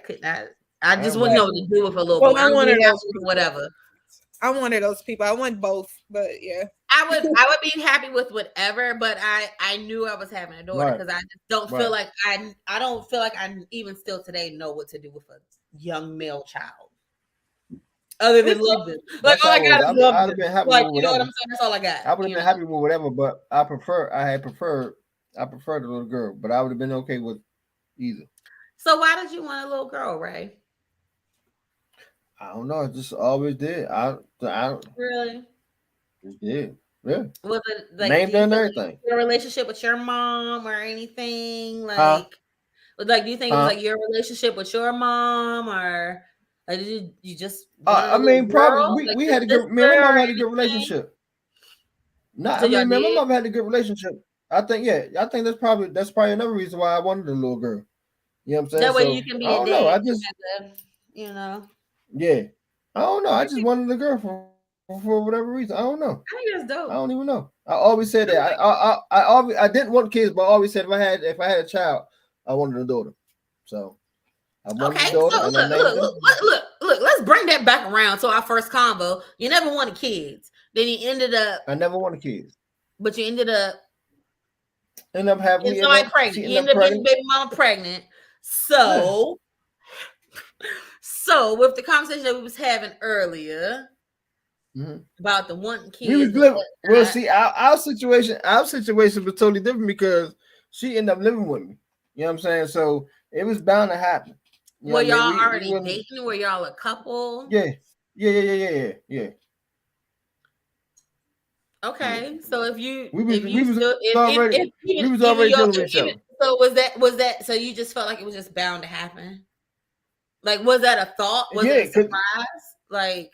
Speaker 1: I just wouldn't know what to do with a little boy.
Speaker 8: I'm one of those
Speaker 1: whatever.
Speaker 8: I'm one of those people. I want both, but yeah.
Speaker 1: I would be happy with whatever, but I knew I was having a daughter because I just don't feel like I don't feel like I even still today know what to do with a young male child. Other than love them. Like all I got is love them. Like, you know what I'm saying? That's all I got.
Speaker 2: I would have been happy with whatever, but I preferred the little girl, but I would have been okay with either.
Speaker 1: So why did you want a little girl, Ray?
Speaker 2: I don't know. I just always did. I
Speaker 1: really
Speaker 2: did. Yeah.
Speaker 1: Was it like
Speaker 2: named and everything?
Speaker 1: Your relationship with your mom or anything like? Like, do you think it was like your relationship with your mom or like did you just?
Speaker 2: I mean, probably we had a good. Me and my mom had a good relationship. No, I mean, my mom had a good relationship. I think that's probably another reason why I wanted a little girl. You know what I'm saying?
Speaker 1: That way you can be a dad.
Speaker 2: I just,
Speaker 1: you know.
Speaker 2: Yeah, I don't know. I just wanted a girl for whatever reason. I don't know.
Speaker 1: I think that's dope.
Speaker 2: I don't even know. I always said that. I didn't want kids, but I always said if I had a child, I wanted a daughter. So I wanted a daughter.
Speaker 1: So look. Let's bring that back around to our first convo. You never wanted kids. Then you ended up.
Speaker 2: I never wanted kids.
Speaker 1: But you ended up.
Speaker 2: Having
Speaker 1: somebody pregnant. You ended up getting baby mama pregnant. So. So with the conversation that we was having earlier about the wanting kids,
Speaker 2: we was living. Well, see, our situation was totally different because she ended up living with me. You know what I'm saying? So it was bound to happen.
Speaker 1: Were y'all already dating? Were y'all a couple?
Speaker 2: Yeah.
Speaker 1: Okay, so if you
Speaker 2: we was already dealing with each other.
Speaker 1: So was that so you just felt like it was just bound to happen? Like, was that a thought? Was it a surprise? Like,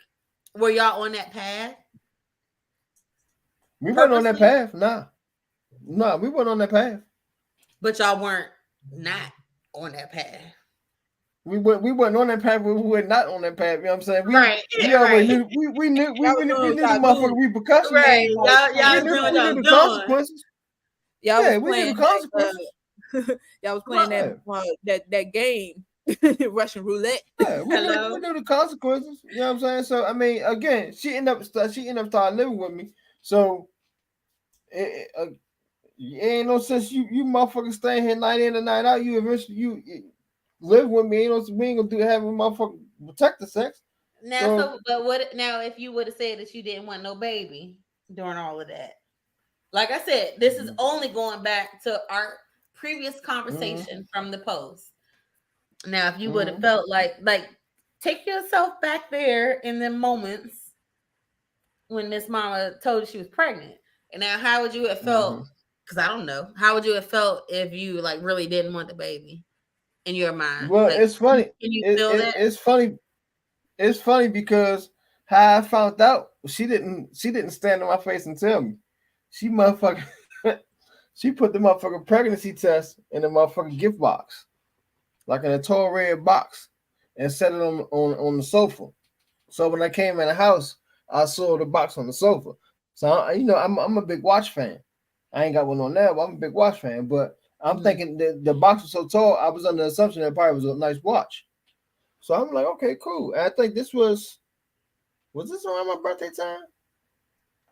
Speaker 1: were y'all on that path?
Speaker 2: We weren't on that path. Nah, we weren't on that path.
Speaker 1: But y'all weren't not on that path.
Speaker 2: We weren't on that path. We were not on that path. You know what I'm saying? We
Speaker 1: already
Speaker 2: knew. We knew the motherfucking repercussions.
Speaker 1: Right. Y'all knew the
Speaker 2: consequences.
Speaker 8: We
Speaker 2: knew the consequences.
Speaker 8: Y'all was playing that game. Russian roulette.
Speaker 2: Yeah, we knew the consequences. You know what I'm saying? So I mean, again, she ended up starting living with me. So it ain't no sense you motherfuckers staying here night in and night out. You eventually you live with me. We ain't gonna have a motherfucker protect the sex.
Speaker 1: Now, if you would have said that you didn't want no baby during all of that? Like I said, this is only going back to our previous conversation from the post. Now, if you would have felt like take yourself back there in the moments when Miss Mama told you she was pregnant. And now how would you have felt? Because I don't know. How would you have felt if you like really didn't want the baby in your mind?
Speaker 2: Well,
Speaker 1: like,
Speaker 2: it's funny.
Speaker 1: Can you feel that?
Speaker 2: It's funny. It's funny because how I found out, she didn't stand in my face and tell me. She motherfucker she put the motherfucking pregnancy test in the motherfucking gift box. like in a tall red box, and set it on the sofa. So when I came in the house, I saw the box on the sofa. So I'm a big watch fan. I ain't got one on there, but I'm a big watch fan. But I'm thinking the box was so tall, I was under the assumption that it probably was a nice watch. So I'm like, okay, cool. And I think this was this around my birthday time?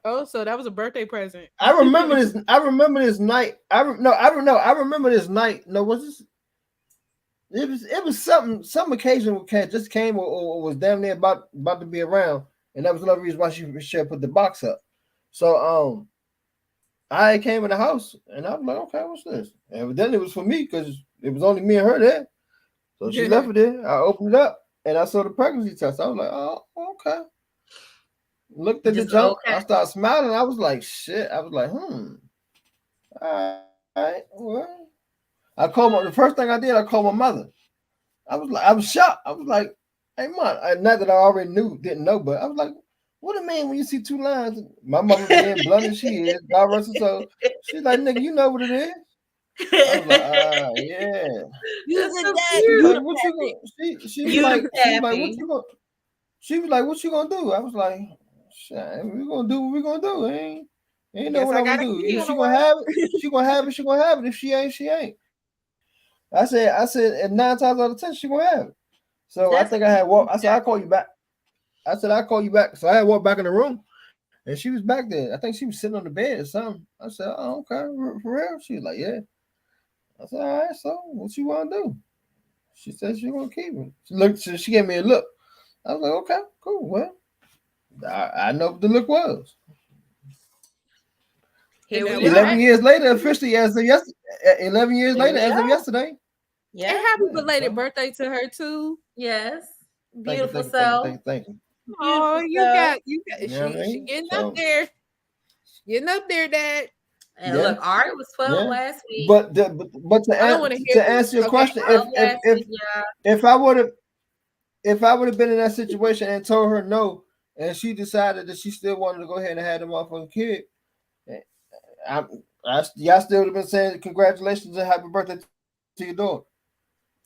Speaker 8: Oh, so that was a birthday present.
Speaker 2: I remember this. I remember this night. I remember this night. No, was this? It was some occasion where just came or was damn near about to be around, and that was another reason why she should put the box up. So I came in the house and I was like, okay, what's this? And then it was for me because it was only me and her there. So she left it there. I opened it up and I saw the pregnancy test. I was like, oh, okay. Looked at the junk. Okay. I started smiling. I was like, shit. I was like, all right, well. I called the first thing I did, I called my mother. I was shocked. I was like, hey, Mom, not that I already didn't know, but I was like, what it mean when you see two lines? My mother being blunt as she is, God rest her soul. She's like, nigga, you know what it is. I was like, yeah. She was like, what you gonna? She was like, what you gonna? She was like, what you gonna do? I was like, shit, we gonna do what we gonna do. Ain't know what I'm gonna do. If she gonna have it, she gonna have it. She gonna have it. If she ain't, she ain't. I said, and 9 times out of 10, she gonna have it. So I think I had walked. I said, I'll call you back. I said, I'll call you back. So I had walked back in the room, and she was back there. I think she was sitting on the bed or something. I said, oh, okay, for real? She was like, yeah. I said, all right, so what you want to do? She said she gonna keep it. She gave me a look. I was like, okay, cool. Well, I know what the look was. 11 years later, officially as of yesterday. 11 years later, as of yesterday.
Speaker 8: Yeah. And happy belated birthday to her too.
Speaker 1: Yes. Beautiful self.
Speaker 2: Thank you.
Speaker 8: Oh, you got she getting up there. Getting up there, Dad.
Speaker 1: And look, Ari was 12 last week.
Speaker 2: But to answer your question, if I would have been in that situation and told her no, and she decided that she still wanted to go ahead and have the motherfucking kid, y'all still would have been saying congratulations and happy birthday to your daughter.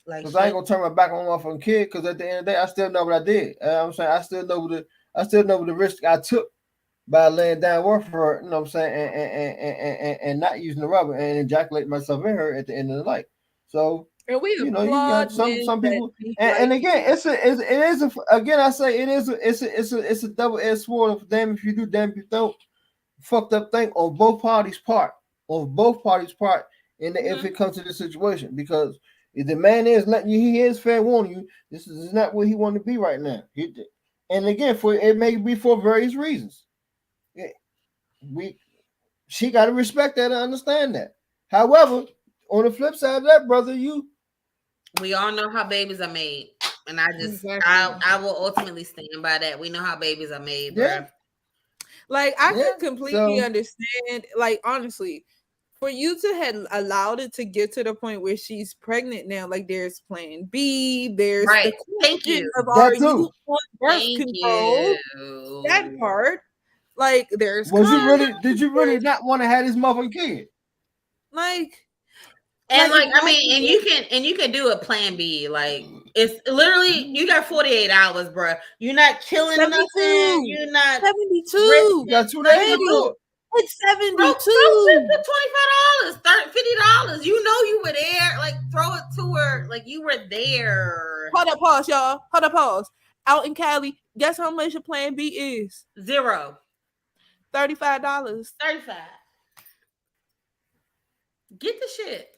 Speaker 2: Because I ain't gonna turn my back on my motherfucking kid. Because at the end of the day, I still know what I did. I'm saying I still know the risk I took by laying down work for her. You know what I'm saying, and not using the rubber and ejaculating myself in her at the end of the night. So you got some people, and again, it is a double-edged sword of damn if you do, damn if you don't. Fucked up thing on both parties' part. If it comes to this situation, because if the man is letting you, he is fair warning you. This is not where he want to be right now. And again, it may be for various reasons. She got to respect that and understand that. However, on the flip side of that, brother,
Speaker 1: we all know how babies are made, and I will ultimately stand by that. We know how babies are made, bro.
Speaker 8: Like I can completely understand. Like honestly, for you to have allowed it to get to the point where she's pregnant now, like there's Plan B, there's the question of are you on birth control? That part, like there's.
Speaker 2: Did you really not want to have this motherfucking kid?
Speaker 1: And you can do a Plan B. Like it's literally you got 48 hours, bro. You're not killing
Speaker 8: 72.
Speaker 1: nothing. You're not
Speaker 8: 72.
Speaker 2: You got 2 days to do it.
Speaker 8: It's 72.
Speaker 1: $25, $50. You know you were there. Like throw it to her. Like you were there.
Speaker 8: Hold up, pause, y'all. Hold up, pause. Out in Cali, guess how much your Plan B is?
Speaker 1: $0.
Speaker 8: $35.
Speaker 1: $35. Get the shit.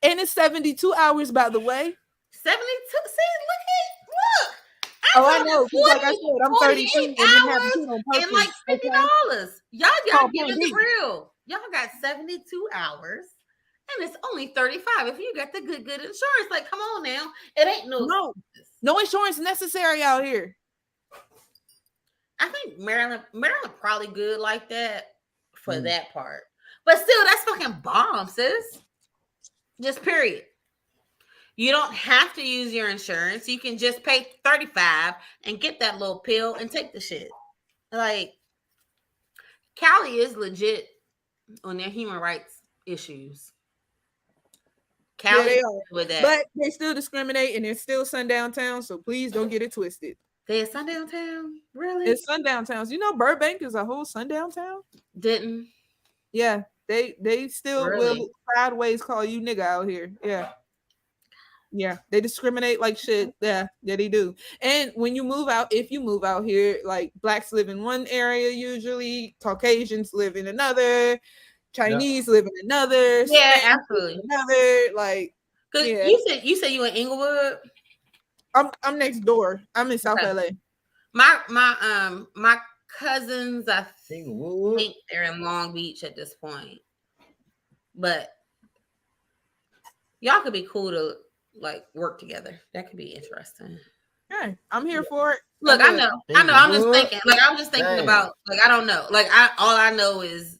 Speaker 8: And it's 72 hours, by the way.
Speaker 1: 72. See, look.
Speaker 8: I know. 40, like I said, I'm 32 and didn't have a kid on purpose.
Speaker 1: And like $50. Y'all give it the real. Y'all got 72 hours, and it's only 35 if you got the good insurance. Like, come on now, it ain't
Speaker 8: no insurance necessary out here.
Speaker 1: I think Maryland probably good like that for that part, but still, that's fucking bomb, sis. Just period. You don't have to use your insurance. You can just pay $35 and get that little pill and take the shit. Like, Cali is legit on their human rights issues. Cali
Speaker 8: they are.
Speaker 1: with that.
Speaker 8: But they still discriminate, and it's still sundown town. So please don't get it twisted.
Speaker 1: They sundown town? Really?
Speaker 8: It's sundown towns. You know, Burbank is a whole sundown town.
Speaker 1: Didn't.
Speaker 8: Yeah, they still will sideways call you nigga out here. Yeah, they discriminate like shit. Yeah, they do. And when you move out, if you move out here, like blacks live in one area usually, Caucasians live in another, Chinese live in another.
Speaker 1: Yeah,
Speaker 8: Spanish
Speaker 1: absolutely.
Speaker 8: Another, like, yeah.
Speaker 1: You said you in Inglewood.
Speaker 8: I'm next door. I'm in South LA.
Speaker 1: My cousins, I think they're in Long Beach at this point. But y'all could be cool to like work together. That could be interesting.
Speaker 8: Okay, I'm here for it.
Speaker 1: Look, I know. I'm just thinking. Like, I'm just thinking about. Like, I don't know. Like, all I know is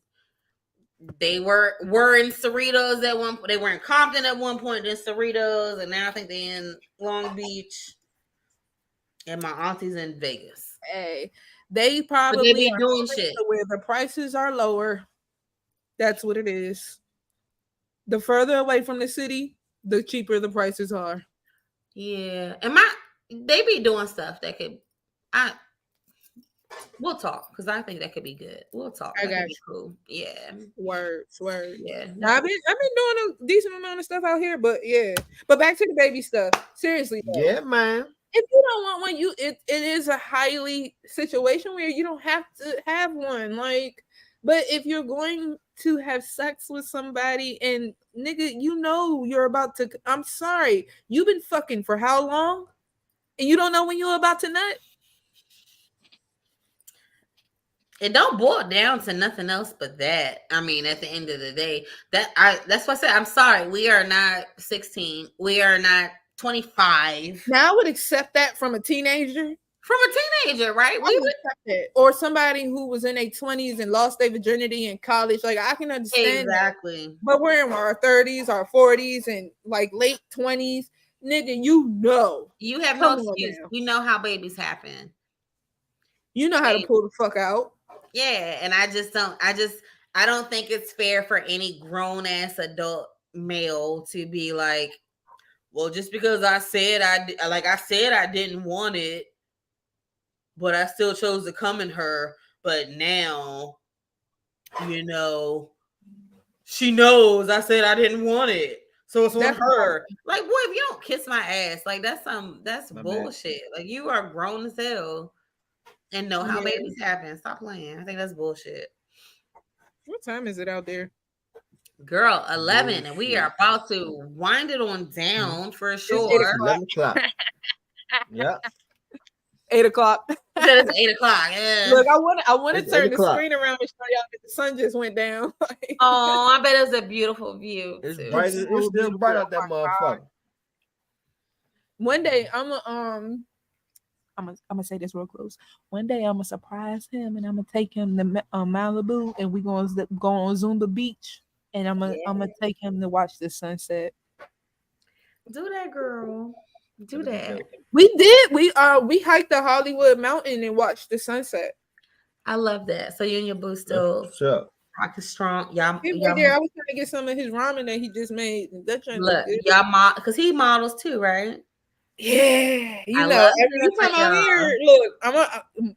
Speaker 1: they were in Cerritos at one point. They were in Compton at one point, then Cerritos, and now I think they're in Long Beach. And my auntie's in Vegas.
Speaker 8: Hey, they probably
Speaker 1: be doing shit
Speaker 8: where the prices are lower. That's what it is. The further away from the city, the cheaper the prices are.
Speaker 1: Yeah, and they be doing stuff that could. We'll talk because I think that could be good. We'll talk.
Speaker 8: I
Speaker 1: that
Speaker 8: got
Speaker 1: could be cool. Yeah.
Speaker 8: Words.
Speaker 1: Yeah.
Speaker 8: Now, I've been doing a decent amount of stuff out here, but yeah. But back to the baby stuff. Seriously. Though.
Speaker 2: Yeah, man.
Speaker 8: If you don't want one, it is a highly situation where you don't have to have one. Like, but if you're going to have sex with somebody and nigga, you know you're about to. I'm sorry, you've been fucking for how long, and you don't know when you're about to nut.
Speaker 1: It don't boil down to nothing else but that. I mean, at the end of the day, that's what I said. I'm sorry, we are not 16. We are not 25.
Speaker 8: Now I would accept that from a teenager.
Speaker 1: From a teenager, right?
Speaker 8: We would accept that. Or somebody who was in their 20s and lost their virginity in college. Like, I can understand
Speaker 1: exactly
Speaker 8: that. But we're in our 30s, our 40s, and like late 20s. Nigga, you
Speaker 1: have no excuse. You know how babies happen.
Speaker 8: You know how to pull the fuck out.
Speaker 1: Yeah, and I don't think it's fair for any grown ass adult male to be like, well, just because I said I didn't want it, but I still chose to come in her. But now, you know, she knows I said I didn't want it, so it's on her. Like, boy, if you don't kiss my ass, like that's bullshit. Like, you are grown as hell and know how babies happen. Stop playing. I think that's bullshit.
Speaker 8: What time is it out there?
Speaker 1: Girl, 11, and we are about to wind it on down for sure.
Speaker 2: 11 o'clock. Yeah.
Speaker 8: 8 o'clock.
Speaker 1: It's 8 o'clock. Yeah.
Speaker 8: Look, I want to turn the screen around and show y'all that the sun just went down.
Speaker 1: Oh, I bet it was a beautiful view.
Speaker 2: It's bright. It's still bright out that motherfucker.
Speaker 8: One day I'm gonna say this real close. One day I'm gonna surprise him and I'm gonna take him to Malibu and we gonna go on Zumba Beach and I'm gonna take him to watch the sunset.
Speaker 1: Do that, girl. Do that.
Speaker 8: We did. We hiked the Hollywood Mountain and watched the sunset.
Speaker 1: I love that. So you and your boo still rocking strong. Y'all,
Speaker 8: right there. I was trying to get some of his ramen that he just made. That
Speaker 1: look, y'all because he models too, right?
Speaker 8: Yeah, you know, every time I'm here, look,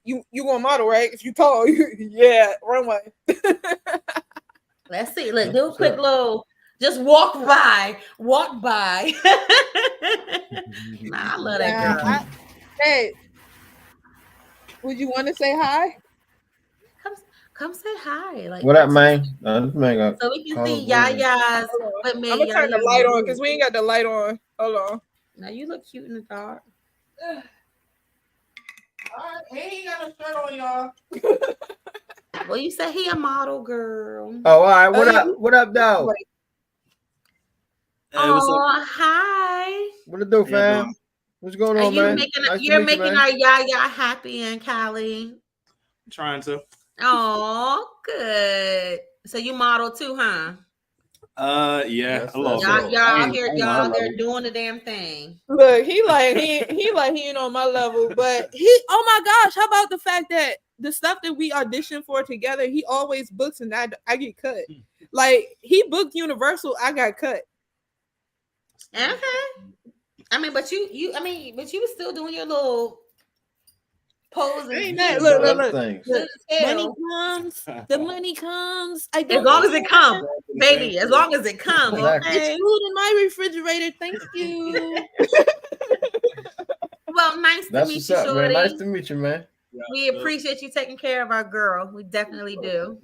Speaker 8: you gonna model, right? If you tall, yeah, runway.
Speaker 1: Let's see. Look, do a quick little. Just walk by. Nah, I love that girl.
Speaker 8: Hey, would you want to say hi?
Speaker 1: Come say hi. Like,
Speaker 2: what up, man?
Speaker 1: So we can see Yaya's.
Speaker 8: I'm gonna turn the light on because we ain't got the light on. Hold on.
Speaker 1: Now you look cute in the dark.
Speaker 8: All right, he ain't got a shirt on, y'all.
Speaker 1: Well, you said he a model, girl.
Speaker 2: Oh, all right. What up? What up, dog?
Speaker 1: Oh, hi.
Speaker 2: What it do, fam? What's going on, man?
Speaker 1: You're making our Yaya happy and Callie.
Speaker 9: Trying to.
Speaker 1: Oh, good. So you model too, huh?
Speaker 9: Yeah.
Speaker 1: Y'all here, they're doing the damn thing.
Speaker 8: Look, he ain't on my level, but oh my gosh, how about the fact that the stuff that we audition for together, he always books and I get cut. Like, he booked Universal, I got cut.
Speaker 1: Okay. I mean, but you was still doing your little pose and
Speaker 8: Ain't that
Speaker 2: There's
Speaker 8: look,
Speaker 2: other
Speaker 8: look.
Speaker 2: things.
Speaker 8: The money
Speaker 1: tail.
Speaker 8: comes, the money comes. I
Speaker 1: As
Speaker 8: don't
Speaker 1: long
Speaker 8: know
Speaker 1: as it
Speaker 8: why.
Speaker 1: comes, baby. As long as it comes,
Speaker 2: Exactly.
Speaker 8: It's
Speaker 1: okay.
Speaker 8: food in my refrigerator. Thank you.
Speaker 1: Well, nice to
Speaker 2: That's
Speaker 1: meet
Speaker 2: what's
Speaker 1: you,
Speaker 2: up, man.
Speaker 1: Shorty.
Speaker 2: Nice to meet you, man.
Speaker 1: We appreciate you taking care of our girl. We definitely do.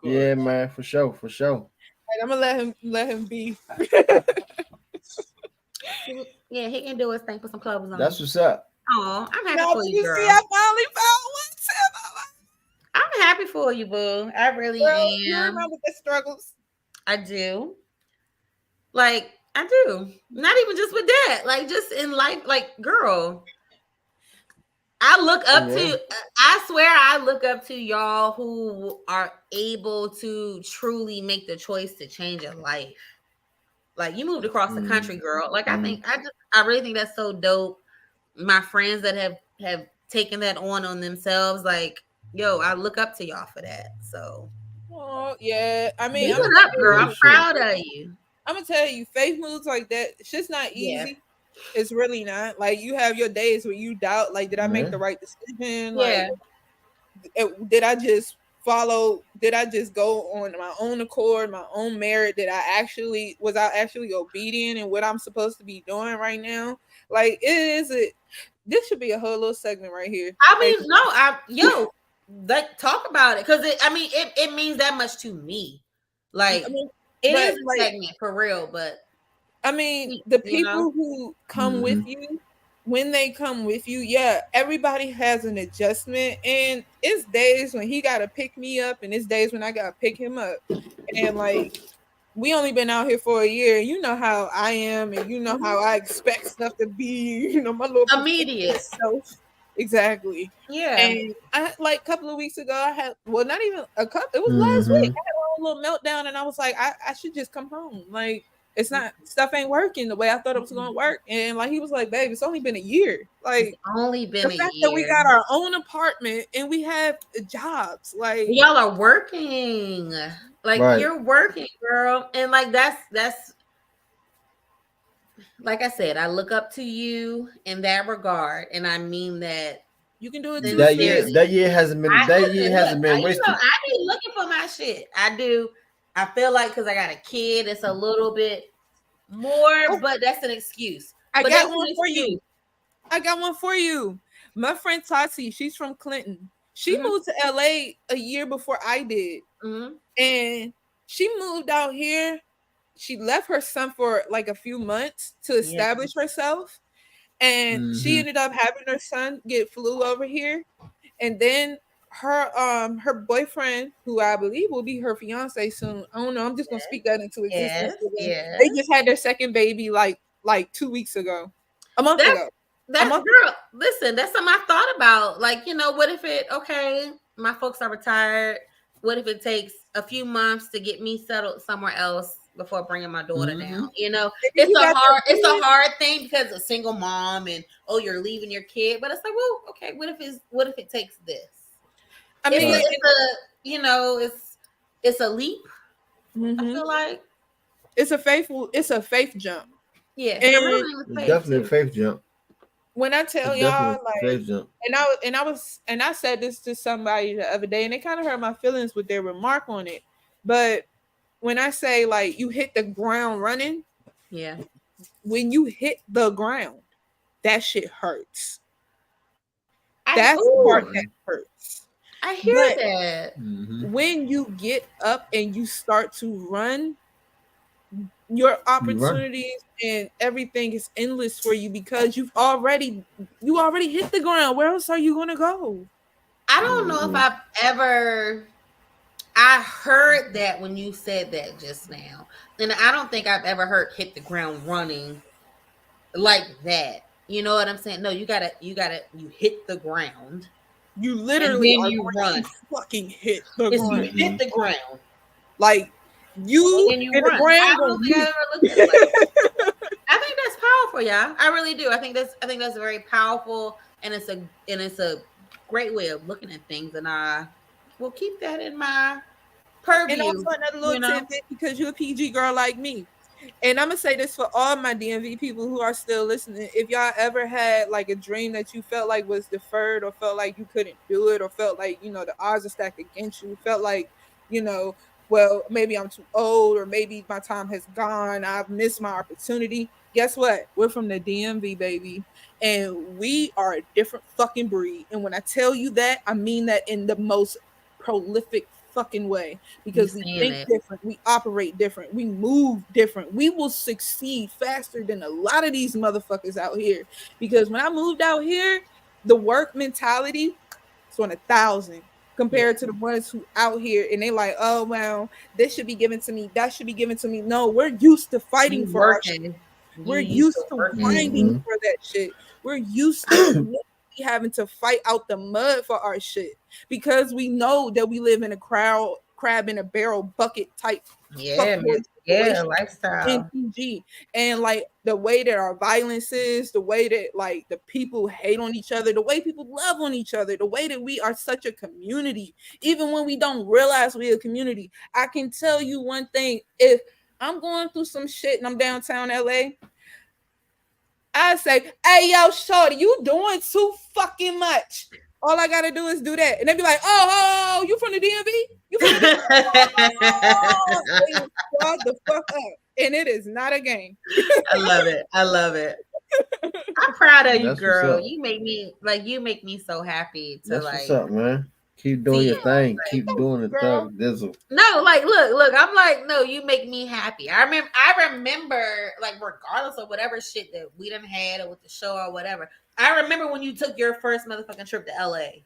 Speaker 2: Yeah, man, for sure, for sure.
Speaker 8: Like, I'm gonna let him be.
Speaker 1: Yeah, he can do his thing. Put some clothes on.
Speaker 2: That's what's up.
Speaker 1: Oh, I'm happy
Speaker 8: Now,
Speaker 1: for
Speaker 8: do
Speaker 1: you,
Speaker 8: you
Speaker 1: girl.
Speaker 8: see? I finally found one, Tim.
Speaker 1: I'm happy for you, boo. I really
Speaker 8: Girl, you
Speaker 1: am.
Speaker 8: remember the struggles?
Speaker 1: I do. Like, I do. Not even just with that. Like, just in life. Like, girl, I look up to, I swear I look up to y'all who are able to truly make the choice to change your life. Like, you moved across the country, girl. Like, I really think that's so dope. My friends that have taken that on themselves, like, yo, I look up to y'all for that. So,
Speaker 8: Oh yeah, I mean,
Speaker 1: keep it up, girl. I'm proud of you.
Speaker 8: I'm gonna tell you, faith moves like that. It's just not easy.
Speaker 1: Yeah.
Speaker 8: It's really not. Like, you have your days where you doubt, like, did I make the right decision?
Speaker 1: Yeah.
Speaker 8: Like, did I just follow? Did I just go on my own accord, my own merit? Was I actually obedient in what I'm supposed to be doing right now? Like, this should be a whole little segment right here.
Speaker 1: I mean, like, talk about it, because it means that much to me. Like, it is a segment for real, but
Speaker 8: I mean, the people who come with you, when they come with you, yeah, everybody has an adjustment, and it's days when he gotta pick me up, and it's days when I gotta pick him up, and like, we only been out here for a year. You know how I am, and you know how I expect stuff to be. You know, my little
Speaker 1: immediate
Speaker 8: self. Exactly.
Speaker 1: Yeah.
Speaker 8: And I, like, a couple of weeks ago, I had, well, not even a couple. It was last week. I had a little meltdown, and I was like, I should just come home. Like, it's not, stuff ain't working the way I thought it was going to work. And like, he was like, babe, it's only been a year. Like,
Speaker 1: it's only been
Speaker 8: the
Speaker 1: a
Speaker 8: fact
Speaker 1: year
Speaker 8: that we got our own apartment and we have jobs. Like,
Speaker 1: y'all are working. Like,
Speaker 2: Right.
Speaker 1: you're working, girl. And like, that's like I said, I look up to you in that regard, and I mean that.
Speaker 8: You can do it too.
Speaker 2: That year hasn't been wasted.
Speaker 1: I be looking for my shit. I do. I feel like, because I got a kid, it's a little bit more, but that's an excuse.
Speaker 8: I got one for you. I got one for you. My friend Tati, she's from Clinton. She moved to LA a year before I did. And she moved out here. She left her son for like a few months to establish herself. And she ended up having her son get flu over here. And then her boyfriend, who I believe will be her fiance soon. I don't know. I'm just gonna speak that into existence. They just had their second baby like 2 weeks ago. A month ago.
Speaker 1: Girl, listen, that's something I thought about. Like, what if my folks are retired. What if it takes a few months to get me settled somewhere else before bringing my daughter down? It's a hard thing because a single mom, and you're leaving your kid. But it's like, well, okay, what if it takes this? I mean, it's a leap. I feel like
Speaker 8: it's a faith jump.
Speaker 1: Yeah,
Speaker 2: it's definitely a faith jump.
Speaker 8: When I tell y'all, like, and I said this to somebody the other day, and they kind of hurt my feelings with their remark on it. But when I say, like, you hit the ground running, when you hit the ground, that shit hurts. That's the part that hurts.
Speaker 1: I hear that.
Speaker 8: When you get up and you start to run, your opportunities and everything is endless for you, because you already hit the ground. Where else are you gonna go?
Speaker 1: I don't know if I heard that when you said that just now, and I don't think I've ever heard hit the ground running like that. You know what I'm saying? No, you hit the ground.
Speaker 8: You literally
Speaker 1: and then you run.
Speaker 8: Fucking hit the ground.
Speaker 1: You hit the ground.
Speaker 8: Like, you
Speaker 1: and the ground. I think that's powerful, y'all. I really do. I think that's very powerful, and it's a great way of looking at things, and I will keep that in my purview.
Speaker 8: And also another little tidbit, because you're a PG girl like me. And I'm gonna say this for all my DMV people who are still listening. If y'all ever had like a dream that you felt like was deferred, or felt like you couldn't do it, or felt like, you know, the odds are stacked against you, felt like, you know, well, maybe I'm too old, or maybe my time has gone, I've missed my opportunity. Guess what? We're from the DMV, baby. And we are a different fucking breed. And when I tell you that, I mean that in the most prolific fucking way, because we
Speaker 1: saying
Speaker 8: think
Speaker 1: it.
Speaker 8: different, we operate different, we move different. We will succeed faster than a lot of these motherfuckers out here. Because when I moved out here, the work mentality is on 1,000 compared to the ones who out here and they like, oh well, this should be given to me, that should be given to me. No, we're used to fighting
Speaker 1: You
Speaker 8: for our shit.
Speaker 1: working.
Speaker 8: We're
Speaker 1: You used to
Speaker 8: used to
Speaker 1: working.
Speaker 8: grinding for that shit. We're used to literally having to fight out the mud for our shit, because we know that we live in a crab in a barrel bucket type
Speaker 1: Yeah,
Speaker 8: fuckboy
Speaker 1: man. Yeah,
Speaker 8: situation in
Speaker 1: lifestyle.
Speaker 8: PG. And like the way that our violence is, the way that like the people hate on each other, the way people love on each other, the way that we are such a community, even when we don't realize we're a community. I can tell you one thing: if I'm going through some shit and I'm downtown LA, I say, hey, yo, shorty, you doing too fucking much. All I gotta do is do that. And they be like, oh, you from the DMV? You from the DMV? They will shut the fuck up. And it is not a game.
Speaker 1: I love it. I love it. I'm proud of you,
Speaker 2: That's what's
Speaker 1: girl.
Speaker 2: up.
Speaker 1: You make me so happy to
Speaker 2: That's what's
Speaker 1: like
Speaker 2: up, man. Keep doing
Speaker 1: see
Speaker 2: your
Speaker 1: it.
Speaker 2: thing.
Speaker 1: Like,
Speaker 2: Keep doing the
Speaker 8: Girl.
Speaker 2: thug dizzle.
Speaker 1: no, like look, I'm like, no, you make me happy. I remember like regardless of whatever shit that we done had or with the show or whatever. I remember when you took your first motherfucking trip to LA.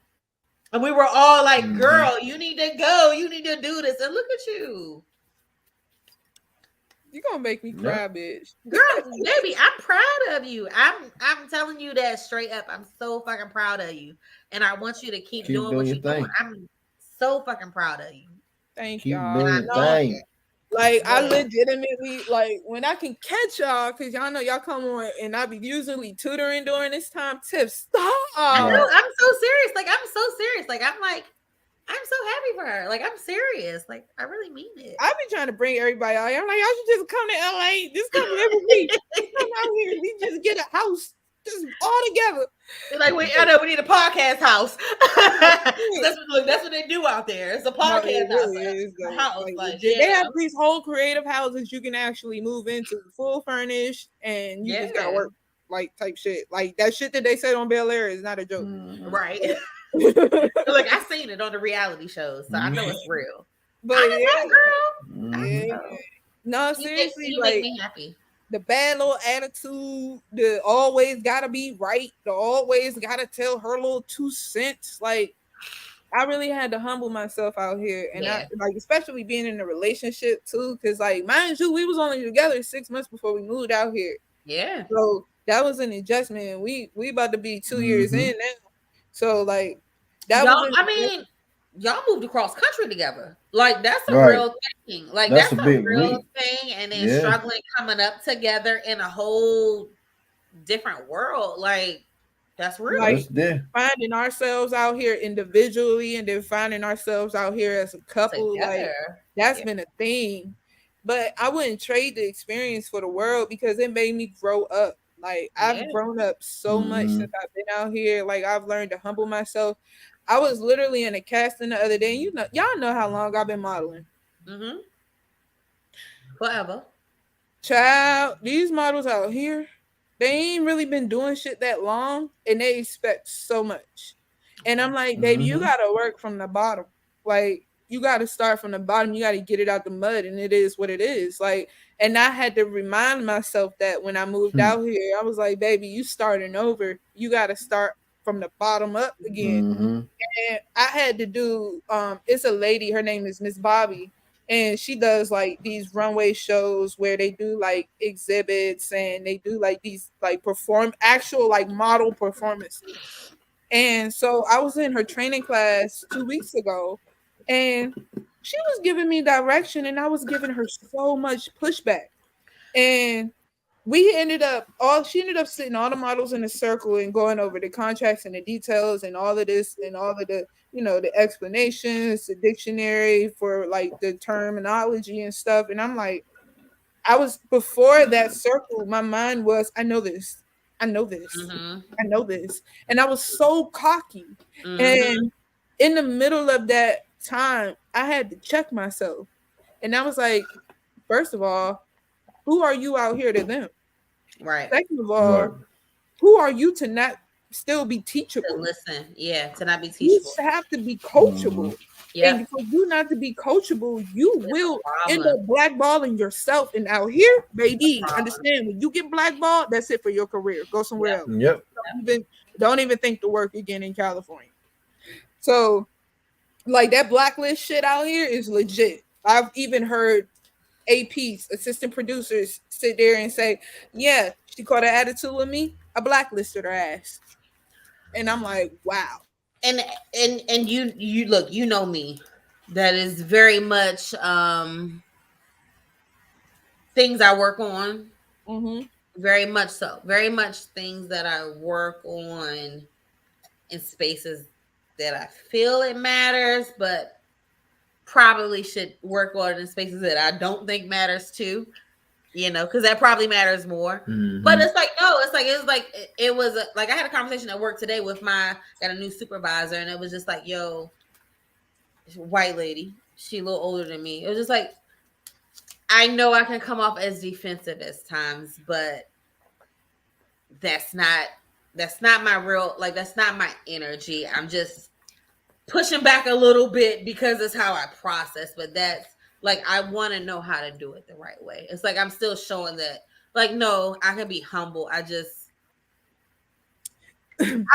Speaker 1: And we were all like, girl, you need to go. You need to do this. And look at you.
Speaker 8: You gonna make me cry, bitch.
Speaker 1: Girl, baby, I'm proud of you. I'm telling you that straight up. I'm so fucking proud of you. And I want you to keep doing what
Speaker 2: your
Speaker 1: you're doing.
Speaker 2: thing.
Speaker 1: I'm so fucking proud of you.
Speaker 8: Thank
Speaker 2: Keep
Speaker 8: y'all.
Speaker 2: doing
Speaker 1: I
Speaker 2: your
Speaker 1: know
Speaker 2: thing.
Speaker 8: Like I
Speaker 1: Yeah.
Speaker 8: legitimately like when I can catch y'all, because y'all know y'all come on and I be usually tutoring during this time. Tiff, stop.
Speaker 1: I know.
Speaker 2: Right.
Speaker 1: I'm so serious. Like, I'm so serious. Like, I'm so happy for her. Like, I'm serious. Like, I really mean it.
Speaker 8: I be trying to bring everybody out here. I'm like, y'all should just come to LA. Just come every week. Just come out here. We just get a house. Just all together.
Speaker 1: Like, I know we need a podcast house. that's what they do out there. It's a
Speaker 8: No,
Speaker 1: podcast
Speaker 8: it
Speaker 1: house.
Speaker 8: really is,
Speaker 1: A
Speaker 8: though.
Speaker 1: house.
Speaker 8: Like,
Speaker 1: Like,
Speaker 8: legit.
Speaker 1: yeah.
Speaker 8: They have these whole creative houses you can actually move into, full furnished, and you just gotta work like type shit. Like that shit that they said on Bel Air is not a joke.
Speaker 1: Right. Look, I seen it on the reality shows, so I know it's real.
Speaker 8: But
Speaker 1: I
Speaker 8: yeah,
Speaker 1: know, girl.
Speaker 8: yeah. No, seriously,
Speaker 1: you
Speaker 8: like
Speaker 1: make me happy.
Speaker 8: the bad little attitude, the always gotta be right, the always gotta tell her little 2 cents. Like I really had to humble myself out here, and I like, especially being in a relationship too, because like, mind you, we was only together 6 months before we moved out here.
Speaker 1: Yeah.
Speaker 8: So that was an adjustment. We about to be 2 years in now. So like that
Speaker 1: y'all,
Speaker 8: was.
Speaker 1: I mean, y'all moved across country together. Like that's a
Speaker 2: Right.
Speaker 1: real thing. Like
Speaker 2: That's
Speaker 1: that's
Speaker 2: a
Speaker 1: a
Speaker 2: big
Speaker 1: real
Speaker 2: leap.
Speaker 1: thing. And then
Speaker 2: Yeah.
Speaker 1: struggling coming up together in a whole different world. Like that's real.
Speaker 8: Like
Speaker 2: there.
Speaker 8: finding ourselves out here individually and then finding ourselves out here as a couple, like
Speaker 1: Together.
Speaker 8: that's been a thing. But I wouldn't trade the experience for the world because it made me grow up. Like I've grown up so much since I've been out here. Like I've learned to humble myself. I was literally in a casting the other day. You know, y'all know how long I've been modeling.
Speaker 1: Forever.
Speaker 8: Child, these models out here, they ain't really been doing shit that long and they expect so much. And I'm like, baby, you gotta work from the bottom. Like you gotta start from the bottom, you gotta get it out the mud, and it is what it is. Like, and I had to remind myself that when I moved out here, I was like, baby, you starting over. You gotta start from the bottom up again. And I had to do it's a lady, her name is Miss Bobby. And she does like these runway shows where they do like exhibits and they do like these like actual like model performances. And so I was in her training class 2 weeks ago and she was giving me direction and I was giving her so much pushback. And she ended up sitting all the models in a circle and going over the contracts and the details and all of this and all of the, you know, the explanations, the dictionary for like the terminology and stuff. And I'm like, I was before that circle, my mind was, I know this, I know this, I know this. And I was so cocky. And in the middle of that time, I had to check myself. And I was like, first of all, who are you out here to them?
Speaker 1: Right.
Speaker 8: Second of all, who are you to not still be teachable?
Speaker 1: To listen, yeah, to not be teachable.
Speaker 8: You have to be coachable.
Speaker 1: Yeah.
Speaker 8: And for you not to be coachable, you will end up blackballing yourself. And out here, baby, understand, when you get blackballed, that's it for your career. Go somewhere else.
Speaker 2: Yep.
Speaker 8: Don't even think to work again in California. So, like, that blacklist shit out here is legit. I've even heard APs, assistant producers, sit there and say, yeah, she caught an attitude with me, I blacklisted her ass. And I'm like, wow.
Speaker 1: And you look, you know me. That is very much things I work on. Very much so. Very much things that I work on in spaces that I feel it matters, but probably should work on in spaces that I don't think matters too. You know, because that probably matters more. But it's like, no, it was like I had a conversation at work today with got a new supervisor, and it was just like, yo, white lady, she a little older than me. It was just like, I know I can come off as defensive at times, but that's not my real, like, that's not my energy. I'm just pushing back a little bit because it's how I process, but that's like, I want to know how to do it the right way. It's like, I'm still showing that, like, no, I can be humble. I just, I'm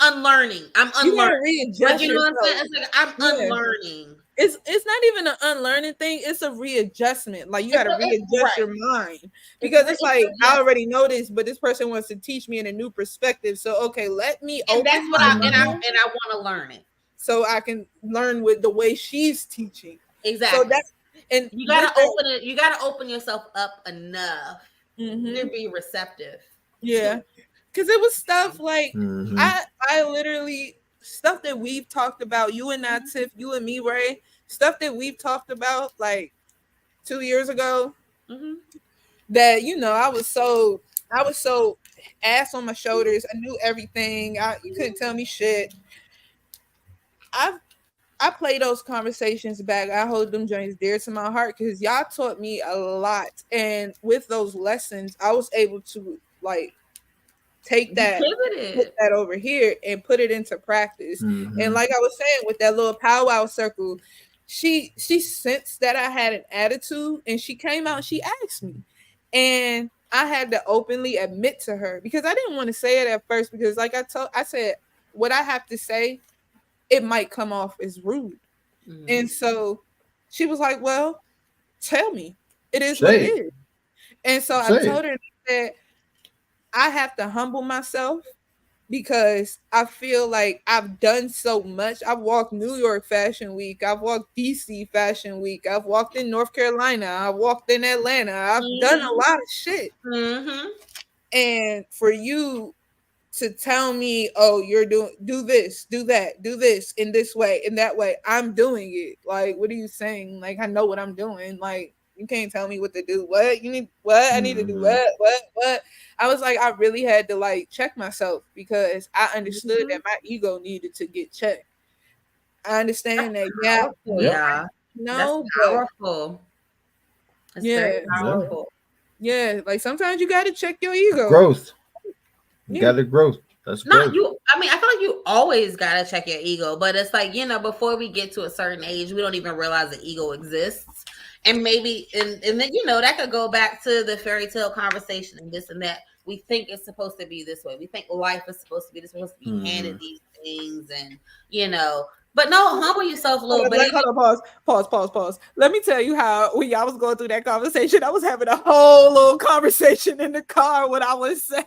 Speaker 1: unlearning. I'm unlearning. Like, you know what I'm saying? It's like, I'm unlearning.
Speaker 8: It's not even an unlearning thing. It's a readjustment. Like, you got to readjust your mind, because it's like, I already know this, but this person wants to teach me in a new perspective. So, okay, let me
Speaker 1: open. That's what I want to learn it,
Speaker 8: so I can learn with the way she's teaching.
Speaker 1: Exactly.
Speaker 8: So that's, and
Speaker 1: you gotta open it. You gotta open yourself up enough to be receptive.
Speaker 8: Yeah, because it was stuff like I literally, stuff that we've talked about, you and I, Tiff, you and me, Ray, stuff that we've talked about like 2 years ago. That, you know, I was so ass on my shoulders. I knew everything. You couldn't tell me shit. I play those conversations back. I hold them joints dear to my heart because y'all taught me a lot. And with those lessons, I was able to, like, take that, put that over here and put it into practice. And like I was saying, with that little powwow circle, she sensed that I had an attitude, and she came out and she asked me. And I had to openly admit to her, because I didn't want to say it at first, because like I said, what I have to say, it might come off as rude. And so she was like, well, tell me. It is what it is. And so I told her that I have to humble myself, because I feel like I've done so much. I've walked New York Fashion Week. I've walked DC Fashion Week. I've walked in North Carolina. I've walked in Atlanta. I've done a lot of shit. And for you to tell me, oh, you're do this, do that, do this in this way, in that way, I'm doing it. Like, what are you saying? Like, I know what I'm doing. Like, you can't tell me what to do. What? You need what? I need to do what? I was like, I really had to, like, check myself, because I understood that my ego needed to get checked. I understand that,
Speaker 1: that's powerful. That's very powerful.
Speaker 8: Yeah, like, sometimes you got to check your ego.
Speaker 2: Growth. You got to grow. That's
Speaker 1: not you. I mean, I feel like you always gotta check your ego, but it's like, you know, before we get to a certain age, we don't even realize that ego exists. And maybe, and then, you know, that could go back to the fairy tale conversation and this and that. We think it's supposed to be this way. We think life is supposed to be this, supposed to be handed these things, and, you know, but no, humble yourself a little bit.
Speaker 8: Hold on, pause. Let me tell you how, when y'all was going through that conversation, I was having a whole little conversation in the car, what I was saying.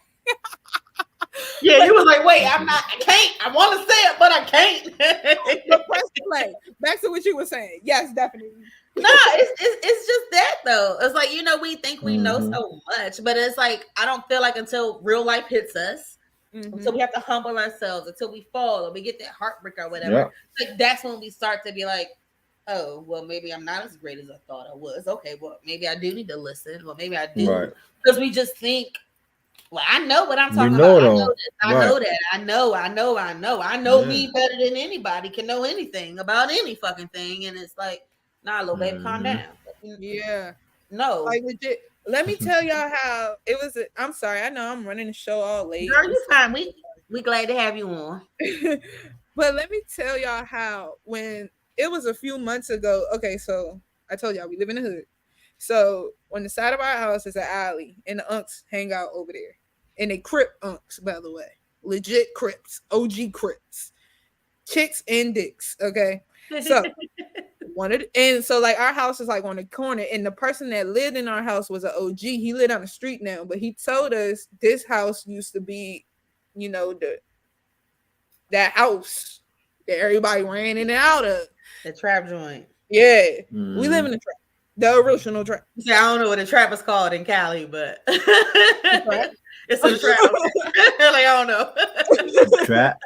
Speaker 1: Yeah, you was like, wait, I can't. I want to say it, but I can't.
Speaker 8: But press play. Back to what you were saying. Yes, definitely.
Speaker 1: No, it's just that though. It's like, you know, we think we know so much, but it's like, I don't feel like until real life hits us, until we have to humble ourselves, until we fall or we get that heartbreak or whatever. Like, that's when we start to be like, oh, well, maybe I'm not as great as I thought I was. Okay, well, maybe I do need to listen. Well, maybe I do.
Speaker 2: Right.
Speaker 1: Because we just think, well, I know what I'm
Speaker 2: You
Speaker 1: talking
Speaker 2: know
Speaker 1: about.
Speaker 2: it
Speaker 1: I know
Speaker 2: all.
Speaker 1: this. I
Speaker 2: Right.
Speaker 1: know that. I know
Speaker 2: Yeah.
Speaker 1: me better than anybody can know anything about any fucking thing. And it's like, nah, little baby, calm
Speaker 2: Mhm.
Speaker 1: down.
Speaker 8: Yeah.
Speaker 1: No.
Speaker 8: Like legit. Let me tell y'all how it was. I'm sorry. I know I'm running the show all late.
Speaker 1: Girl, you fine. We glad to have you on.
Speaker 8: But let me tell y'all how when it was a few months ago. Okay, so I told y'all we live in the hood. So on the side of our house is an alley, and the unks hang out over there. And they crip unks, by the way. Legit crips, OG crips. Chicks and dicks. Okay. So and so like our house is like on the corner, and the person that lived in our house was an OG. He lived on the street now, but he told us this house used to be, you know, that house that everybody ran in and out of.
Speaker 1: The trap joint.
Speaker 8: Yeah.
Speaker 2: Mhm.
Speaker 8: We live in the trap. The original trap.
Speaker 1: See, I don't know what a trap is called in Cali, but it's a trap. Like, I don't know.
Speaker 2: Trap.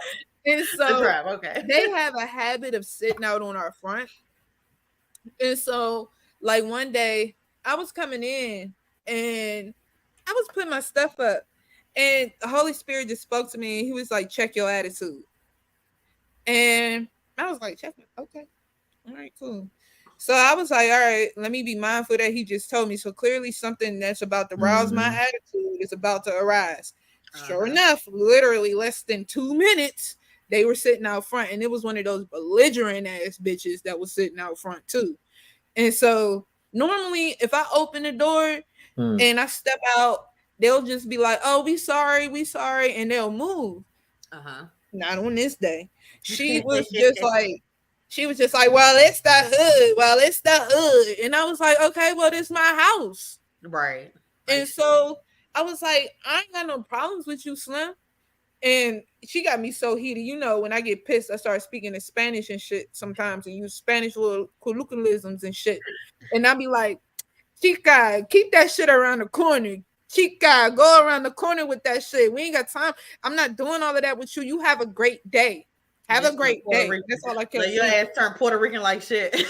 Speaker 8: And so
Speaker 1: The trap, okay.
Speaker 8: they have a habit of sitting out on our front. And so, like one day, I was coming in and I was putting my stuff up, and the Holy Spirit just spoke to me. And he was like, "Check your attitude." And I was like, "Check it, okay, all right, cool." So I was like, "All right, let me be mindful that he just told me." So clearly, something that's about to rouse my attitude is about to arise. Sure enough, literally less than 2 minutes, they were sitting out front, and it was one of those belligerent ass bitches that was sitting out front too. And so normally, if I open the door and I step out, they'll just be like, "Oh, we sorry," and they'll move. Not on this day. She was just like, "Well, it's the hood. And I was like, "Okay, well, this my house."
Speaker 1: Right.
Speaker 8: And so I was like, "I ain't got no problems with you, Slim." And she got me so heated. You know, when I get pissed, I start speaking in Spanish and shit sometimes, and use Spanish little colloquialisms and shit. And I'll be like, "Chica, keep that shit around the corner. Chica, go around the corner with that shit. We ain't got time. I'm not doing all of that with you. You have a great day. Have a great day." That's all I kept
Speaker 1: saying. Your ass turned Puerto Rican like shit.
Speaker 8: Look,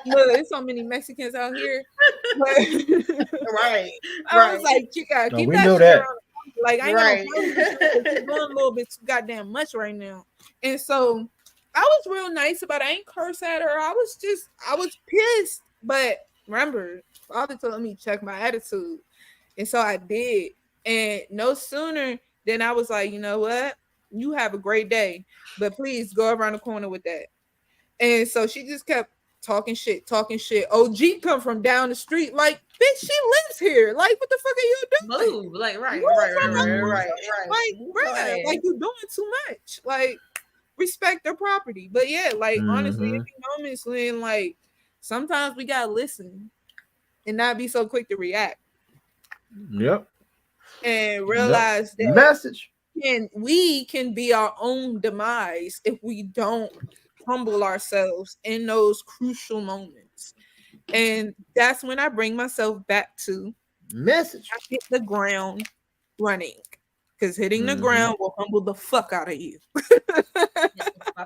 Speaker 8: there's so many Mexicans out here. But
Speaker 1: right.
Speaker 8: I was like, "Chica,
Speaker 2: No,
Speaker 8: keep
Speaker 2: we
Speaker 8: that
Speaker 2: know
Speaker 8: shit
Speaker 2: that.
Speaker 8: around the corner. Like, I ain't got no problem with you, but you're doing a little bit too goddamn much right now." And so I was real nice about it. I ain't curse at her. I was pissed. But remember, Father told me check my attitude. And so I did. And no sooner than I was like, "You know what? You have a great day, but please go around the corner with that." And so she just kept talking shit. OG come from down the street, like, "Bitch, she lives here. Like, what the fuck are you doing?"
Speaker 1: Move. Like, right.
Speaker 8: Like, bruh, like, you doing too much. Like, respect their property. But yeah, like, honestly, there be moments when, like, sometimes we gotta listen and not be so quick to react.
Speaker 2: Yep.
Speaker 8: And realize that
Speaker 2: message.
Speaker 8: We can be our own demise if we don't humble ourselves in those crucial moments. And that's when I bring myself back to
Speaker 2: message.
Speaker 8: I hit the ground running, because hitting the ground will humble the fuck out of you.
Speaker 1: I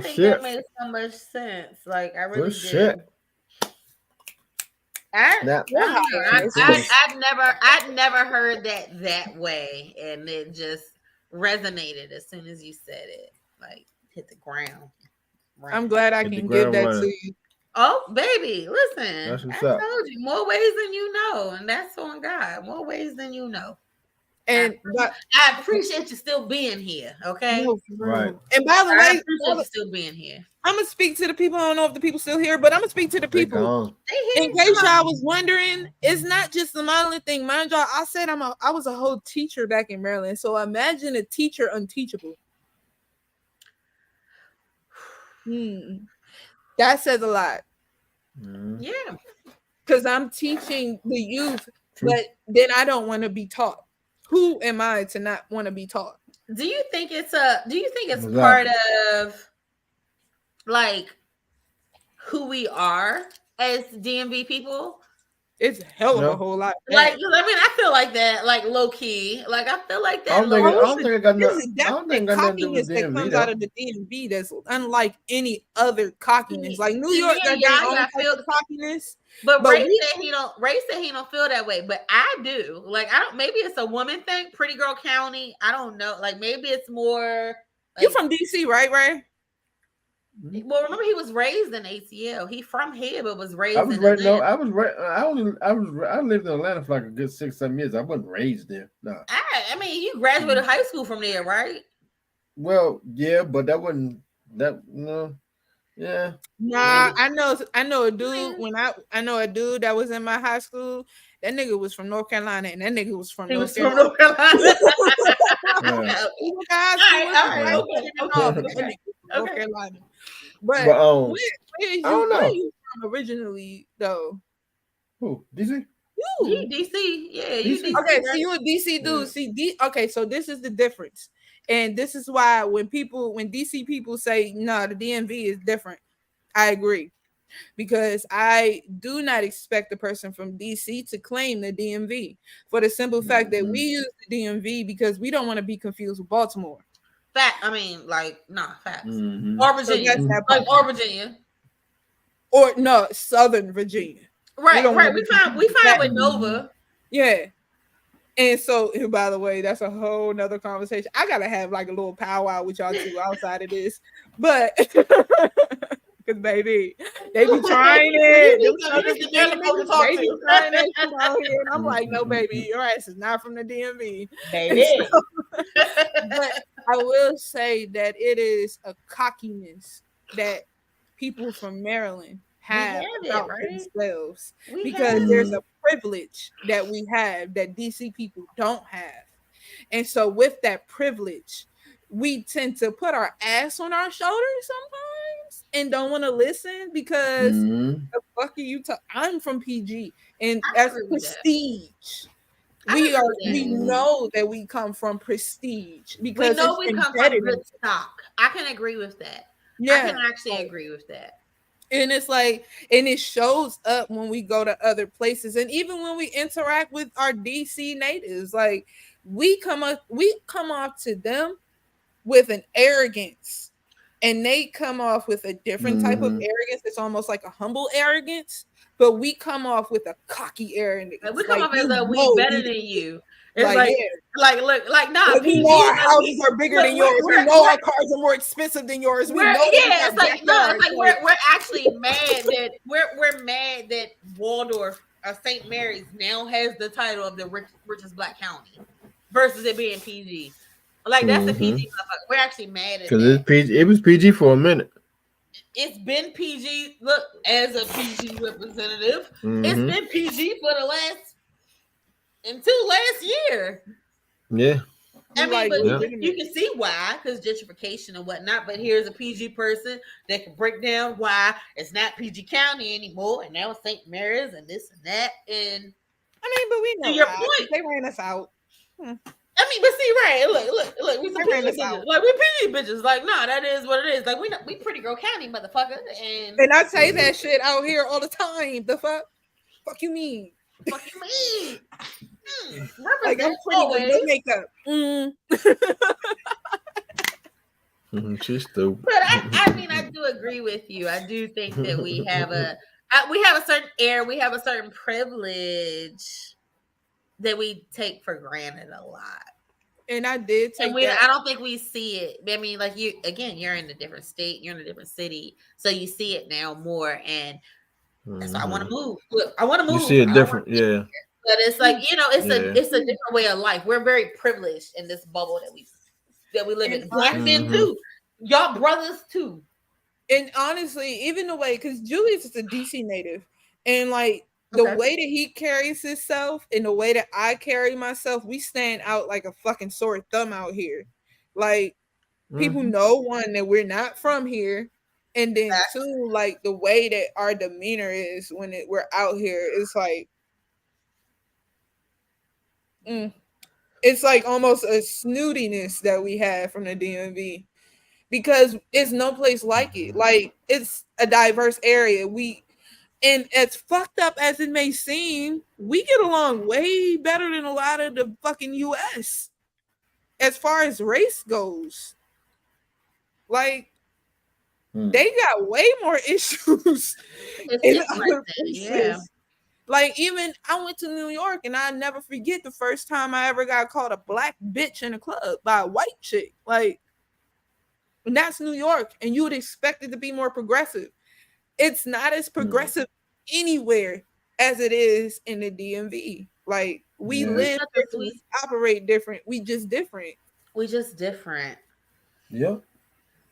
Speaker 1: think that makes so much sense. Like, I really did.
Speaker 2: Shit.
Speaker 1: I'd never heard that way, and it just resonated as soon as you said it. Like, hit the ground.
Speaker 8: I'm glad I can give that to you.
Speaker 1: Oh, baby, listen.
Speaker 2: That's what's
Speaker 1: I
Speaker 2: up.
Speaker 1: told you, more ways than you know, and that's on God. More ways than you know.
Speaker 8: And
Speaker 1: I appreciate you still being here. Okay,
Speaker 2: right.
Speaker 8: And by the way,
Speaker 1: I appreciate you still being here.
Speaker 8: I'm gonna speak to the people. I don't know if the people still here, but I'm gonna speak to the people. In case y'all was wondering, it's not just the modeling thing, mind y'all. I said I was a whole teacher back in Maryland, so imagine a teacher unteachable. That says a lot.
Speaker 1: Yeah,
Speaker 8: because I'm teaching the youth, but then I don't want to be taught. Who am I to not want to be taught?
Speaker 1: Do you think it's part of like who we are as DMV people?
Speaker 8: It's a hell of
Speaker 2: No.
Speaker 8: a whole lot.
Speaker 1: Like, I mean, I feel like that, like low key. Like, I feel like
Speaker 2: I
Speaker 1: that.
Speaker 2: don't think I got
Speaker 8: This
Speaker 2: nothing.
Speaker 8: is
Speaker 2: I don't think
Speaker 8: definite
Speaker 2: I got nothing to do
Speaker 8: cockiness
Speaker 2: with
Speaker 8: that
Speaker 2: DMV
Speaker 8: comes
Speaker 2: though.
Speaker 8: out of the DMV that's unlike any other cockiness. Like New
Speaker 1: See,
Speaker 8: York
Speaker 1: me
Speaker 8: got
Speaker 1: and
Speaker 8: their
Speaker 1: Yaya
Speaker 8: own type
Speaker 1: feel-
Speaker 8: of cockiness.
Speaker 1: But
Speaker 8: But
Speaker 1: Ray
Speaker 8: we-
Speaker 1: said he don't. Ray said he don't feel that way, but I do. Like, I don't. Maybe it's a woman thing. Pretty Girl County. I don't know. Like, maybe it's more.
Speaker 8: You
Speaker 1: Like,
Speaker 8: from DC, right, Ray?
Speaker 1: well, remember he was raised in ATL. He from here, but was raised
Speaker 2: I was
Speaker 1: in
Speaker 2: right. No,
Speaker 1: Atlanta.
Speaker 2: I lived in Atlanta for like a good 6-7 years. I wasn't raised there. No.
Speaker 1: I mean, you graduated high school from there, right?
Speaker 2: Well, yeah, but that wasn't that. No. Yeah.
Speaker 8: Nah, I know a dude. When I know a dude that was in my high school. That nigga was from North Carolina, and that nigga was from North Carolina.
Speaker 1: North Carolina.
Speaker 8: He went to high school with
Speaker 1: all right,
Speaker 8: black
Speaker 1: okay.
Speaker 8: people, but that nigga was from North
Speaker 1: Okay.
Speaker 8: Carolina. But
Speaker 2: But
Speaker 8: where are you from originally, though?
Speaker 2: Who? DC?
Speaker 1: You DC, yeah, you
Speaker 2: DC?
Speaker 1: DC.
Speaker 8: Okay,
Speaker 1: right?
Speaker 8: so you a DC dude.
Speaker 2: Yeah.
Speaker 8: See, okay, so this is the difference, and this is why when DC people say no, the DMV is different, I agree, because I do not expect the person from DC to claim the DMV for the simple fact that we use the DMV because we don't want to be confused with Baltimore.
Speaker 1: Fact. I mean, like, facts.
Speaker 2: Mhm.
Speaker 1: Or Virginia,
Speaker 8: that's that
Speaker 1: like,
Speaker 8: part.
Speaker 1: or Virginia.
Speaker 8: Or no, Southern Virginia.
Speaker 1: Right,
Speaker 8: don't
Speaker 1: right.
Speaker 8: wanna
Speaker 1: We
Speaker 8: be
Speaker 1: find with
Speaker 8: confused.
Speaker 1: Nova.
Speaker 8: Yeah. And so, and by the way, that's a whole nother conversation. I gotta have like a little powwow with y'all two outside of this, but because baby, they be trying it.
Speaker 1: You need to get the folk to talk
Speaker 8: They be
Speaker 1: to.
Speaker 8: trying that shit out here, and I'm like, no, baby, your ass is not from the DMV.
Speaker 1: Baby.
Speaker 8: But I will say that it is a cockiness that people from Maryland have about themselves because there's a privilege that we have that DC people don't have. And so with that privilege, we tend to put our ass on our shoulders sometimes and don't want to listen because the fuck are you I'm from PG and that's prestige. We know that we come from prestige because
Speaker 1: we know we come from good
Speaker 8: in
Speaker 1: stock. I can agree with that.
Speaker 8: Yeah,
Speaker 1: I can actually agree with that.
Speaker 8: And it's like, and it shows up when we go to other places, and even when we interact with our DC natives, like we come off to them with an arrogance, and they come off with a different type of arrogance. It's almost like a humble arrogance, but we come off with a cocky arrogance.
Speaker 1: We come off as though we better than you. It's look, nah.
Speaker 8: We know our houses are bigger than yours. We know our cars are more expensive than yours. We know
Speaker 1: it's like we're actually mad that we're mad that Waldorf or St. Mary's now has the title of the richest black county versus it being PG. Like that's the PG. We're actually mad at
Speaker 2: because it was PG for a minute.
Speaker 1: It's been PG. Look, as a PG representative, it's been PG for the until last year.
Speaker 2: Yeah.
Speaker 1: I mean, but you can see why, because gentrification and whatnot. But here's a PG person that can break down why it's not PG County anymore, and now it's St. Mary's and this and that. And
Speaker 8: I mean, but we know
Speaker 1: your point.
Speaker 8: They ran us out.
Speaker 1: I mean, but see, right? Look, we some PG bitches. Like we PG bitches. Like, nah, that is what it is. Like we Pretty Girl County, motherfucker. And
Speaker 8: I say that shit out here all the time. The fuck you mean?
Speaker 1: Fuck you mean?
Speaker 8: Like I'm pretty good makeup.
Speaker 2: She's stupid.
Speaker 1: But I mean, I do agree with you. I do think that we have a certain air, we have a certain privilege that we take for granted a lot.
Speaker 8: And I did take
Speaker 1: I don't think we see it. I mean, like you're in a different state, you're in a different city, so you see it now more. And so I want to move. Look, I want to move.
Speaker 2: You see it different, yeah.
Speaker 1: But it's like it's a different way of life. We're very privileged in this bubble that we live in. Black men too, y'all brothers too.
Speaker 8: And honestly, even the way, because Julius is a DC native, and like the way that he carries himself and the way that I carry myself, we stand out like a fucking sore thumb out here. Like people know, one, that we're not from here, and then two, like the way that our demeanor is when we're out here is like it's like almost a snootiness that we have from the DMV because it's no place like it. Like it's a diverse area. And as fucked up as it may seem, we get along way better than a lot of the fucking US as far as race goes. Like, they got way more issues in other places.
Speaker 1: Yeah.
Speaker 8: Like, even I went to New York and I never forget the first time I ever got called a black bitch in a club by a white chick. Like, and that's New York, and you would expect it to be more progressive. It's not as progressive anywhere as it is in the DMV. Like, we live different, we operate different. We just different.
Speaker 2: Yep.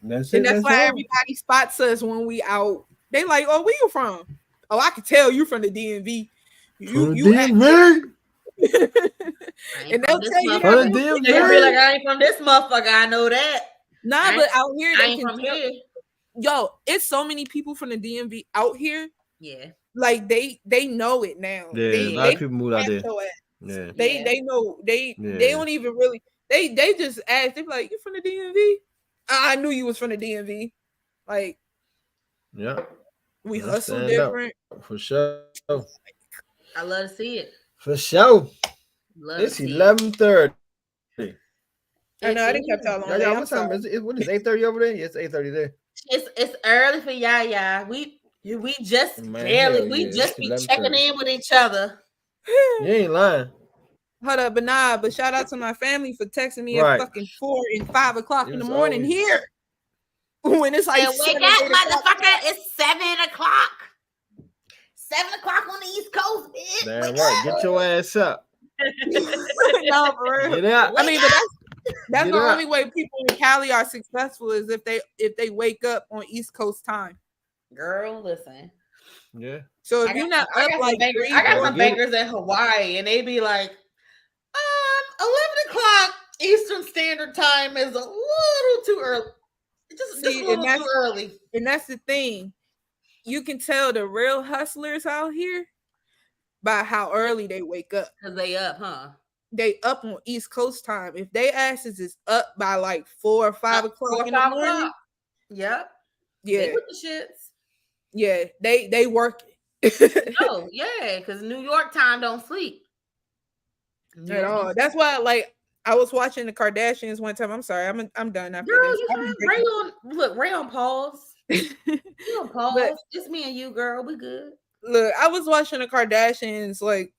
Speaker 2: That's
Speaker 8: And
Speaker 2: it.
Speaker 8: that's why everybody spots us when we out. They like, oh, where you from? Oh, I can tell you from the DMV. You
Speaker 2: DMV.
Speaker 8: And they'll tell you
Speaker 2: from the
Speaker 1: DMV. They'll be like, I ain't from this motherfucker. I know that.
Speaker 8: Nah, but out here
Speaker 1: I
Speaker 8: they
Speaker 1: ain't
Speaker 8: can
Speaker 1: from
Speaker 8: tell.
Speaker 1: here.
Speaker 8: Yo, it's so many people from the DMV out here.
Speaker 1: Yeah.
Speaker 8: Like they know it now.
Speaker 2: Yeah,
Speaker 8: a
Speaker 2: lot of people moved out there.
Speaker 8: Yeah. They know they don't even really they just ask. They be like, you from the DMV? I knew you was from the DMV. Like,
Speaker 2: yeah.
Speaker 8: We hustle different.
Speaker 2: For sure.
Speaker 1: I love to see it.
Speaker 2: For sure. It's 11:30.
Speaker 8: I know I didn't kept y'all on.
Speaker 2: Yeah, what time is it? What is 8:30 over there? It's 8:30 there.
Speaker 1: It's early for y'all. We just just be checking in with each other.
Speaker 2: You ain't lying.
Speaker 8: Hold up, but shout out to my family for texting me at fucking 4 and 5 o'clock in the morning here. When it's like,
Speaker 1: wake up, motherfucker! It's 7 o'clock. 7 o'clock on the East Coast, bitch.
Speaker 2: Damn right. Get your ass up.
Speaker 8: No, for real.
Speaker 2: Get out.
Speaker 8: I mean, but that's the only way people in Cali are successful is if they wake up on East Coast time.
Speaker 1: Girl, listen.
Speaker 2: Yeah.
Speaker 8: So if you're not up like
Speaker 1: I got some bankers in Hawaii, and they be like, 11 o'clock Eastern Standard Time is a little too early. Just a little too early.
Speaker 8: And that's the thing. You can tell the real hustlers out here by how early they wake up.
Speaker 1: Because they up, huh?
Speaker 8: They up on East Coast time. If they asses is up by like 4 or 5 o'clock in the morning.
Speaker 1: Yep.
Speaker 8: Yeah.
Speaker 1: They with the shits.
Speaker 8: Yeah, they work.
Speaker 1: Oh, yeah, because New York time don't sleep.
Speaker 8: At all. That's why, like, I was watching the Kardashians one time. I'm sorry, I'm done after
Speaker 1: girl,
Speaker 8: this.
Speaker 1: You have Ray on pause. You on pause. But, it's me and you, girl. We good.
Speaker 8: Look, I was watching the Kardashians like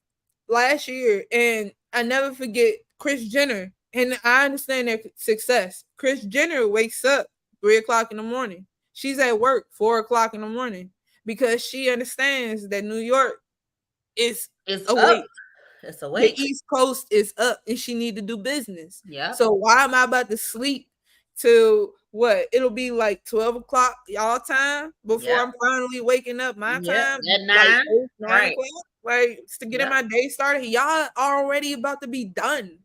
Speaker 8: last year, and I never forget Kris Jenner. And I understand their success. Kris Jenner wakes up 3 o'clock in the morning. She's at work 4 o'clock in the morning because she understands that New York is awake.
Speaker 1: Up. It's awake.
Speaker 8: The East Coast is up, and she need to do business.
Speaker 1: Yeah.
Speaker 8: So why am I about to sleep till what? It'll be like 12 o'clock y'all time before I'm finally waking up my time.
Speaker 1: At 9.
Speaker 8: Like 9 o'clock. Like to get my day started. Y'all already about to be done.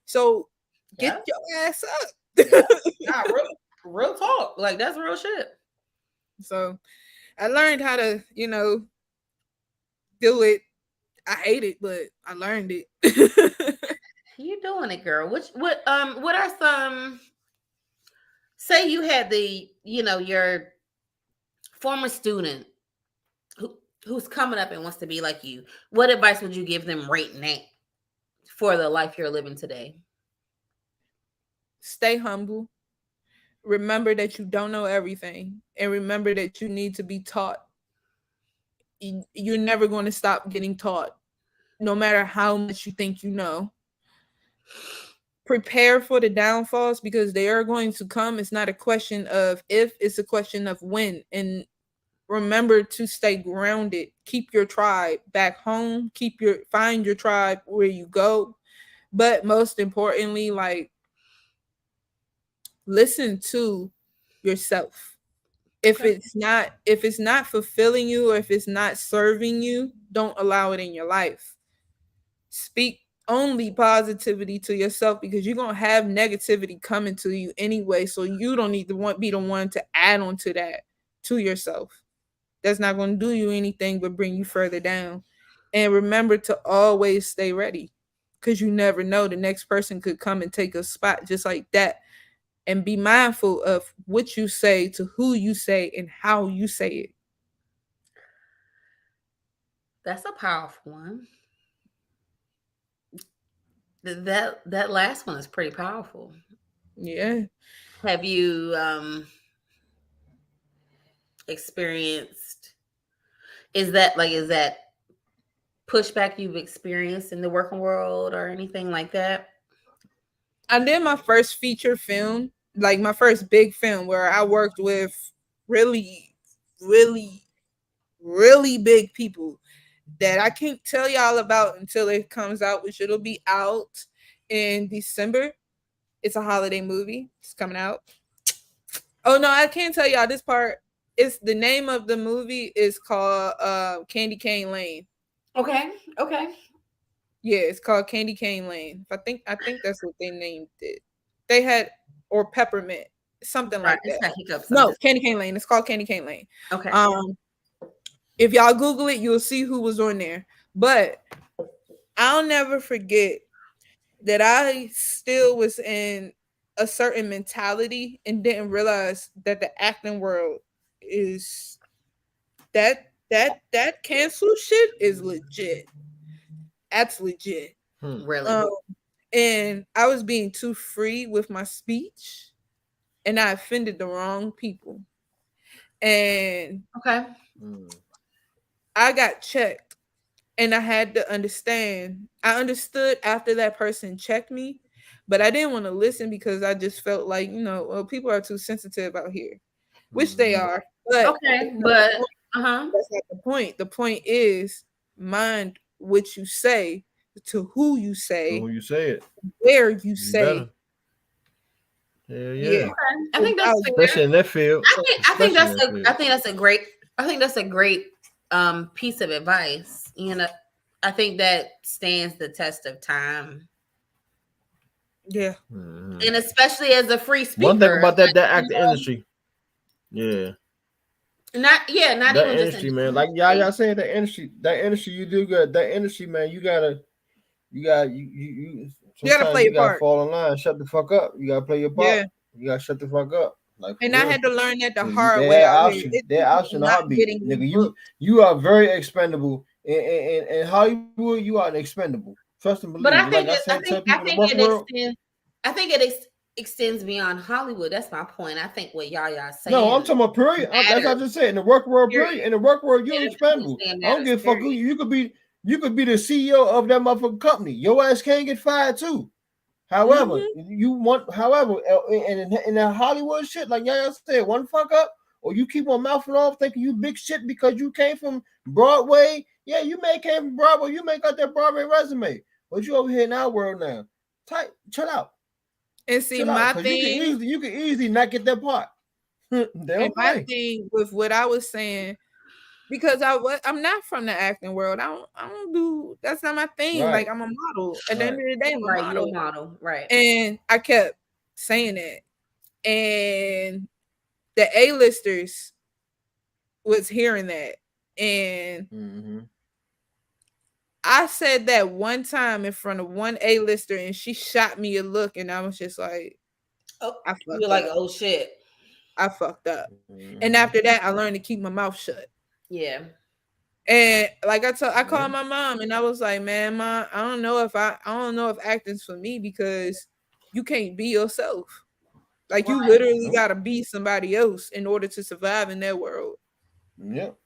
Speaker 8: So get your ass up.
Speaker 1: Nah, real talk. Like that's real shit.
Speaker 8: So I learned how to, do it. I hate it, but I learned it.
Speaker 1: You doing it, girl. What are some, say you had your former student who's coming up and wants to be like you. What advice would you give them right now for the life you're living today?
Speaker 8: Stay humble. Remember that you don't know everything, and remember that you need to be taught. You're never going to stop getting taught, no matter how much you think you know. Prepare for the downfalls because they are going to come. It's not a question of if, it's a question of when. And remember to stay grounded. Keep your tribe back home. Find your tribe where you go. But most importantly, like, listen to yourself. If it's not fulfilling you or if it's not serving you, don't allow it in your life. Speak only positivity to yourself because you're going to have negativity coming to you anyway. So you don't need to be the one to add on to that to yourself. That's not going to do you anything but bring you further down. And remember to always stay ready because you never know. The next person could come and take a spot just like that. And be mindful of what you say, to who you say, and how you say it.
Speaker 1: That's a powerful one. That last one is pretty powerful.
Speaker 8: Yeah.
Speaker 1: Have you experienced, is that pushback you've experienced in the working world or anything like that?
Speaker 8: I did my first feature film, like my first big film, where I worked with really, really, really big people that I can't tell y'all about until it comes out, which it'll be out in December. It's a holiday movie. It's coming out. Oh no, I can't tell y'all this part. It's the name of the movie is called Candy Cane Lane.
Speaker 1: Okay.
Speaker 8: Yeah, it's called Candy Cane Lane. I think that's what they named it. They had, or Peppermint, something like
Speaker 1: It's
Speaker 8: that.
Speaker 1: got hiccups.
Speaker 8: No, Candy Cane Lane. It's called Candy Cane Lane.
Speaker 1: Okay.
Speaker 8: If y'all Google it, you'll see who was on there. But I'll never forget that I still was in a certain mentality and didn't realize that the acting world is that cancel shit is legit. That's legit.
Speaker 1: Really?
Speaker 8: And I was being too free with my speech, and I offended the wrong people. And
Speaker 1: okay.
Speaker 8: I got checked, and I had to understand. I understood after that person checked me, but I didn't want to listen because I just felt like, well, people are too sensitive out here, which they are. But
Speaker 1: okay, but
Speaker 8: that's not the point. The point is mind what you say, to who you say,
Speaker 2: it,
Speaker 8: where you say.
Speaker 2: Better. Yeah.
Speaker 1: Okay. I think that's
Speaker 2: especially in that field.
Speaker 1: I think that's a great piece of advice. I think that stands the test of time.
Speaker 8: Yeah.
Speaker 1: And especially as a free speaker.
Speaker 2: One thing about that acting industry. Yeah.
Speaker 1: Not even
Speaker 2: that
Speaker 1: just
Speaker 2: industry, man. Like y'all said, that industry you do good. That industry, man, you gotta
Speaker 8: play your part.
Speaker 2: Fall in line, shut the fuck up. You gotta play your part. Yeah. You gotta shut the fuck up. Like,
Speaker 8: and I had to learn that the hard way.
Speaker 2: They're option the heartbeat. Nigga, you are very expendable. In Hollywood, you are expendable. Trust and believe.
Speaker 1: But I think it extends beyond Hollywood. That's my point. I think what y'all saying.
Speaker 2: No, I'm talking about period. That's what I just said. In the work world, period. In the work world, you're expendable. I don't give a fuck who you could be. You could be the CEO of that motherfucking company. Your ass can't get fired too. However, in that Hollywood shit, like y'all said, one fuck up, or you keep on mouthing off thinking you big shit because you came from Broadway. Yeah, you may came from Broadway. You may got that Broadway resume, but you over here in our world now. Chill out.
Speaker 8: And see, my thing,
Speaker 2: you can easily not get that part.
Speaker 8: My thing with what I was saying, because I'm not from the acting world. I don't do, that's not my thing. Right. Like, I'm a model. At the end of the day, I'm a model.
Speaker 1: Right.
Speaker 8: And I kept saying that. And the A-listers was hearing that. And I said that one time in front of one A-lister, and she shot me a look, and I was just like,
Speaker 1: you're like, oh shit,
Speaker 8: I fucked up. And after that, I learned to keep my mouth shut.
Speaker 1: Yeah.
Speaker 8: And like I called my mom, and I was like, man, Mom, I don't know if acting's for me, because you can't be yourself. Like, you literally gotta be somebody else in order to survive in that world.
Speaker 2: Yep.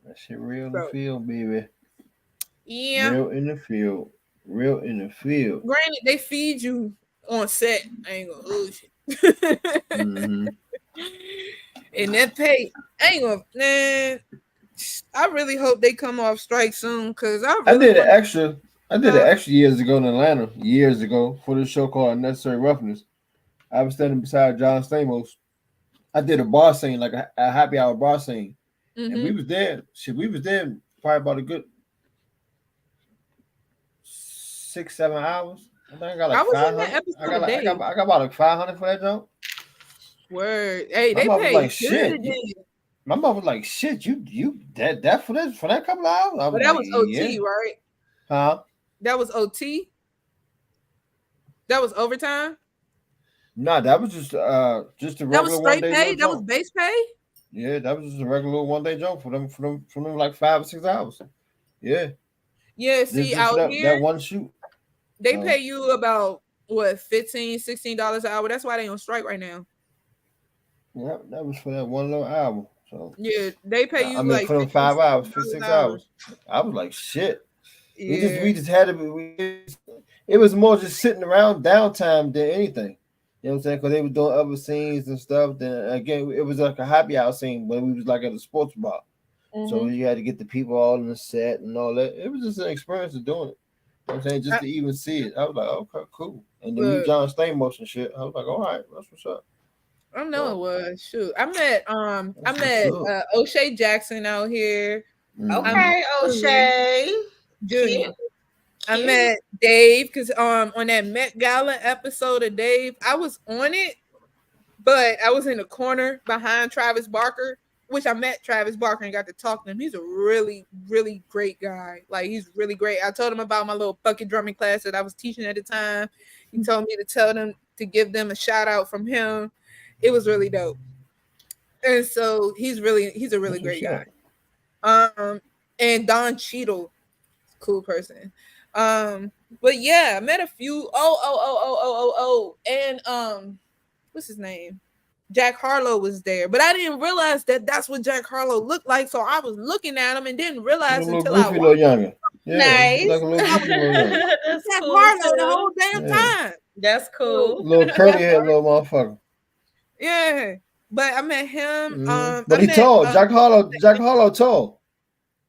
Speaker 2: That shit real in the field, baby.
Speaker 8: Yeah.
Speaker 2: Real in the field.
Speaker 8: Granted, they feed you on set. I ain't gonna lose you. And that pay, I ain't gonna, man. I really hope they come off strike soon, because I did an extra
Speaker 2: years ago in Atlanta, for this show called Unnecessary Roughness. I was standing beside John Stamos. I did a bar scene, like a happy hour bar scene. And we was there. We was there probably about a good 6-7 hours. I think I got like
Speaker 8: I was in that episode.
Speaker 2: I got about like 500 for that jump.
Speaker 8: Word. Hey, they paid
Speaker 2: like shit. My mom was like, shit, you that for that couple of hours?
Speaker 8: But that was OT, right?
Speaker 2: Huh?
Speaker 8: That was OT? That was overtime?
Speaker 2: Nah, that was just the regular
Speaker 8: that was straight pay? That
Speaker 2: jump.
Speaker 8: was base pay?
Speaker 2: Yeah, that was just a regular little 1 day job for them like 5 or 6 hours. Yeah.
Speaker 8: Yeah, see,
Speaker 2: Just for
Speaker 8: out
Speaker 2: that
Speaker 8: here
Speaker 2: one shoot.
Speaker 8: they
Speaker 2: So
Speaker 8: pay you about what $15-16 an hour. That's why they on strike right now.
Speaker 2: yeah, that was for that one little hour. So
Speaker 8: Yeah, they pay
Speaker 2: I
Speaker 8: you
Speaker 2: mean
Speaker 8: like
Speaker 2: for them 5 hours, for
Speaker 8: $15 an
Speaker 2: 6
Speaker 8: hour.
Speaker 2: hours. I was like, shit.
Speaker 8: Yeah.
Speaker 2: We just had to. It was more just sitting around downtime than anything. You know what I'm saying? Because they were doing other scenes and stuff. Then again, it was like a happy hour scene, but we was like at a sports bar. So you had to get the people all in the set and all that. It was just an experience of doing it. You know what I'm saying? Just to even see it. I was like, okay, cool. And then
Speaker 8: Look,
Speaker 2: John Stamos and shit. I was like, all right, that's what's up.
Speaker 8: I know it
Speaker 2: So,
Speaker 8: was. Shoot. I met
Speaker 2: that's what's up.
Speaker 8: O'Shea Jackson out here. I met
Speaker 1: Okay, O'Shea.
Speaker 8: Junior.
Speaker 1: Cute.
Speaker 8: I
Speaker 1: Cute.
Speaker 8: met Dave because on that Met Gala episode of Dave, I was on it, but I was in the corner behind Travis Barker, which I met Travis Barker and got to talk to him. He's a really, really great guy. Like, he's really great. I told him about my little bucket drumming class that I was teaching at the time. He told me to tell them to give them a shout out from him. It was really dope. And so he's a really great guy. And Don Cheadle, cool person. But yeah, I met a few. And what's his name? Jack Harlow was there, but I didn't realize that that's what Jack Harlow looked like. So I was looking at him and didn't realize until I
Speaker 2: goofy little younger. Yeah,
Speaker 1: Nice.
Speaker 2: like a little goofy little younger.
Speaker 1: That's
Speaker 8: Jack
Speaker 1: cool
Speaker 8: Harlow the
Speaker 1: too.
Speaker 8: whole damn time.
Speaker 1: That's cool.
Speaker 2: Little curly head little motherfucker.
Speaker 8: Yeah, but I met him.
Speaker 2: But he tall. Jack Harlow tall.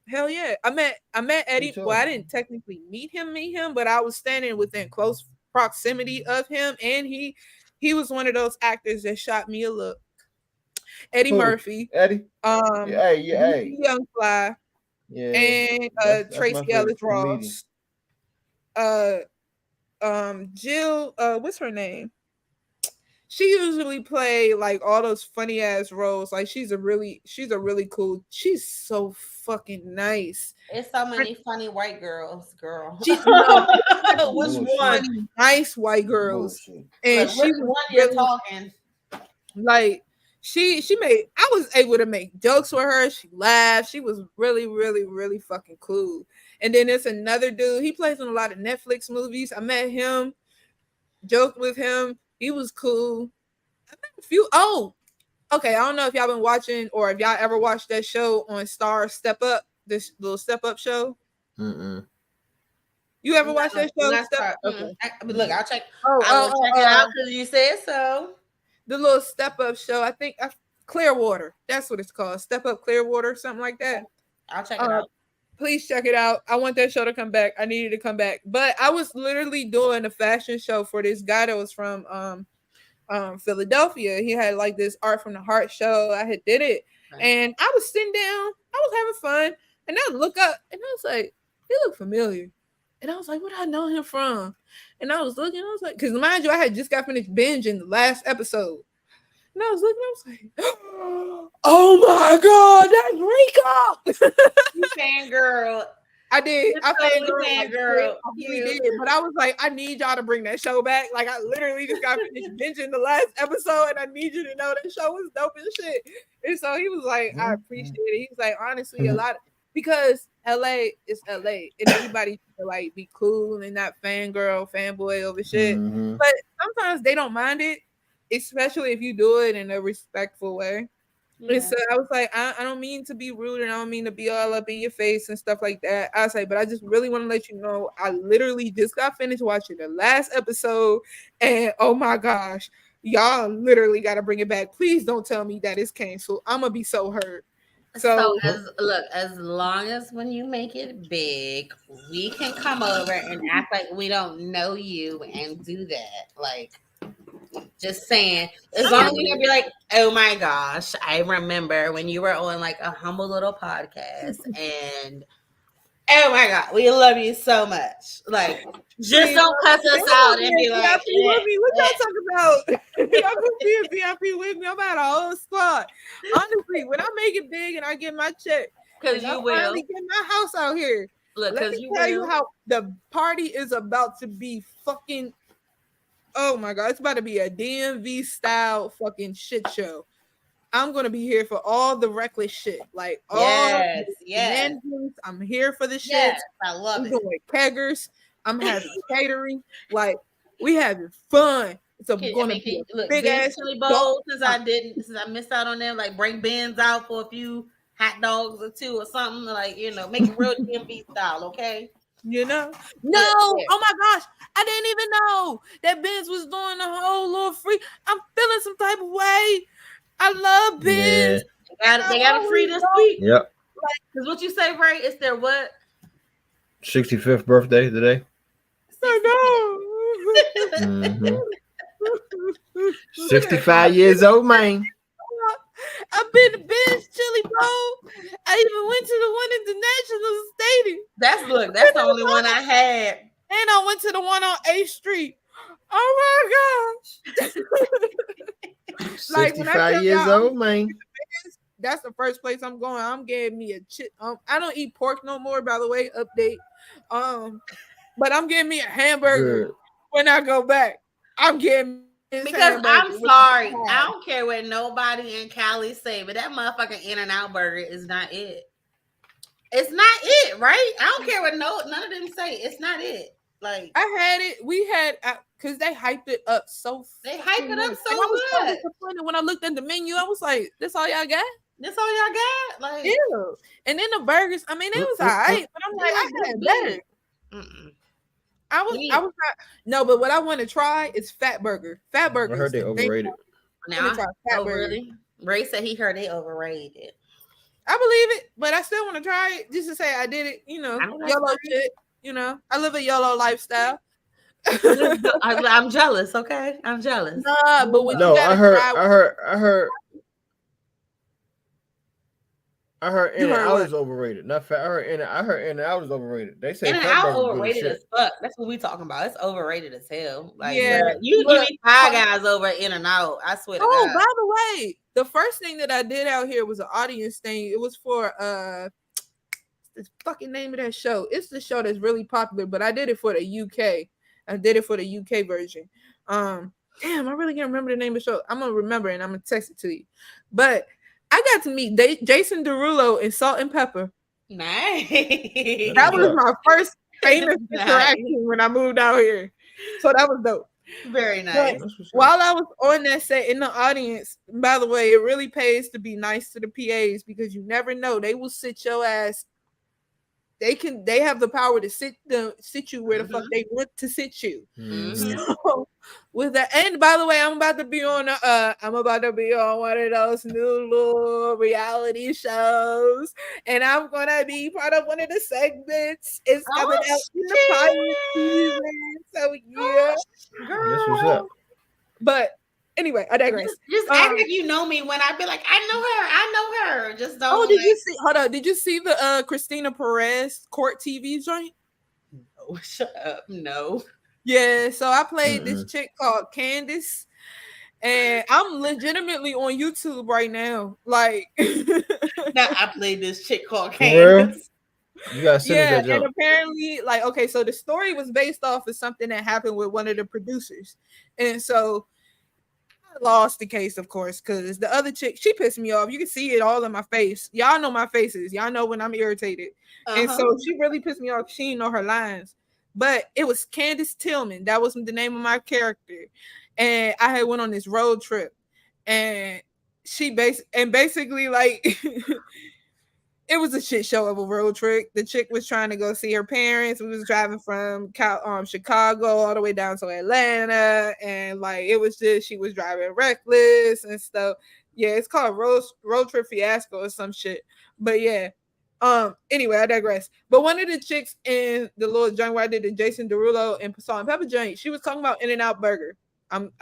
Speaker 8: Hell yeah. I met Eddie. Well, I didn't technically meet him, but I was standing within close proximity of him, and he was one of those actors that shot me a look. Eddie
Speaker 2: Who?
Speaker 8: Murphy.
Speaker 2: Eddie?
Speaker 8: Hey. Young Fly.
Speaker 2: Yeah.
Speaker 8: And
Speaker 2: that's
Speaker 8: Tracy Ellis Ross. Jill, what's her name? She usually play like all those funny ass roles. Like she's a really cool. She's so fucking nice.
Speaker 1: It's so many funny white girl.
Speaker 8: Which one? Nice white girls.
Speaker 2: Bullshit.
Speaker 8: And
Speaker 1: But
Speaker 8: she
Speaker 1: which
Speaker 8: was
Speaker 1: one you're
Speaker 8: really,
Speaker 1: talking?
Speaker 8: like she made. I was able to make jokes with her. She laughed. She was really, really, really fucking cool. And then there's another dude. He plays in a lot of Netflix movies. I met him, joked with him. He was cool. I met a few. Oh, okay. I don't know if y'all been watching or if y'all ever watched that show on Star Step Up, this little Step Up show. You ever watched that show?
Speaker 1: Okay. Look, I'll check.
Speaker 8: I'll
Speaker 1: check it out because you said so.
Speaker 8: The little Step Up show. I think Clearwater. That's what it's called. Step Up Clearwater, something like that.
Speaker 1: I'll check it out.
Speaker 8: Please check it out. I want that show to come back. I needed to come back. But I was literally doing a fashion show for this guy that was from Philadelphia. He had like this Art from the Heart show. I had did it. Right. And I was sitting down. I was having fun. And I look up and I was like, he looked familiar. And I was like, what do I know him from? And I was looking, I was like, because mind you, I had just got finished binging the last episode. And I was looking, I was like, oh my God, that's Rika.
Speaker 1: You fangirl.
Speaker 8: I did. I
Speaker 1: fangirl.
Speaker 8: Did. But I was like, I need y'all to bring that show back. Like, I literally just got finished binging the last episode, and I need you to know that show was dope as shit. And so he was like, I appreciate it. He was like, honestly, a lot because LA is LA, and everybody should like be cool and not fanboy over shit. But sometimes they don't mind it. Especially if you do it in a respectful way. Yeah. And so I was like, I don't mean to be rude and I don't mean to be all up in your face and stuff like that. I was like, but I just really want to let you know, I literally just got finished watching the last episode and oh my gosh, y'all literally got to bring it back. Please don't tell me that it's canceled. I'm going to be so hurt.
Speaker 1: So as long as when you make it big, we can come over and act like we don't know you and do that. Like, just saying, as long as you can be like, oh my gosh, I remember when you were on like a humble little podcast and oh my God, we love you so much. Like, just don't cuss us out and be like,
Speaker 8: what y'all talking about? Y'all gonna be a VIP with me. I'm at a whole squad. Honestly, when I make it big and I get my check,
Speaker 1: because you will
Speaker 8: finally get my house out here.
Speaker 1: Look,
Speaker 8: let me tell you how the party is about to be fucking. Oh my God, it's about to be a DMV style fucking shit show. I'm gonna be here for all the reckless shit. Like all
Speaker 1: Yes,
Speaker 8: the
Speaker 1: yes,
Speaker 8: shenanigans. I'm here for the shit.
Speaker 1: yes. I love
Speaker 8: I'm
Speaker 1: it.
Speaker 8: doing keggers. I'm having catering. Like we having fun. It's gonna be a
Speaker 1: Look,
Speaker 8: big
Speaker 1: Ben
Speaker 8: ass
Speaker 1: chili
Speaker 8: dog.
Speaker 1: bowl. Since I missed out on them, like bring Ben's out for a few hot dogs or two or something. Like make it real DMV style, okay?
Speaker 8: You know?
Speaker 1: Yeah.
Speaker 8: No, oh my gosh, I didn't even know that Ben's was doing the whole little free. I'm feeling some type of way. I love Ben's.
Speaker 1: They got a free this week.
Speaker 2: Yep.
Speaker 1: Because what you say, Ray? It's their what?
Speaker 2: 65th birthday today.
Speaker 8: Mm-hmm.
Speaker 2: 65 years old, man.
Speaker 8: I've been to Ben's Chili Bowl. I even went to the one at the National Stadium.
Speaker 1: That's the only one I had.
Speaker 8: And I went to the one on 8th Street. Oh my gosh.
Speaker 2: 65 years old, man.
Speaker 8: That's the first place I'm going. I'm getting me a chip. I don't eat pork no more, by the way. Update. But I'm getting me a hamburger when I go back. I'm getting
Speaker 1: because I'm sorry. I don't care what nobody in Cali say, but that motherfucking In-N-Out burger is not it. It's not it, right? I don't care what none of them say. It's not it. Like
Speaker 8: I had it. We had because they hyped it up so.
Speaker 1: They hyped it up so
Speaker 8: I was so
Speaker 1: good.
Speaker 8: disappointed when I looked at the menu. I was like, "This all y'all got?
Speaker 1: This all y'all got?" Like
Speaker 8: yeah. And then the burgers. I mean, it was alright, but I'm like, I had better. I was not. No, but what I want to try is Fat Burger. Fat Burger.
Speaker 2: I heard they overrated.
Speaker 1: Now, really? Ray said he heard they overrated.
Speaker 8: I believe it, but I still want to try it just to say I did it. YOLO shit. I live a YOLO lifestyle.
Speaker 1: I'm jealous. Okay, I'm jealous.
Speaker 8: Nah, but when
Speaker 2: I heard In-N-Out was overrated. Not fat. I heard In-N-Out was overrated. They say
Speaker 1: In-N-Out overrated as fuck. That's what we talking about. It's overrated as hell. Like,
Speaker 8: yeah,
Speaker 1: you give me Five Guys over In-N-Out. I swear to God.
Speaker 8: By the way, the first thing that I did out here was an audience thing. It was for the fucking name of that show. It's the show that's really popular, but I did it for the UK. I did it for the UK version. Damn, I really can't remember the name of the show. I'm gonna remember and I'm gonna text it to you. But I got to meet Jason Derulo in Salt and Pepper.
Speaker 1: Nice.
Speaker 8: That was my first famous interaction when I moved out here. So that was dope.
Speaker 1: Very nice.
Speaker 8: While I was on that set in the audience, by the way, it really pays to be nice to the PAs because you never know. They will sit your ass. They have the power to sit you where the fuck they want to sit you. So with that, and by the way, I'm about to be on one of those new little reality shows, and I'm gonna be part of one of the segments. It's coming out in the pilot season. So yeah,
Speaker 1: girl.
Speaker 2: That's what's up.
Speaker 8: But anyway, I digress.
Speaker 1: Just act like you know me when I be like, I know her. Just don't.
Speaker 8: Oh, did you see? Hold on. Did you see the Christina Perez court TV joint?
Speaker 1: No, shut up. No.
Speaker 8: Yeah. So I played this chick called Candace, and I'm legitimately on YouTube right now. Like,
Speaker 1: now I played this chick called Candace.
Speaker 2: You gotta send that
Speaker 8: and apparently, like, okay, so the story was based off of something that happened with one of the producers, and so. Lost the case, of course, because the other chick, she pissed me off. You can see it all in my face. Y'all know my faces. Y'all know when I'm irritated. And so she really pissed me off. She didn't know her lines. But it was Candace Tillman. That was the name of my character. And I had went on this road trip. And basically like it was a shit show of a road trip. The chick was trying to go see her parents. We was driving from Chicago all the way down to Atlanta, and like it was just she was driving reckless and stuff. Yeah, it's called road trip fiasco or some shit. But yeah, anyway, I digress. But one of the chicks in the little joint where I did the Jason Derulo and Salt and Pepper joint, she was talking about In-N-Out burger.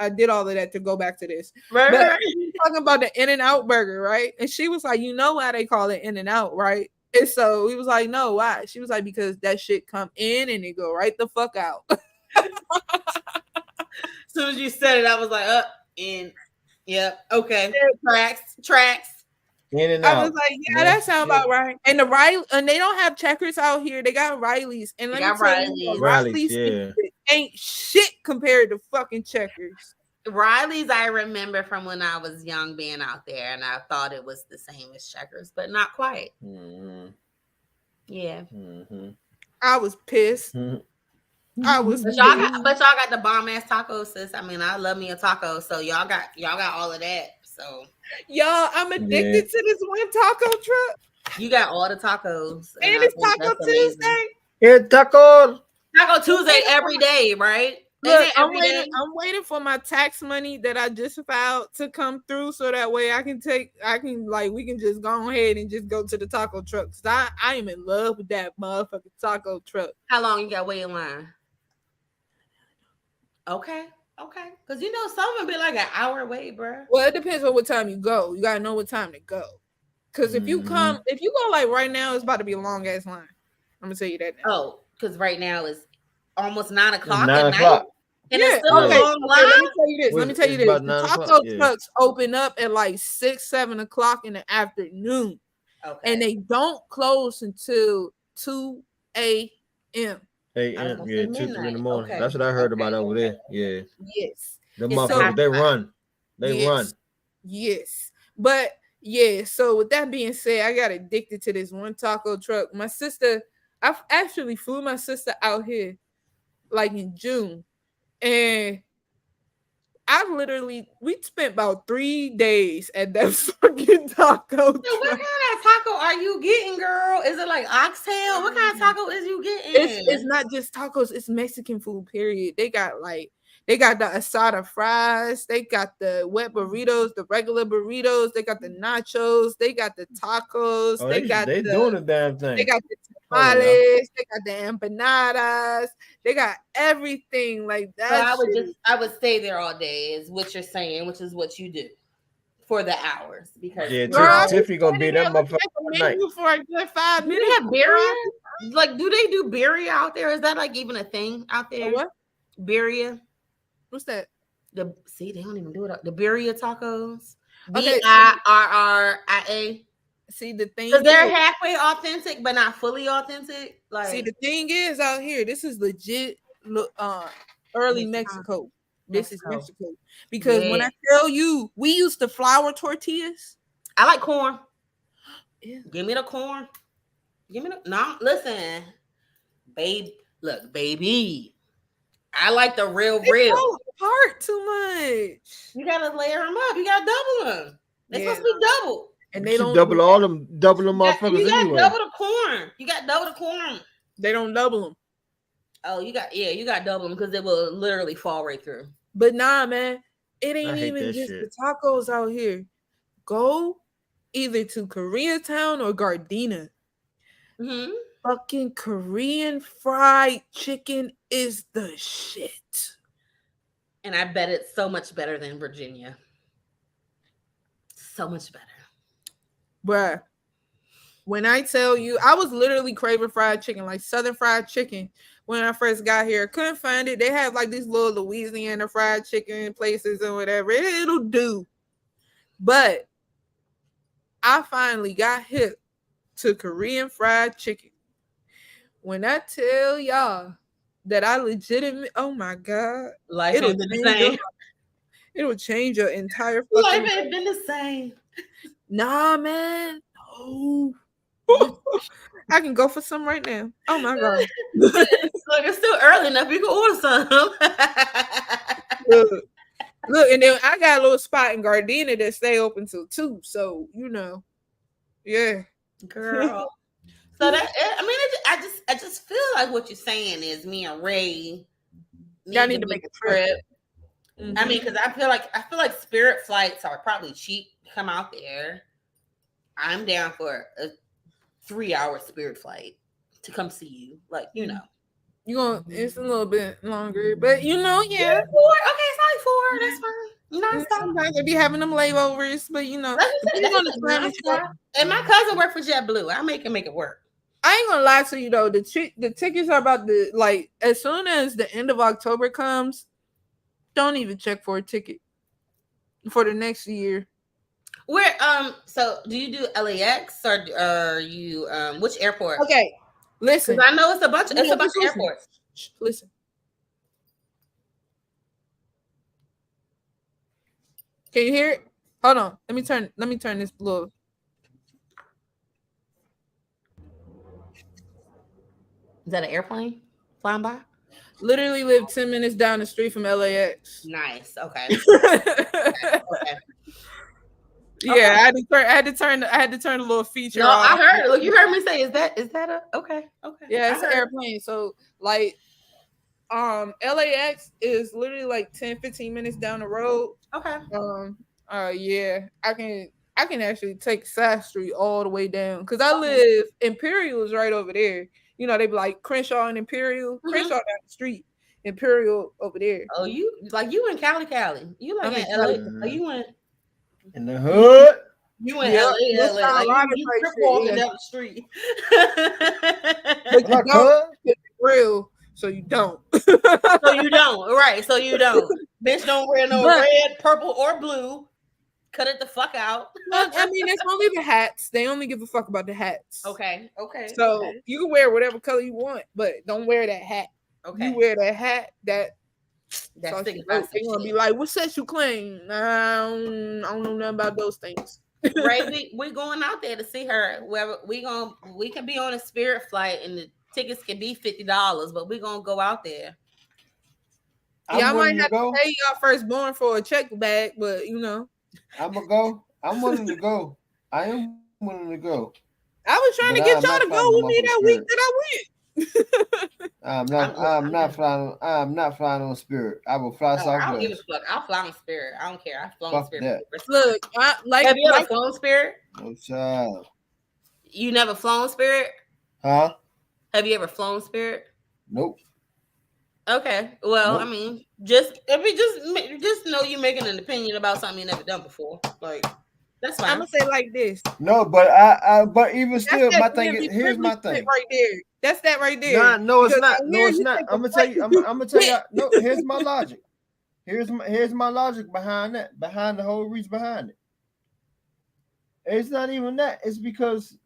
Speaker 8: I did all of that to go back to this.
Speaker 1: Right.
Speaker 8: But talking about the In-N-Out burger, right? And she was like, you know why they call it In-N-Out, right? And so he was like, no, why? She was like, because that shit come in and it go right the fuck out.
Speaker 1: As soon as you said it, I was like, yep, okay. Tracks.
Speaker 8: I was like, yeah, that sounds about right. And and they don't have Checkers out here. They got Riley's. And let me tell you, Riley's ain't shit compared to fucking Checkers.
Speaker 1: Riley's I remember from when I was young being out there, and I thought it was the same as Checkers, but not quite. Yeah.
Speaker 8: I was pissed. I was
Speaker 1: But y'all got the bomb ass tacos, sis. I mean, I love me a taco, so y'all got all of that. So
Speaker 8: y'all, I'm addicted to this one taco truck.
Speaker 1: you got all the tacos,
Speaker 8: and it's Taco Tuesday.
Speaker 2: It's Taco
Speaker 8: Tuesday
Speaker 1: every day, right?
Speaker 8: Look, I'm waiting for my tax money that I just filed to come through, so that way we can just go ahead and just go to the taco truck. I am in love with that motherfucking taco truck.
Speaker 1: How long you got wait in line? Okay. Because some of them be like an hour wait, bro.
Speaker 8: Well, it depends on what time you go. You gotta know what time to go. Because if you go like right now, it's about to be a long ass line. I'm gonna tell you that now.
Speaker 1: Oh, because right now it's almost 9 o'clock.
Speaker 2: 9 o'clock.
Speaker 1: And it's still a long line.
Speaker 8: Let me tell you this. The taco trucks open up at like 6, 7 o'clock in the afternoon. Okay. And they don't close until 2 a.m.
Speaker 2: 8 a.m. Yeah, 2, 3 in the morning. Okay. That's what I heard about over there. Yeah.
Speaker 8: Yes.
Speaker 2: The motherfuckers, they run. They run.
Speaker 8: Yes. But yeah, so with that being said, I got addicted to this one taco truck. My sister, I actually flew my sister out here like in June. And we spent about 3 days at that fucking taco.
Speaker 1: So what kind of taco are you getting, girl? Is it like oxtail? What kind of taco is you getting?
Speaker 8: It's not just tacos, it's Mexican food, period. They got the asada fries, they got the wet burritos, the regular burritos, they got the nachos, they got the tacos,
Speaker 2: they doing the damn thing.
Speaker 8: They got the tamales, they got the empanadas, they got everything like that.
Speaker 1: So I would stay there all day, is what you're saying, which is what you do for the hours. Because
Speaker 2: Tiffany gonna be that motherfucker night.
Speaker 8: For a good 5 minutes.
Speaker 1: Do they have birria? Like, do they do birria out there? Is that like even a thing out there?
Speaker 8: What?
Speaker 1: Birria?
Speaker 8: What's that?
Speaker 1: They don't even do it. The birria tacos.
Speaker 8: Okay,
Speaker 1: BIRRIA.
Speaker 8: See, the thing
Speaker 1: because they're halfway authentic, but not fully authentic. Like,
Speaker 8: see, the thing is out here, this is legit. Early Mexico. This is Mexico. Because when I tell you, we used to flour tortillas.
Speaker 1: I like corn. Yeah. Give me the corn. Listen, babe. Look, baby. I like the real.
Speaker 8: Fall apart too much.
Speaker 1: You gotta layer them up. You gotta double them. They're supposed to be double.
Speaker 8: And they don't
Speaker 2: double them motherfuckers
Speaker 1: you got
Speaker 2: anyway.
Speaker 1: Double the corn. You got double the corn.
Speaker 8: They don't double them.
Speaker 1: Oh, you got double them because they will literally fall right through.
Speaker 8: But nah, man, it ain't even just the tacos out here. Go either to Koreatown or Gardena.
Speaker 1: Mm-hmm.
Speaker 8: Fucking Korean fried chicken is the shit.
Speaker 1: And I bet it's so much better than Virginia. So much better.
Speaker 8: Bruh, when I tell you, I was literally craving fried chicken, like Southern fried chicken, when I first got here. Couldn't find it. They have like these little Louisiana fried chicken places and whatever. It'll do. But I finally got hip to Korean fried chicken. When I tell y'all that I legitimately, oh my God, it'll change your entire fucking
Speaker 1: life ain't been the same.
Speaker 8: Nah, man. No. I can go for some right now. Oh my God.
Speaker 1: Look, it's still early enough. You can order some.
Speaker 8: Look, and then I got a little spot in Gardena that stay open till 2. So, yeah.
Speaker 1: Girl. So I just feel like what you're saying is me and Ray
Speaker 8: need to make a trip.
Speaker 1: Mm-hmm. I mean, because I feel like Spirit flights are probably cheap to come out there. I'm down for a 3-hour Spirit flight to come see you. Like,
Speaker 8: it's a little bit longer, but
Speaker 1: yeah. 4. Okay, it's like 4. That's fine.
Speaker 8: Sometimes they be having them layovers, but
Speaker 1: and my cousin worked for JetBlue. I make it work.
Speaker 8: I ain't gonna lie to you though. The tickets are about to, like, as soon as the end of October comes, don't even check for a ticket for the next year.
Speaker 1: Where so do you do LAX or are you which airport?
Speaker 8: Okay, listen.
Speaker 1: I know it's a bunch of airports.
Speaker 8: Listen. Can you hear it? Hold on. Let me turn this little.
Speaker 1: Is that an airplane flying by?
Speaker 8: Literally live 10 minutes down the street from LAX.
Speaker 1: Nice. Okay.
Speaker 8: Okay. Yeah, I had to turn the little feature
Speaker 1: No,
Speaker 8: off.
Speaker 1: I heard it. Look, you heard me say, is that a okay?
Speaker 8: Yeah, it's an airplane. So like LAX is literally like 10-15 minutes down the road.
Speaker 1: Okay.
Speaker 8: Yeah, I can actually take South Street all the way down because I live Imperial is right over there. You know, they be like Crenshaw and Imperial. Crenshaw down the street, Imperial over there.
Speaker 1: Oh, you in Cali. You like in LA. Oh, you
Speaker 2: in the hood.
Speaker 1: You in LA. Like you trip walking down the street.
Speaker 8: But you don't real, so you don't.
Speaker 1: So you don't. Right. So you don't. Bitch don't wear no red, purple, or blue. Cut it the fuck out.
Speaker 8: I mean, it's only the hats. They only give a fuck about the hats.
Speaker 1: Okay.
Speaker 8: So you can wear whatever color you want, but don't wear that hat.
Speaker 1: Okay.
Speaker 8: You wear that hat that
Speaker 1: that's
Speaker 8: they're gonna be like, what set you claim? I don't know nothing about those things.
Speaker 1: Right. We going out there to see her. Wherever we can be on a Spirit flight and the tickets can be $50, but we gonna go out there.
Speaker 8: Yeah, I might have to pay y'all firstborn for a check bag, but you know.
Speaker 2: I'm gonna go. I'm willing to go. I am willing to go.
Speaker 8: I was trying to get y'all to go with me that week that I went.
Speaker 2: I'm not flying on Spirit. I will fly Southwest.
Speaker 1: I don't give a fuck. I'll fly on Spirit. I don't care. I've flown on Spirit.
Speaker 8: Look,
Speaker 1: have you ever flown Spirit?
Speaker 2: No child.
Speaker 1: You never flown Spirit?
Speaker 2: Huh?
Speaker 1: Have you ever flown Spirit?
Speaker 2: Nope.
Speaker 1: Okay. Well, nope. I mean, just know you're making an opinion about something you never done before. Like, that's fine.
Speaker 8: I'm gonna say like this.
Speaker 2: No, but but even still, my thing is, here's my thing.
Speaker 8: Right there. That's that right there.
Speaker 2: No, it's not. No, it's not. I'm gonna tell you. I'm gonna tell you. No, here's my logic. Here's my logic behind that. Behind the whole reason behind it. It's not even that. It's because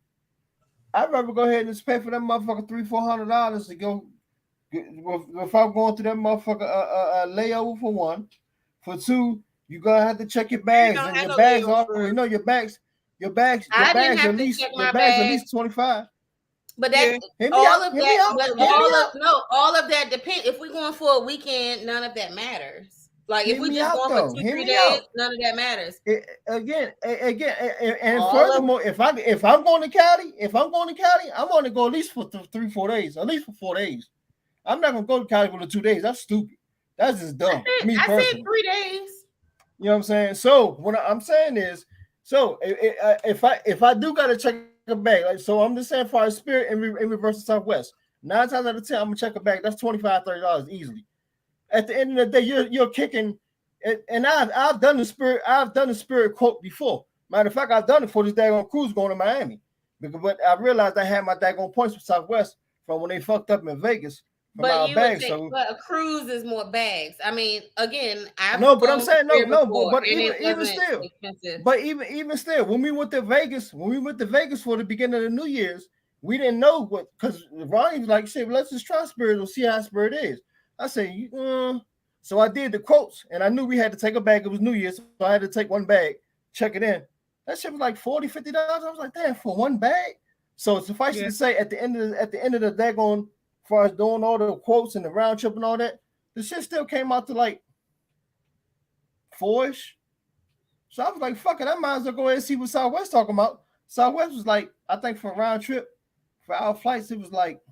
Speaker 2: I'd rather go ahead and just pay for that motherfucker $300-400 to go. If I'm going through that motherfucker layover for one, for two, you're gonna have to check your bags, and your bags already know your bags at least 25.
Speaker 1: But that's all of that depends. If we're going for a weekend, none of that matters. Like if we just going for 2-3 days, none of that matters.
Speaker 2: Again, and furthermore, if I'm going to Cali, I want to go at least for 3-4 days, at least for 4 days. I'm not gonna go to Cali for the 2 days. That's stupid. That's just dumb.
Speaker 1: I said 3 days.
Speaker 2: You know what I'm saying? So what I'm saying is, so if I do gotta check a bag, like so, I'm just saying for our Spirit in reverse to Southwest. 9 times out of 10, I'm gonna check a bag. That's $25-30 easily. At the end of the day, you're kicking. And I've done the Spirit quote before. Matter of fact, I've done it for this daggone cruise going to Miami. But I realized I had my daggone points for Southwest from when they fucked up in Vegas.
Speaker 1: But you would think, but a cruise is more bags. I mean, again,
Speaker 2: but I'm saying but even still, expensive. But even still, when we went to Vegas for the beginning of the New Year's, we didn't know what, because Ronnie was like, "Shit, let's just try Spirit and see how Spirit is." I said, so I did the quotes, and I knew we had to take a bag. It was New Year's, so I had to take one bag, check it in. That shit was like $40-50. I was like, damn, for one bag. So suffice to say, at the end of the daggone, as far as doing all the quotes and the round trip and all that, the shit still came out to like 4-ish. So I was like, fuck it, I might as well go ahead and see what Southwest talking about. Southwest was like, I think for a round trip, for our flights, it was like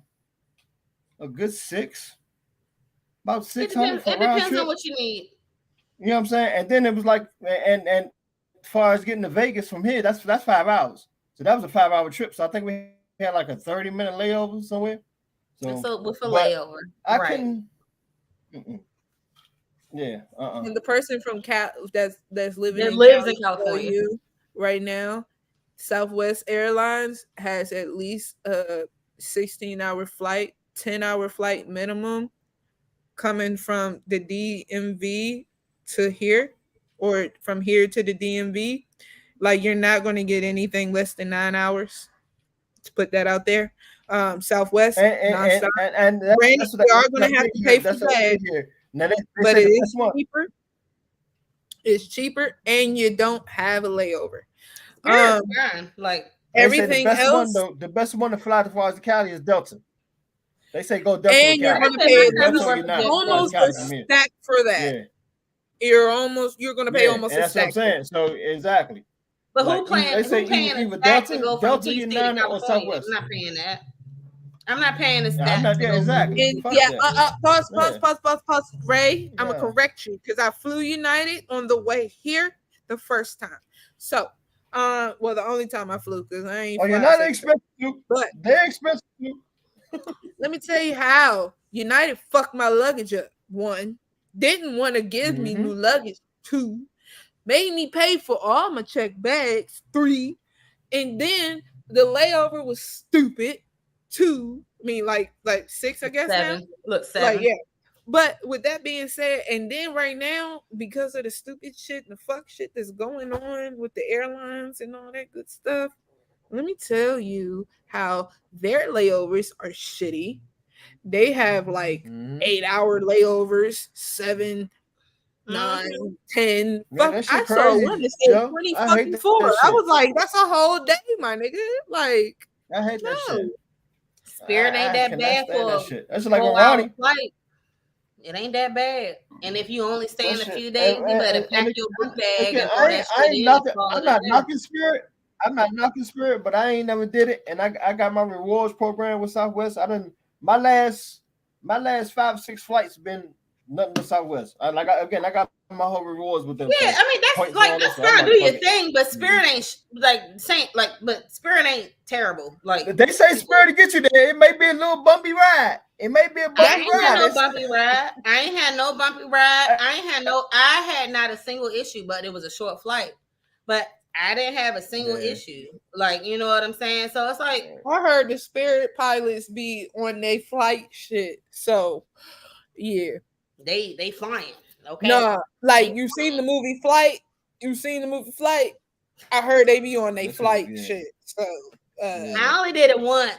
Speaker 2: a good 6. About 600 for a round trip. It depends
Speaker 1: on what you need.
Speaker 2: You know what I'm saying? And then it was like, and as far as getting to Vegas from here, that's 5 hours. So that was a 5-hour trip. So I think we had like a 30-minute layover somewhere.
Speaker 1: So with a layover,
Speaker 2: I couldn't. Yeah.
Speaker 8: And the person from that's living
Speaker 1: lives in California
Speaker 8: right now, Southwest Airlines has at least a 16-hour flight, 10-hour flight minimum, coming from the DMV to here, or from here to the DMV. Like, you're not going to get anything less than 9 hours. To put that out there. Southwest nonstop. And you are going to have to pay for that.
Speaker 2: Now
Speaker 8: but it is cheaper. It's cheaper, and you don't have a layover.
Speaker 1: Yeah, it's fine. Like
Speaker 2: They say
Speaker 8: Everything else,
Speaker 2: the best one to fly to far as Cali is Delta. They say go Delta
Speaker 8: and
Speaker 2: with
Speaker 8: you're
Speaker 2: Cali.
Speaker 8: going to pay
Speaker 2: Delta or United,
Speaker 8: almost
Speaker 2: Cali
Speaker 8: a
Speaker 2: from here.
Speaker 8: stack for that.
Speaker 2: Yeah,
Speaker 8: You're going to pay almost
Speaker 2: and
Speaker 8: a
Speaker 2: that's what I'm
Speaker 8: stack.
Speaker 2: saying. So exactly.
Speaker 1: But
Speaker 2: Like, they say
Speaker 1: who paying a
Speaker 2: either
Speaker 1: stack to
Speaker 2: Delta,
Speaker 1: go from DC to
Speaker 2: United, or
Speaker 1: California?
Speaker 2: Southwest.
Speaker 1: I'm not paying that. I'm not paying a
Speaker 2: I'm
Speaker 1: stack
Speaker 2: not.
Speaker 1: to
Speaker 2: Yeah,
Speaker 1: go from
Speaker 2: exactly.
Speaker 1: DC.
Speaker 8: And
Speaker 2: Fuck
Speaker 8: yeah,
Speaker 2: that.
Speaker 8: pause. Ray, I'm gonna
Speaker 2: Yeah.
Speaker 8: correct you because I flew United on the way here the first time. So, well, the only time I flew because I ain't.
Speaker 2: Oh, United expensive too.
Speaker 8: But
Speaker 2: they're expensive too.
Speaker 8: let me tell you how United fucked my luggage up. One, didn't want to give me new luggage. Two, made me pay for all my checked bags. Three, and then the layover was stupid. Two, I mean like 6, I guess.
Speaker 1: Seven.
Speaker 8: Now.
Speaker 1: Look, 7.
Speaker 8: Like, yeah. But with that being said, and then right now, because of the stupid shit and the fuck shit that's going on with the airlines and all that good stuff, let me tell you how their layovers are shitty. They have like 8-hour layovers, 7, 9, 10.
Speaker 2: Yeah,
Speaker 8: Fuck,
Speaker 2: that shit
Speaker 8: I saw
Speaker 2: crazy,
Speaker 8: one that said
Speaker 2: yo.
Speaker 8: 20
Speaker 2: I hate
Speaker 8: fucking
Speaker 2: that
Speaker 8: 4. I
Speaker 2: shit.
Speaker 8: was like, that's a whole day, my nigga. Like,
Speaker 2: I hate that shit.
Speaker 1: Spirit ain't that
Speaker 2: cannot
Speaker 1: bad
Speaker 2: stand
Speaker 1: for
Speaker 2: that shit. That's like when
Speaker 1: 4-hour
Speaker 2: Ronnie.
Speaker 1: flight. It ain't that bad. And if you only stay in a
Speaker 2: That
Speaker 1: few
Speaker 2: shit-
Speaker 1: days,
Speaker 2: and-
Speaker 1: you better
Speaker 2: and-
Speaker 1: pack
Speaker 2: and
Speaker 1: your book bag
Speaker 2: again,
Speaker 1: and throw that
Speaker 2: I
Speaker 1: shit
Speaker 2: ain't
Speaker 1: in.
Speaker 2: knocking.
Speaker 1: and call
Speaker 2: I'm
Speaker 1: it
Speaker 2: not
Speaker 1: a day.
Speaker 2: knocking Spirit. I'm not knocking Spirit, but I ain't never did it. And I got my rewards program with Southwest. I done my last 5 or 6 flights been nothing but Southwest. I got my whole rewards with them.
Speaker 1: Yeah,
Speaker 2: so
Speaker 1: I mean that's
Speaker 2: points and
Speaker 1: like
Speaker 2: all
Speaker 1: that's
Speaker 2: that, so I'm
Speaker 1: fine.
Speaker 2: like,
Speaker 1: Do your
Speaker 2: fuck it.
Speaker 1: thing, but Spirit ain't but Spirit ain't terrible. Like
Speaker 2: They say Spirit to get you there. It may be a little bumpy ride. It may be a
Speaker 1: I
Speaker 2: bumpy
Speaker 1: ain't had no
Speaker 2: ride.
Speaker 1: bumpy ride. I ain't had no bumpy ride. I had not a single issue, but it was a short flight. But I didn't have a single issue. Like, you know what I'm saying? So it's like
Speaker 8: I heard the Spirit pilots be on their flight shit. So, yeah.
Speaker 1: They flying. Okay.
Speaker 8: Nah, like you seen the movie Flight? I heard they be on their flight shit. So
Speaker 1: I only did it once,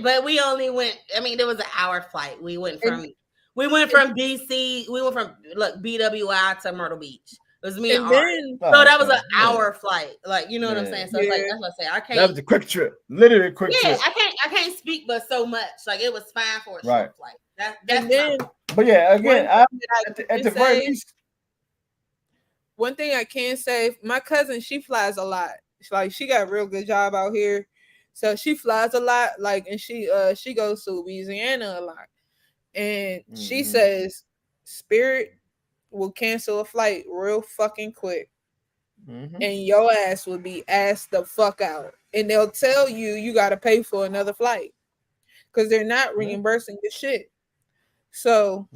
Speaker 1: but we only went. I mean, there was an hour flight. We went from DC. We went from BWI to Myrtle Beach. It was me and Ari. So that was an hour flight. Like, you know what I'm saying? So it's like that's what I say. I can't.
Speaker 2: That was a quick trip, literally a quick trip.
Speaker 1: I can't speak but so much. Like it was fine for a short flight. That's
Speaker 2: but yeah, again, at the very least.
Speaker 8: One thing I can say, my cousin, she flies a lot. Like she got a real good job out here. So she flies a lot, like, and she goes to Louisiana a lot. And she says Spirit will cancel a flight real fucking quick. And your ass will be asked the fuck out. And they'll tell you gotta pay for another flight. Because they're not reimbursing the shit. So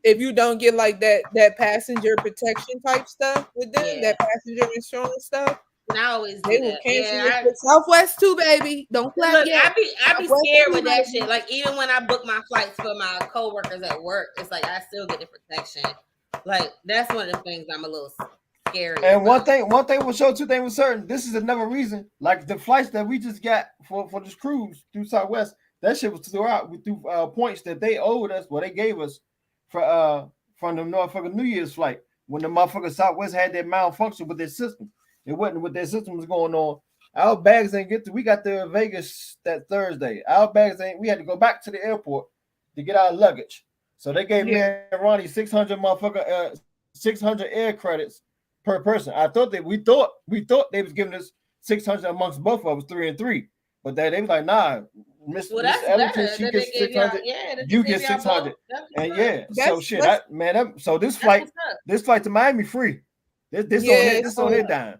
Speaker 8: if you don't get like that passenger protection type stuff with them, that passenger insurance stuff,
Speaker 1: and I always
Speaker 8: they will cancel it. Southwest too, baby. Don't clap.
Speaker 1: Look,
Speaker 8: yet.
Speaker 1: I be scared with that shit. Like even when I book my flights for my coworkers at work, it's like I still get the protection. Like that's one of the things I'm a little scary.
Speaker 2: And one thing was sure, 2 things was certain. This is another reason. Like the flights that we just got for this cruise through Southwest, that shit was through points that they owed us, they gave us from the motherfucking New Year's flight when the motherfucking Southwest had that malfunction with their system. It wasn't what their system was going on. Our bags ain't we got to Vegas that Thursday. Our bags we had to go back to the airport to get our luggage. So they gave me and Ronnie 600 air credits per person. We thought they was giving us 600 amongst both of us, 3 and 3. But they was like, nah, Miss Ellington, she gets 600. You get 600. And so shit, so this flight to Miami free. This on their dime.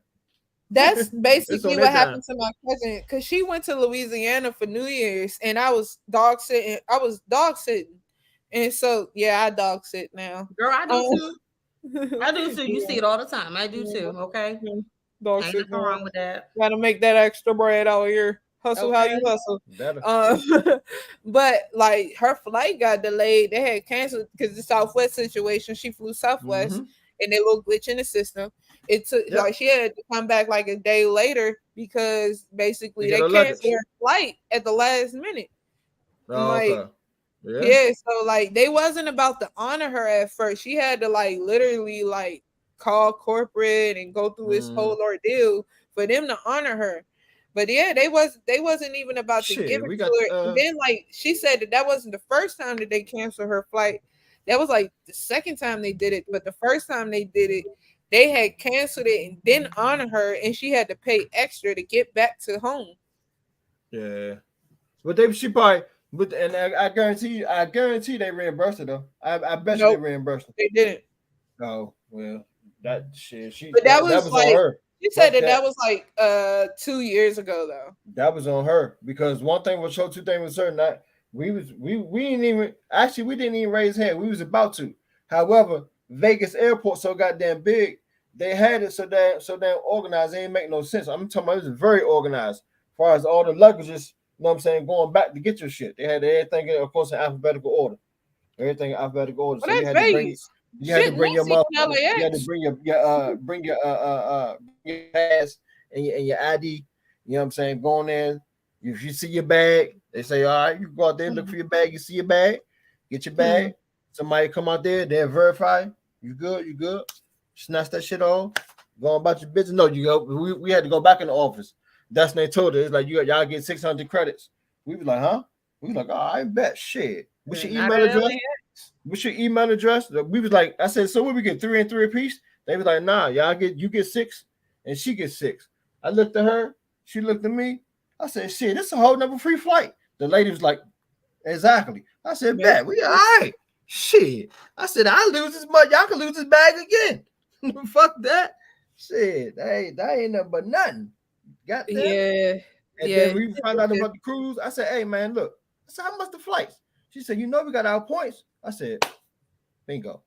Speaker 8: That's basically what happened to my cousin because she went to Louisiana for New Year's and I was dog sitting. And so I dog sit now.
Speaker 1: Girl, I do too. I do too. You see it all the time. I do too. Okay.
Speaker 8: Dog
Speaker 1: ain't
Speaker 8: sit
Speaker 1: nothing wrong with that.
Speaker 8: Gotta make that extra bread out here. Hustle how you hustle. But like her flight got delayed. They had canceled because the Southwest situation. She flew Southwest and they little glitch in the system. It took like she had to come back like a day later because basically they canceled her flight at the last minute. So like they wasn't about to honor her at first. She had to like literally like call corporate and go through this whole ordeal for them to honor her. But yeah, they wasn't even about to give it to her. And then like she said that wasn't the first time that they canceled her flight. That was like the second time they did it. But the first time they did it, they had canceled it and didn't honor her, and she had to pay extra to get back to home.
Speaker 2: Yeah, but she probably. But and I guarantee they reimbursed her though. I bet you they reimbursed her.
Speaker 8: They didn't.
Speaker 2: Oh well, that shit.
Speaker 8: But that was like
Speaker 2: on her.
Speaker 8: She said that was like 2 years ago though.
Speaker 2: That was on her because one thing was sure, two things was certain that we didn't even raise hand. We was about to. However, Vegas airport so goddamn big, they had it so damn organized. It ain't make no sense. I'm talking about it was very organized as far as all the luggages. You know what I'm saying? Going back to get your shit. They had everything, of course, in alphabetical order. Everything in alphabetical order.
Speaker 8: Well, so that's Vegas.
Speaker 2: You had to bring your mother. You had to bring your pass and your ID. You know what I'm saying? Go in there. If you see your bag, they say, all right, you go out there, look for your bag. You see your bag, get your bag. Somebody come out there, they'll verify. You good. Snatch that shit off. Go about your business. No, you go. We had to go back in the office. That's when they told us, like, y'all get 600 credits. We was like, huh? We was like, oh, I bet shit. What's your email address? What's your email address? We was like, I said, so what we get 3 and 3 apiece? They was like, nah, you get 6 and she gets 6. I looked at her, she looked at me. I said, shit, this is a whole nother free flight. The lady was like, exactly. I said, bet, we all right. Shit. I said, I lose this much. Y'all can lose this bag again. Fuck that. Shit, that ain't nothing but nothing. Got that?
Speaker 8: Yeah.
Speaker 2: And then we found out about the cruise. I said, hey man, look. I said, how much the flights? She said, you know we got our points. I said, bingo.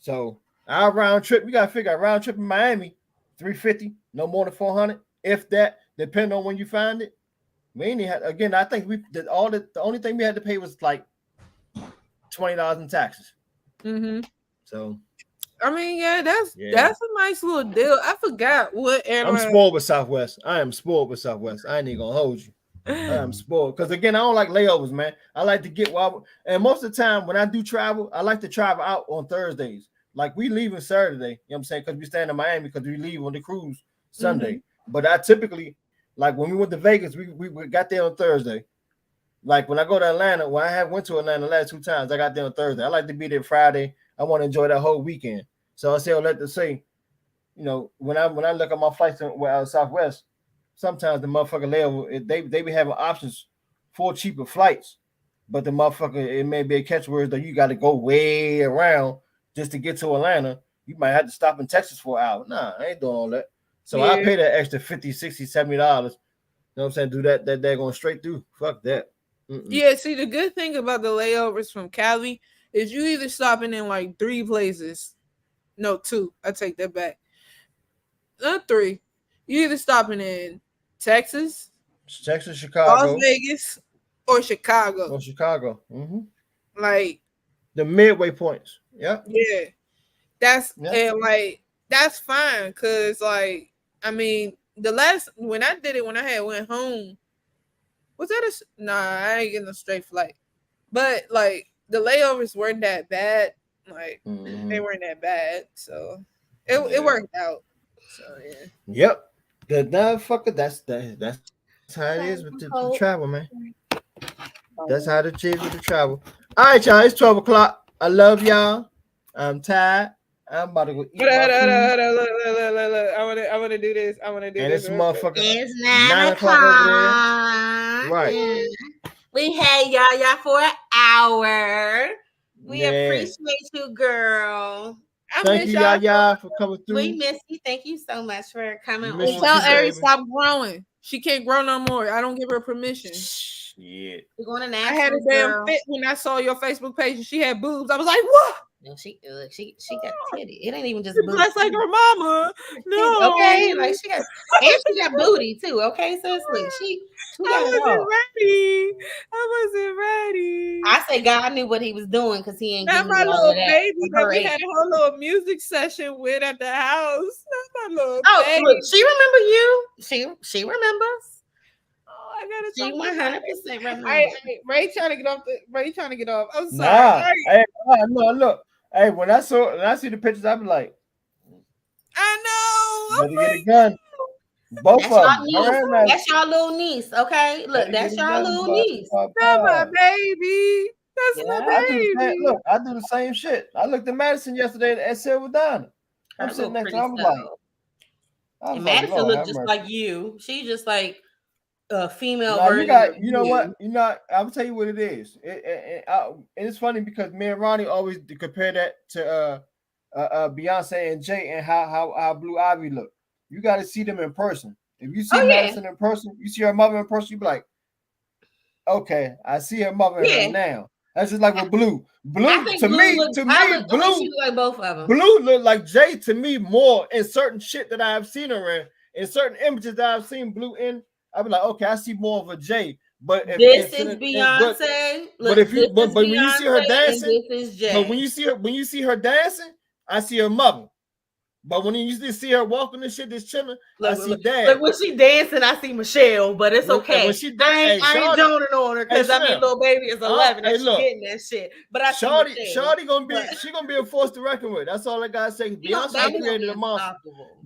Speaker 2: So our round trip, we gotta figure out round trip in Miami, $350, no more than $400. If that, depending on when you find it. We ain't had again. I think the only thing we had to pay was like $20 in taxes. So
Speaker 8: I mean, yeah, that's a nice little deal. I forgot what airline.
Speaker 2: I'm spoiled with Southwest. I am spoiled with Southwest. I ain't even gonna hold you. I am spoiled because again, I don't like layovers, man. I like to get and most of the time when I do travel, I like to travel out on Thursdays. Like we leaving Saturday, you know what I'm saying? Because we staying in Miami because we leave on the cruise Sunday. But I typically, like when we went to Vegas, we got there on Thursday. Like when I go to Atlanta, when I went to Atlanta the last 2 times, I got there on Thursday. I like to be there Friday. I want to enjoy that whole weekend. So I say, let them say, you know, when I look at my flights out Southwest, sometimes the motherfucker layover, they be having options for cheaper flights, but the motherfucker, it may be a catchword that you got to go way around just to get to Atlanta. You might have to stop in Texas for an hour. Nah, I ain't doing all that. So I pay that extra $50, $60, $70. You know what I'm saying? Do that they're going straight through. Fuck that.
Speaker 8: Yeah, see, the good thing about the layovers from Cali is you either stopping in like 3 places. No, 2. I take that back. Not 3. You either stopping in Texas,
Speaker 2: Chicago,
Speaker 8: Las Vegas, or Chicago. Like
Speaker 2: the midway points. Yep.
Speaker 8: Yeah. And like that's fine because like I mean when I did it when I had went home, was that I ain't getting a straight flight. But like the layovers weren't that bad. Like they weren't that bad. So it worked out. So yeah.
Speaker 2: Yep. The motherfucker, that's how it is with the travel, man. That's how it is with the travel. All right, y'all. It's 12 o'clock. I love y'all. I'm tired. I'm about to go eat.
Speaker 8: Look. I want to do this. And
Speaker 2: this motherfucker.
Speaker 1: It's 9 o'clock over there.
Speaker 2: Right.
Speaker 1: We had y'all for an hour. We appreciate you, girl.
Speaker 2: Thank you, y'all, for coming through.
Speaker 1: We miss you. Thank you so much for coming.
Speaker 8: Tell Ari stop growing. She can't grow no more. I don't give her permission.
Speaker 2: Yeah.
Speaker 1: We're going to
Speaker 8: I had a damn fit when I saw your Facebook page and she had boobs. I was like, what?
Speaker 1: No, she got titty. It ain't even just
Speaker 8: boobs. That's like her mama. No.
Speaker 1: Okay, like she got booty too. Okay, seriously, she got it all.
Speaker 8: I wasn't ready.
Speaker 1: I said God knew what he was doing because he ain't
Speaker 8: not my little baby that we had a whole little music session with at the house. Not my little baby.
Speaker 1: Look, she remember you. She remembers.
Speaker 8: I gotta.
Speaker 1: She 100% remember.
Speaker 8: Ray trying to get off. Ray trying to get off. I'm sorry.
Speaker 2: Hey, no, look. Hey, when I see the pictures, I be like, Better get a gun. Both
Speaker 1: That's
Speaker 2: of
Speaker 1: y'all
Speaker 2: them.
Speaker 1: niece. That's y'all little niece. Okay, look, that's y'all little niece.
Speaker 8: That's my baby. That's my
Speaker 2: I do the same.
Speaker 8: baby.
Speaker 2: Look, I do the same shit. I looked at Madison yesterday at Silver Diner. I'm
Speaker 1: Her
Speaker 2: sitting
Speaker 1: little
Speaker 2: next to her.
Speaker 1: pretty
Speaker 2: I'm like,
Speaker 1: self.
Speaker 2: I
Speaker 1: And
Speaker 2: was like,
Speaker 1: Madison
Speaker 2: Lord
Speaker 1: look
Speaker 2: have
Speaker 1: just
Speaker 2: mercy.
Speaker 1: like you. She's just like a female
Speaker 2: Now
Speaker 1: version
Speaker 2: you got,
Speaker 1: of
Speaker 2: you know what? You know, I'll tell you what it is. And it's funny because me and Ronnie always compare that to Beyonce and Jay and how Blue Ivy look. You got to see them in person. If you see Madison in person, you see her mother in person, you be like, okay, I see her mother in her now. That's just like with Blue.
Speaker 1: I think Blue look like both of them.
Speaker 2: Blue look like Jay to me more in certain shit that I have seen her in certain images that I've seen Blue in. I'll be like, okay, I see more of a Jay. But if
Speaker 1: this is Beyonce.
Speaker 2: But when you see her dancing,
Speaker 1: this is Jay.
Speaker 2: but when you see her dancing, I see her mother. But when you just see her walking and shit, just chilling, I see Dad.
Speaker 1: Look, when she dancing, I see Michelle, but it's okay.
Speaker 2: When she
Speaker 1: I ain't joning on her because little baby is 11 and she's getting that shit. But I see Michelle.
Speaker 2: Shawty gonna be a force to reckon with. That's all I gotta say. Beyonce created a monster.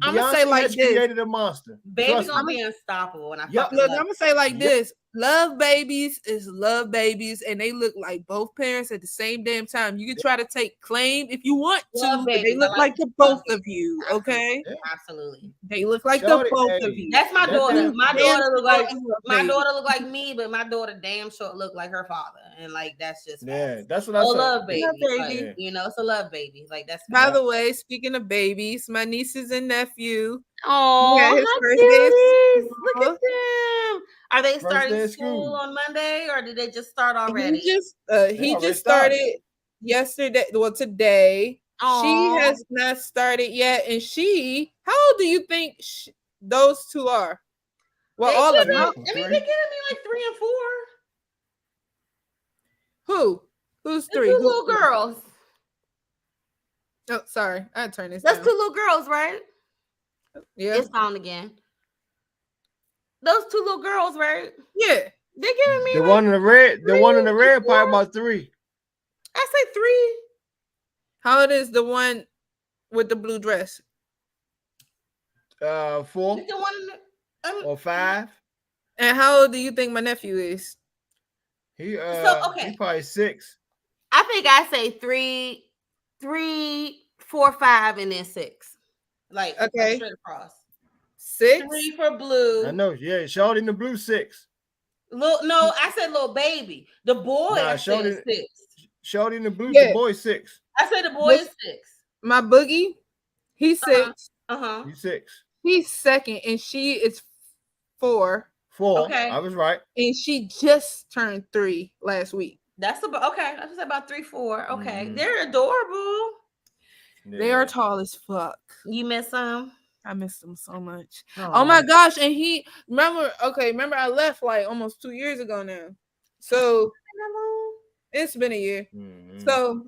Speaker 8: I'm gonna say like this.
Speaker 2: Created a monster.
Speaker 1: Baby gonna be unstoppable. And
Speaker 8: look, I'm gonna say like this. Love babies is love babies, and they look like both parents at the same damn time. You can try to take claim if you want to, but they look like the both of you. Okay,
Speaker 1: absolutely.
Speaker 8: They look like the both of you.
Speaker 1: That's my daughter. My daughter look like me, but my daughter damn sure look like her father, and like that's just
Speaker 2: that's what I said.
Speaker 1: Love baby, like, you know, it's a love baby. Like that's.
Speaker 8: By the way, speaking of babies, my nieces and nephew.
Speaker 1: Oh,
Speaker 8: his
Speaker 1: first day. Look at them. Are they starting school on Monday, or did they just start already?
Speaker 8: He just started yesterday. Well, today.
Speaker 1: Aww.
Speaker 8: She has not started yet, and how old do you think those two are? Well, all of them.
Speaker 1: I mean, they're giving me like 3 and 4.
Speaker 8: Who's 3?
Speaker 1: Two little girls.
Speaker 8: Oh, sorry, I turned this.
Speaker 1: That's down. 2 little girls, right?
Speaker 8: Yeah,
Speaker 1: it's on again. Those 2 little girls, right?
Speaker 8: Yeah,
Speaker 1: they're giving me
Speaker 2: the one in the red. The one in the red probably about 3.
Speaker 1: I say 3.
Speaker 8: How old is the one with the blue dress?
Speaker 2: 4
Speaker 1: the one
Speaker 2: or 5.
Speaker 8: And how old do you think my nephew is?
Speaker 2: He probably 6.
Speaker 1: I think I say 3, 4, 5, and then 6. Like straight across.
Speaker 8: 6.
Speaker 1: 3 for Blue.
Speaker 2: I know. Yeah, Shawty in the blue 6.
Speaker 1: No, I said little baby. The boy I said 6.
Speaker 2: Shawty in the blue. The boy 6.
Speaker 1: I said the boy is 6.
Speaker 8: My boogie, he's 6.
Speaker 2: He's 6.
Speaker 8: He's second, and she is 4.
Speaker 2: 4.
Speaker 1: Okay,
Speaker 2: I was right.
Speaker 8: And she just turned 3 last week.
Speaker 1: That's about I was about 3, 4. Okay, they're adorable.
Speaker 2: Yeah.
Speaker 8: They are tall as fuck.
Speaker 1: You miss them?
Speaker 8: I miss them so much. Oh my gosh! And remember I left like almost 2 years ago now. So it's been a year. So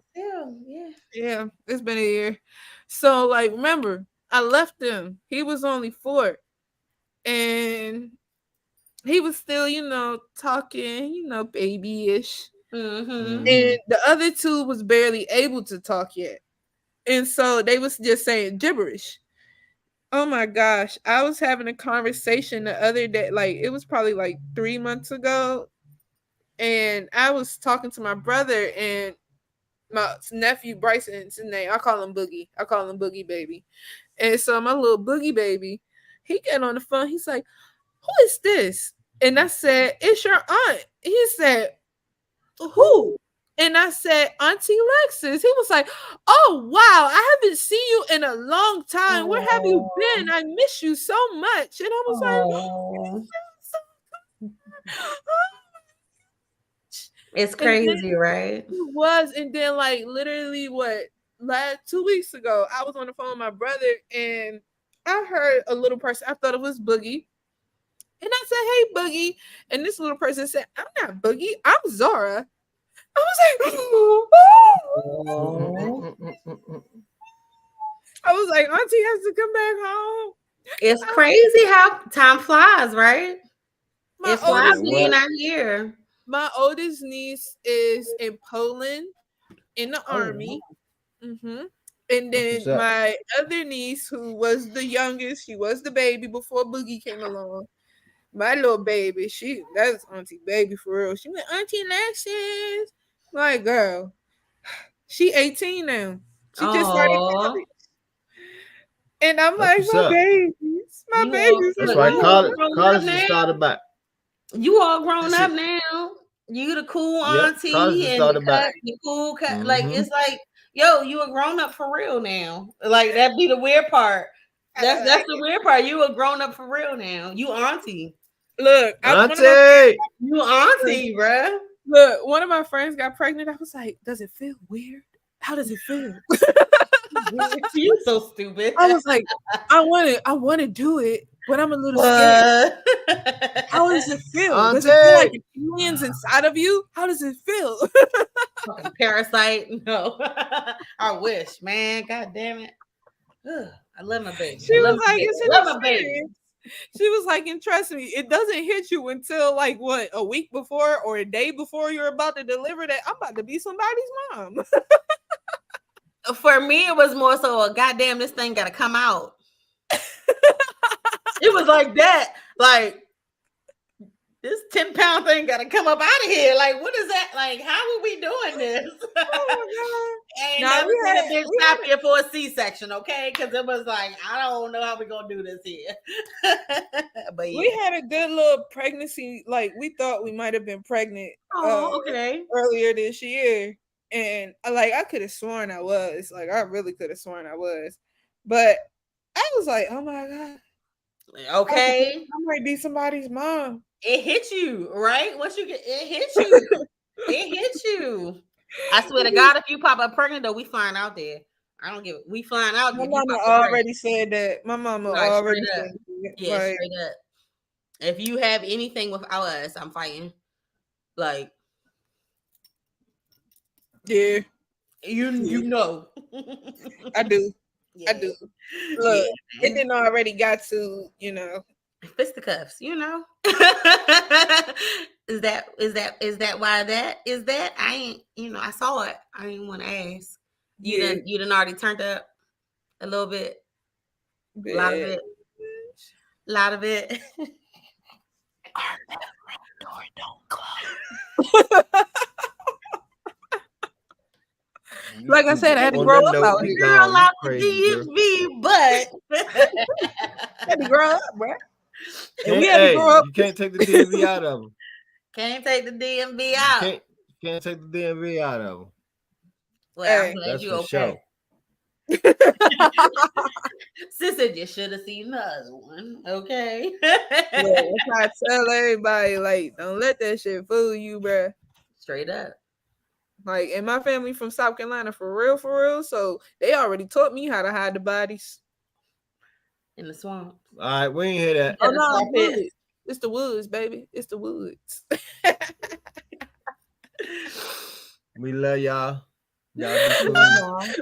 Speaker 8: yeah, it's been a year. So like, remember, I left him. He was only 4, and he was still, talking, babyish. And the other 2 was barely able to talk yet, and so they was just saying gibberish. Oh my gosh, I was having a conversation the other day, like it was probably like 3 months ago, and I was talking to my brother and my nephew Bryson's name. I call him Boogie. I call him Boogie Baby. And so my little Boogie Baby, he got on the phone. He's like, "Who is this?" And I said, "It's your aunt." He said, "Who?" And I said, "Auntie Lexus." He was like, "Oh, wow, I haven't seen you in a long time. Where have you been? I miss you so much." And I was like,
Speaker 1: it's crazy, right?
Speaker 8: It was. And then like literally 2 weeks ago, I was on the phone with my brother and I heard a little person. I thought it was Boogie. And I said, "Hey, Boogie." And this little person said, "I'm not Boogie, I'm Zara." I was like, "Auntie has to come back home."
Speaker 1: It's crazy how time flies, right? It flies when you're not here.
Speaker 8: My oldest niece is in Poland in the army. And then
Speaker 2: what's up.
Speaker 8: my other niece, who was the youngest, she was the baby before Boogie came along. My little baby, that's Auntie Baby for real. She went, Auntie Lexus. My girl, she 18 now. She just started
Speaker 1: Oh,
Speaker 8: college. And I'm
Speaker 2: That's
Speaker 8: like,
Speaker 2: what's
Speaker 8: my
Speaker 2: up.
Speaker 8: babies. My
Speaker 1: you all
Speaker 8: babies
Speaker 2: That's
Speaker 8: are
Speaker 1: look,
Speaker 2: why
Speaker 1: you all
Speaker 8: grown.
Speaker 1: grown
Speaker 2: college
Speaker 1: up
Speaker 2: just
Speaker 1: now.
Speaker 2: started back.
Speaker 1: You all grown
Speaker 2: That's
Speaker 1: up
Speaker 2: it.
Speaker 1: now. You the cool
Speaker 2: Yep, college
Speaker 1: auntie
Speaker 2: just
Speaker 1: and the
Speaker 2: started back.
Speaker 1: cut, the cool cut. Like
Speaker 2: Mm-hmm.
Speaker 1: it's like, yo, you a grown up for real now. Like that be the weird part. That's the weird part. You a grown up for real now. You auntie.
Speaker 8: Look,
Speaker 2: Auntie.
Speaker 1: You auntie, bruh.
Speaker 8: Look, one of my friends got pregnant. I was like, does it feel weird? How does it feel?
Speaker 1: You so stupid.
Speaker 8: I was like, I want to do it, but I'm a little scared. How does it feel? Does it feel like
Speaker 2: Auntie.
Speaker 8: aliens inside of you? How does it feel?
Speaker 1: Fucking parasite? No. I wish, man. God damn it. Ugh, I love my baby.
Speaker 8: She
Speaker 1: I love
Speaker 8: was
Speaker 1: my
Speaker 8: like,
Speaker 1: baby.
Speaker 8: it's
Speaker 1: I
Speaker 8: an
Speaker 1: love my baby.
Speaker 8: experience. She was like, and trust me, it doesn't hit you until like what, a week before or a day before you're about to deliver that I'm about to be somebody's mom.
Speaker 1: For me, it was more so, goddamn, this thing gotta come out. It was like that. Like, this 10-pound thing gotta come up out of here. Like, what is that? Like, how are we doing this?
Speaker 8: Oh
Speaker 1: Ain't
Speaker 8: Nah,
Speaker 1: never
Speaker 8: we
Speaker 1: seen
Speaker 8: had-
Speaker 1: a bitch
Speaker 8: we
Speaker 1: stop here for a C-section, okay? Because it was like, I don't know how we gonna do this here. But yeah.
Speaker 8: We had a good little pregnancy. Like, we thought we might have been pregnant
Speaker 1: Okay.
Speaker 8: earlier this year. And like, I could have sworn I was. Like, I really could have sworn I was. But I was like, oh my God.
Speaker 1: Okay.
Speaker 8: I might be somebody's mom.
Speaker 1: It hit you, right? Once you get it hits you. It hits you. I swear to God, if you pop up pregnant, though, we flying out there. I don't give it. We flying out.
Speaker 8: My
Speaker 1: if you
Speaker 8: mama
Speaker 1: pop up pregnant.
Speaker 8: already said that. My mama
Speaker 1: Like,
Speaker 8: already
Speaker 1: straight
Speaker 8: said
Speaker 1: up.
Speaker 8: that.
Speaker 1: Yeah,
Speaker 8: Like,
Speaker 1: straight up. If you have anything without us, I'm fighting. Like,
Speaker 8: yeah,
Speaker 1: you know.
Speaker 8: I do.
Speaker 1: Yeah.
Speaker 8: I do. Look,
Speaker 1: Yeah.
Speaker 8: it didn't already got to,
Speaker 1: Fisticuffs, you know. Is that why that is that? I ain't, I saw it. I didn't want to ask. You done already turned up a little bit. A lot of it. A lot of it. Our bedroom door don't close.
Speaker 8: Like I said, I had to grow up out here.
Speaker 1: Girl out the DMV, but
Speaker 8: Had to grow up, bro.
Speaker 2: And we had to grow up. You can't take the DMV out of them.
Speaker 1: Can't take the DMV out.
Speaker 2: You can't take the DMV out of them.
Speaker 1: Well, I'm glad you okay.
Speaker 2: Sure.
Speaker 1: Sis said you should have seen the other one. Okay.
Speaker 8: I tell everybody, like, don't let that shit fool you, bro.
Speaker 1: Straight up.
Speaker 8: Like, and my family from South Carolina, for real. So they already taught me how to hide the bodies
Speaker 1: in the swamp.
Speaker 2: All right, we ain't hear that.
Speaker 8: Oh no, it's the woods, baby. It's the woods.
Speaker 2: We love y'all. Y'all be cool.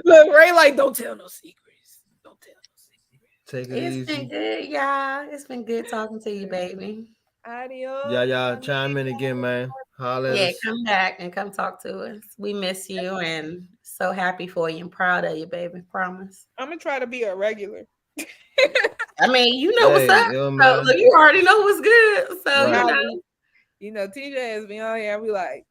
Speaker 8: Look, Ray, like, don't tell no secrets. Don't tell no secrets.
Speaker 2: Take it easy.
Speaker 1: It's been good, y'all. It's been good talking to you, baby.
Speaker 8: Adios.
Speaker 2: Yeah, y'all chime in again, man. Holla at us.
Speaker 1: Come back and come talk to us. We miss you and so happy for you and proud of you, baby. Promise.
Speaker 8: I'm gonna try to be a regular.
Speaker 1: I mean, you know what's up. So, look, you already know what's good. So
Speaker 2: right.
Speaker 8: TJ has been on here. I be like,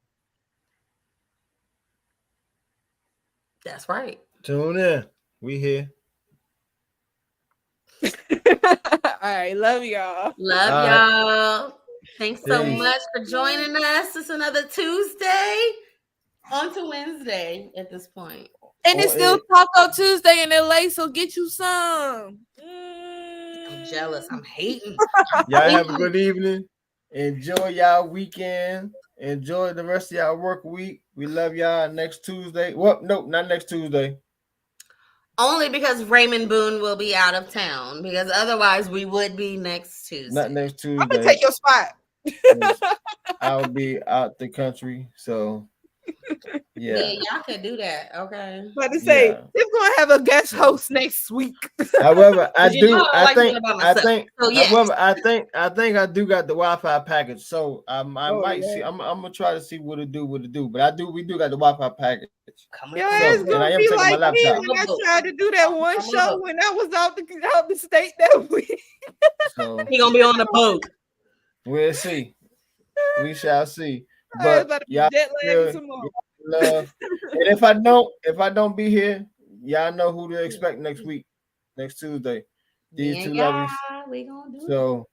Speaker 1: that's right.
Speaker 2: Tune in. We here.
Speaker 8: All right, love y'all.
Speaker 1: Love y'all. Thanks so much for joining us. It's another Tuesday on to Wednesday at this point.
Speaker 8: And it's still Taco Tuesday in LA, so get you some.
Speaker 1: I'm jealous. I'm hating.
Speaker 2: Y'all have a good evening. Enjoy y'all weekend. Enjoy the rest of y'all work week. We love y'all next Tuesday. Well, nope, not next Tuesday.
Speaker 1: Only because Raymond Boone will be out of town. Because otherwise we would be next Tuesday.
Speaker 2: Not next Tuesday.
Speaker 8: I'm gonna take your spot.
Speaker 2: I'll be out the country. So
Speaker 1: Yeah,
Speaker 2: Yeah.
Speaker 1: y'all can do that. Okay.
Speaker 8: About to say,
Speaker 2: Yeah.
Speaker 8: they're gonna have a guest host next week.
Speaker 2: However, I
Speaker 1: 'Cause you know
Speaker 2: do.
Speaker 1: I
Speaker 2: I
Speaker 1: like being
Speaker 2: think.
Speaker 1: by
Speaker 2: I
Speaker 1: myself.
Speaker 2: think.
Speaker 1: So yes.
Speaker 2: However, I do got the Wi-Fi package. So I
Speaker 8: Oh,
Speaker 2: might
Speaker 8: yeah.
Speaker 2: see. I'm gonna try to see what it do. But we do got the Wi-Fi package.
Speaker 1: Come
Speaker 8: Your
Speaker 1: on.
Speaker 8: ass
Speaker 2: So, and I
Speaker 8: gonna
Speaker 2: am
Speaker 8: be
Speaker 2: taking my
Speaker 8: like me
Speaker 2: laptop.
Speaker 8: when I tried to do that one show when I was out the state that week.
Speaker 2: So
Speaker 1: He gonna be on the boat.
Speaker 2: we'll see. We shall see.
Speaker 8: I was
Speaker 2: But
Speaker 8: about to be
Speaker 2: y'all
Speaker 8: jet lagged
Speaker 2: good,
Speaker 8: tomorrow.
Speaker 2: love. And if I don't be here, y'all know who to expect next week, next Tuesday. These two lovies.
Speaker 1: We gonna do
Speaker 2: So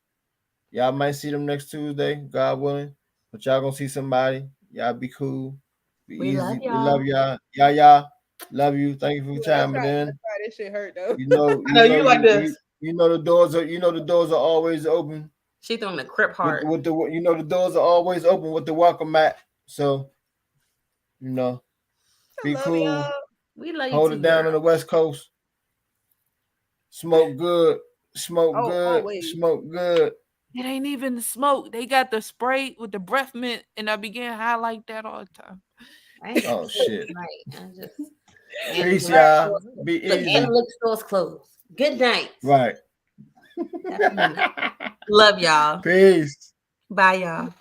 Speaker 2: y'all might see them next Tuesday, God willing. But y'all gonna see somebody. Y'all be cool. Be
Speaker 1: We
Speaker 2: easy.
Speaker 1: love
Speaker 2: We love y'all. Love you. Thank you for chiming in.
Speaker 8: That's why this shit hurt though.
Speaker 2: You know,
Speaker 1: I know you like this.
Speaker 2: you know the doors are always open.
Speaker 1: She throwing the crip heart.
Speaker 2: With the the doors are always open with the welcome mat. So be
Speaker 8: love
Speaker 2: cool.
Speaker 8: y'all.
Speaker 1: We love you
Speaker 2: Hold
Speaker 1: too,
Speaker 2: it down
Speaker 1: girl.
Speaker 2: on the West Coast. Smoke good. Smoke
Speaker 8: Oh,
Speaker 2: good.
Speaker 8: always.
Speaker 2: Smoke good.
Speaker 8: It ain't even the smoke. They got the spray with the breath mint, and I began high like that all the time.
Speaker 1: I ain't
Speaker 2: Oh shit.
Speaker 1: tonight. I just
Speaker 2: Peace, y'all. Be
Speaker 1: look,
Speaker 2: easy.
Speaker 1: and the liquor store's closed. Good night.
Speaker 2: Right.
Speaker 1: Love y'all.
Speaker 2: Peace.
Speaker 1: Bye, y'all.